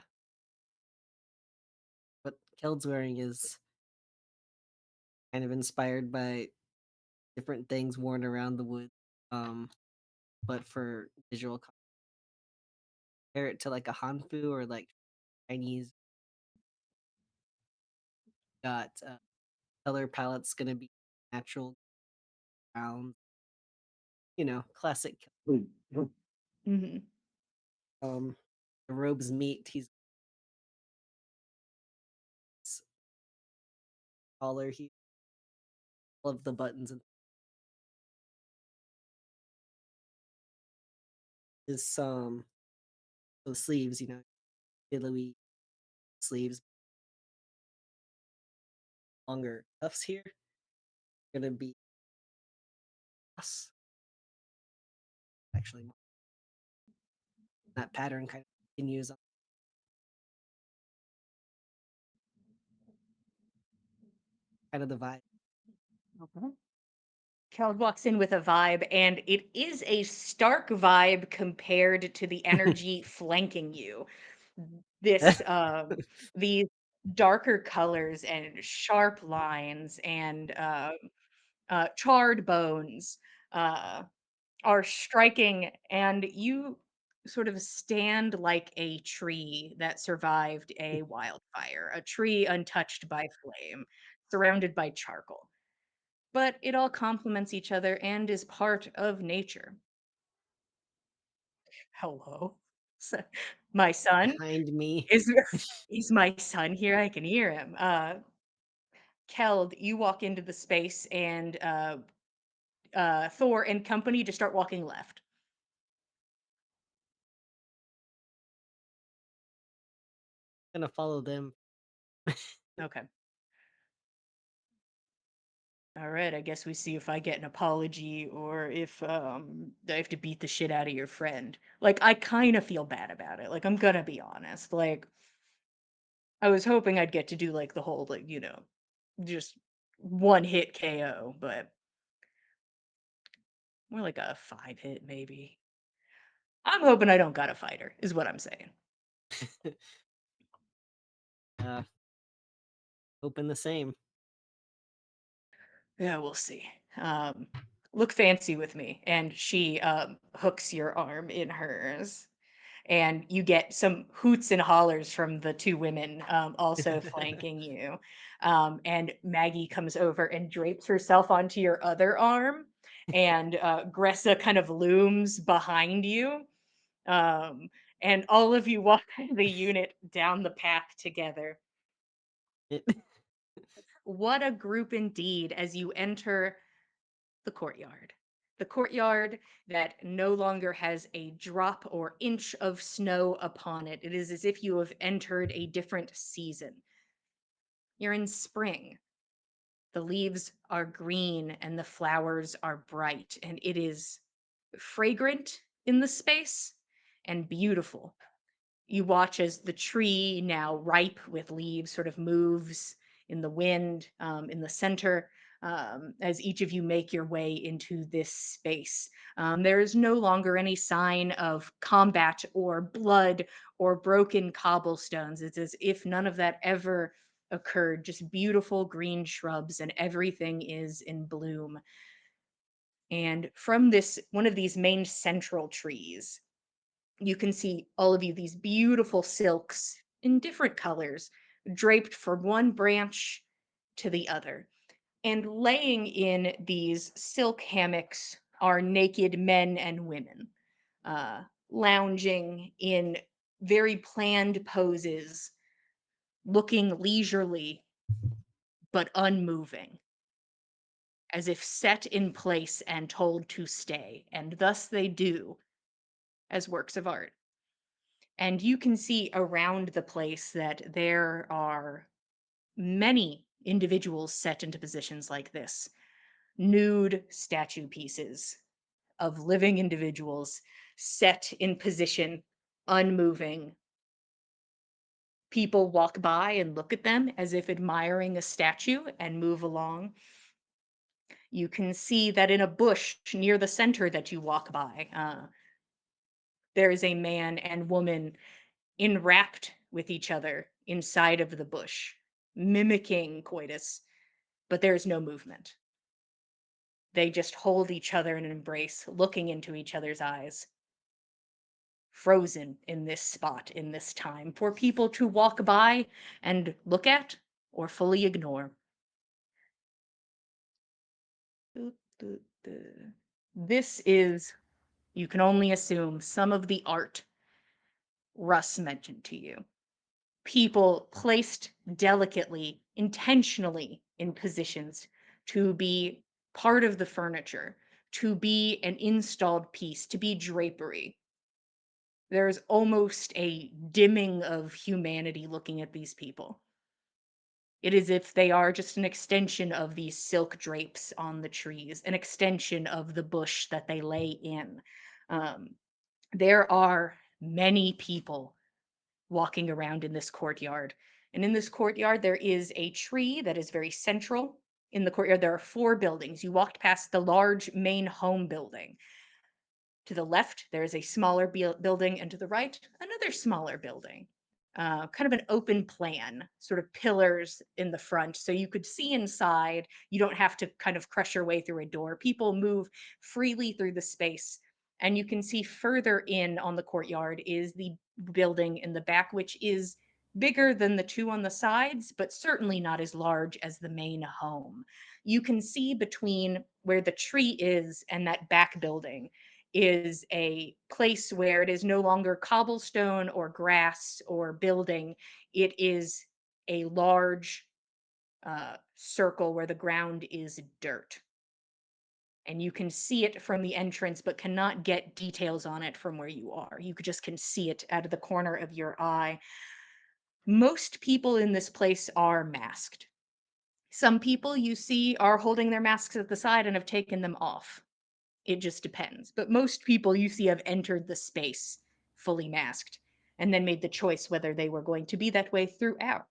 What Keld's wearing is kind of inspired by different things worn around the woods. But for visual, compare it to like a hanfu or like Chinese. Got color palette's gonna be natural brown, classic. Hmm. The robes meet. He's collar. He all of the buttons and his the sleeves. Billowy sleeves, longer cuffs here. Gonna be us actually. That pattern kind of continues on kind of the vibe. Keld walks in with a vibe, and it is a stark vibe compared to the energy flanking you. This, these darker colors and sharp lines and charred bones uh, are striking, and you sort of stand like a tree that survived a wildfire, a tree untouched by flame, surrounded by charcoal. But it all complements each other and is part of nature. Hello. So, my son Behind me. is is my son here? I can hear him. Keld, you walk into the space and Thor and company just start walking left. Gonna follow them. Okay. All right, I guess we see if I get an apology or if I have to beat the shit out of your friend. Like I kind of feel bad about it. Like I'm gonna be honest. Like I was hoping I'd get to do like the whole like, just one hit KO, but more like a 5 hit maybe. I'm hoping I don't got a fighter, is what I'm saying. uh, Hoping the same. Yeah, we'll see. Look fancy with me. And she hooks your arm in hers. And you get some hoots and hollers from the 2 women also flanking you. And Maggie comes over and drapes herself onto your other arm, and Gressa kind of looms behind you. Um, and all of you walk the unit down the path together. What a group indeed as you enter the courtyard. The courtyard that no longer has a drop or inch of snow upon it. It is as if you have entered a different season. You're in spring. The leaves are green and the flowers are bright, and it is fragrant in the space and beautiful. You watch as the tree, now ripe with leaves, sort of moves in the wind in the center as each of you make your way into this space. There is no longer any sign of combat or blood or broken cobblestones. It's as if none of that ever occurred, just beautiful green shrubs, and everything is in bloom. And from this, one of these main central trees, you can see all of you these beautiful silks in different colors, draped from one branch to the other. And laying in these silk hammocks are naked men and women, lounging in very planned poses, looking leisurely but unmoving, as if set in place and told to stay. And thus they do, as works of art. And you can see around the place that there are many individuals set into positions like this, nude statue pieces of living individuals set in position, unmoving. People walk by and look at them as if admiring a statue and move along. You can see that in a bush near the center that you walk by, there is a man and woman enwrapped with each other inside of the bush, mimicking coitus, but there is no movement. They just hold each other in an embrace, looking into each other's eyes, frozen in this spot, in this time, for people to walk by and look at or fully ignore. This is, you can only assume, some of the art Russ mentioned to you. People placed delicately, intentionally in positions to be part of the furniture, to be an installed piece, to be drapery. There's almost a dimming of humanity looking at these people. It is if they are just an extension of these silk drapes on the trees, an extension of the bush that they lay in. There are many people walking around in this courtyard. And in this courtyard, there is a tree that is very central. In the courtyard, there are 4 buildings. You walked past the large main home building. To the left, there is a smaller building, and to the right, another smaller building. Kind of an open plan, sort of pillars in the front, so you could see inside. You don't have to kind of crush your way through a door. People move freely through the space. And you can see further in on the courtyard is the building in the back, which is bigger than the 2 on the sides, but certainly not as large as the main home. You can see between where the tree is and that back building is a place where it is no longer cobblestone or grass or building. It is a large circle where the ground is dirt. And you can see it from the entrance, but cannot get details on it from where you are. You just can see it out of the corner of your eye. Most people in this place are masked. Some people you see are holding their masks at the side and have taken them off. It just depends. But most people you see have entered the space fully masked and then made the choice whether they were going to be that way throughout.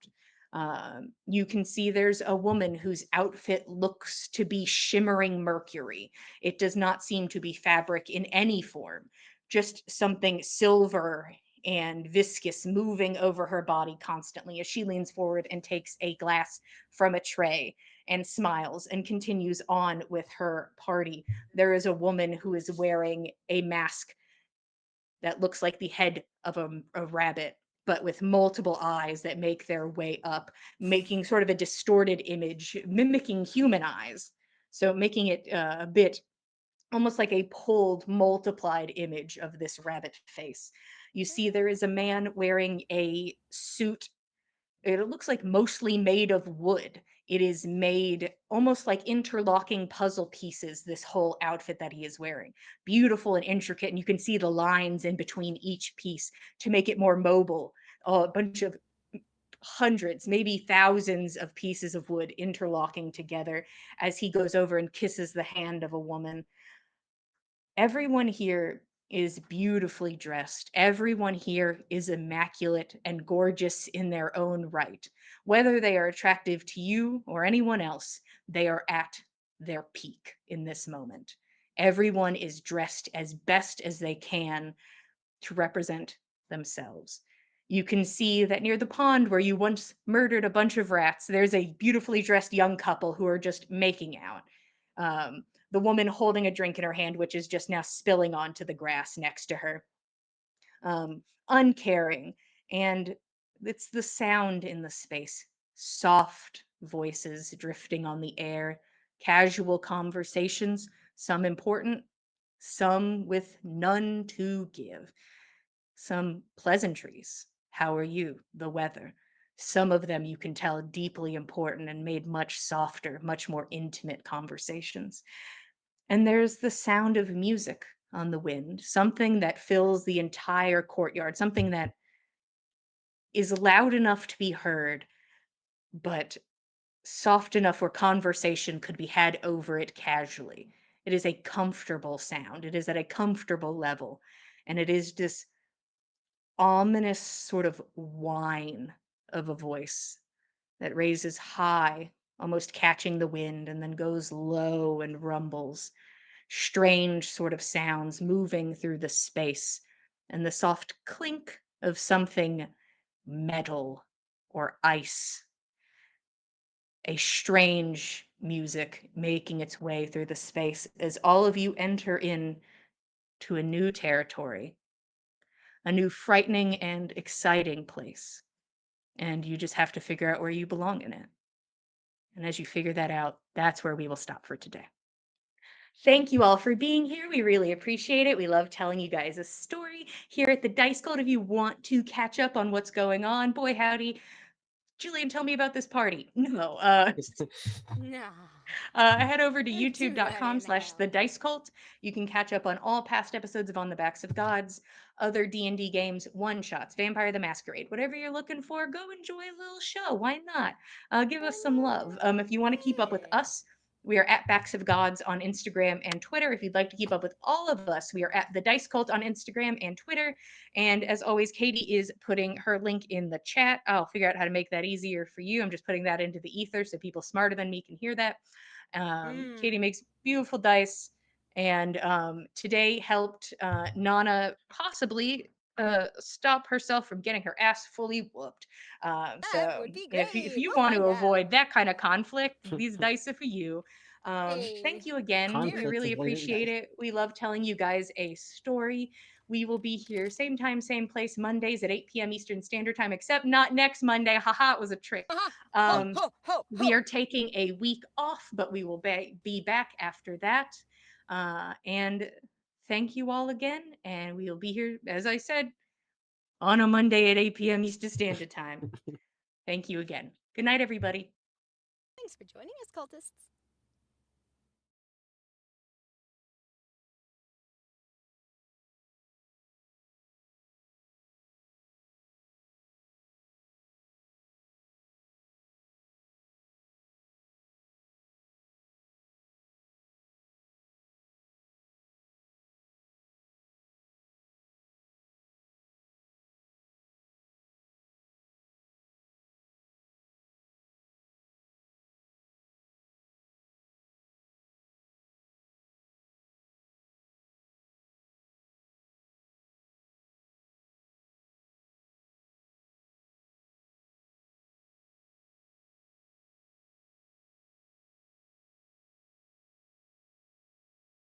You can see there's a woman whose outfit looks to be shimmering mercury. It does not seem to be fabric in any form, just something silver and viscous moving over her body constantly as she leans forward and takes a glass from a tray and smiles and continues on with her party. There is a woman who is wearing a mask that looks like the head of a rabbit, but with multiple eyes that make their way up, making sort of a distorted image, mimicking human eyes. So making it a bit almost like a pulled, multiplied image of this rabbit face. You see, there is a man wearing a suit. It looks like mostly made of wood. It is made almost like interlocking puzzle pieces, this whole outfit that he is wearing. Beautiful and intricate, and you can see the lines in between each piece to make it more mobile. A bunch of hundreds, maybe thousands of pieces of wood interlocking together as he goes over and kisses the hand of a woman. Everyone here is beautifully dressed. Everyone here is immaculate and gorgeous in their own right. Whether they are attractive to you or anyone else, they are at their peak in this moment. Everyone is dressed as best as they can to represent themselves. You can see that near the pond where you once murdered a bunch of rats, there's a beautifully dressed young couple who are just making out. The woman holding a drink in her hand, which is just now spilling onto the grass next to her. Uncaring. And it's the sound in the space. Soft voices drifting on the air, casual conversations, some important, some with none to give, some pleasantries. How are you? The weather. Some of them you can tell deeply important and made much softer, much more intimate conversations. And there's the sound of music on the wind, something that fills the entire courtyard, something that is loud enough to be heard, but soft enough where conversation could be had over it casually. It is a comfortable sound. It is at a comfortable level. And it is this ominous sort of whine of a voice that raises high, almost catching the wind, and then goes low and rumbles. Strange sort of sounds moving through the space, and the soft clink of something metal or ice. A strange music making its way through the space as all of you enter in to a new territory, a new frightening and exciting place. And you just have to figure out where you belong in it. And as you figure that out, that's where we will stop for today. Thank you all for being here. We really appreciate it. We love telling you guys a story here at the Dice Cult. If you want to catch up on what's going on, boy howdy, Julian, tell me about this party. No, No. head over to Too very youtube.com/the now. Dice Cult. You can catch up on all past episodes of On the Backs of Gods, other D&D games, one-shots, Vampire the Masquerade, whatever you're looking for, go enjoy a little show. Why not? Give us some love. If you want to keep up with Yeah. us, we are at Backs of Gods on Instagram and Twitter. If you'd like to keep up with all of us, we are at the Dice Cult on Instagram and Twitter. And as always, Katie is putting her link in the chat. I'll figure out how to make that easier for you. I'm just putting that into the ether so people smarter than me can hear that. Katie makes beautiful dice, and today helped Nana possibly stop herself from getting her ass fully whooped. That So would be if great. you We'll want to find avoid out. that kind of conflict, these dice are for you. Hey. Thank you again. We Conflict really avoidant appreciate dice. it. We love telling you guys a story. We will be here same time, same place, Mondays at 8 p.m. Eastern Standard Time, except not next Monday. Haha, it was a trick. Ho, ho, ho, We ho. are taking a week off, but we will be back after that. And thank you all again. And we will be here, as I said, on a Monday at 8 p.m. Eastern Standard Time. Thank you again. Good night, everybody. Thanks for joining us, cultists.